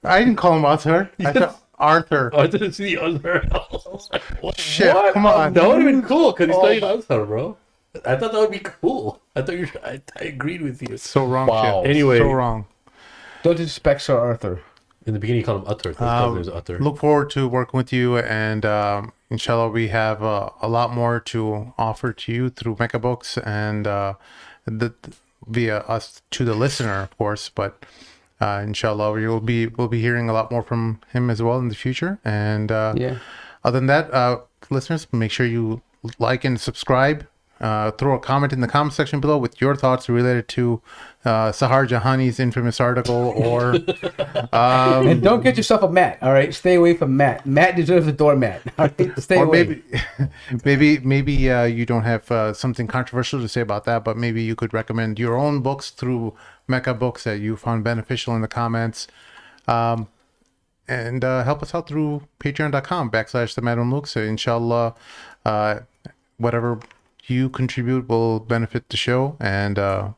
I didn't call him Azhar. I said Arthur. Oh, I didn't see the Azhar. Shit, What? come on. That would have been cool because he's studying Azhar, bro. I thought that would be cool. I agreed with you. It's so wrong, Wow. shit. Anyway. So wrong. Don't disrespect Sir Arthur. In the beginning, you called him Utter. Utter. Look forward to working with you, and inshallah, we have a lot more to offer to you through Mecca Books and via us to the listener, of course. But inshallah, we'll be hearing a lot more from him as well in the future. And other than that, listeners, make sure you like and subscribe. Throw a comment in the comment section below with your thoughts related to Sahar Jahani's infamous article, or and don't get yourself a mat. All right, stay away from Matt. Matt deserves a doormat. All right, stay away. Maybe you don't have something controversial to say about that, but maybe you could recommend your own books through Mecca Books that you found beneficial in the comments, and help us out through patreon.com/themadamluke. So inshallah, whatever you contribute will benefit the show. And other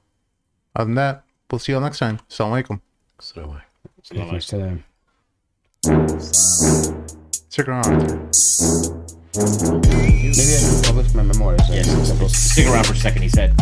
than that, we'll see you all next time. Assalamu alaikum. Stick around. Maybe I can publish my memoirs. Yes, stick around for a second, he said.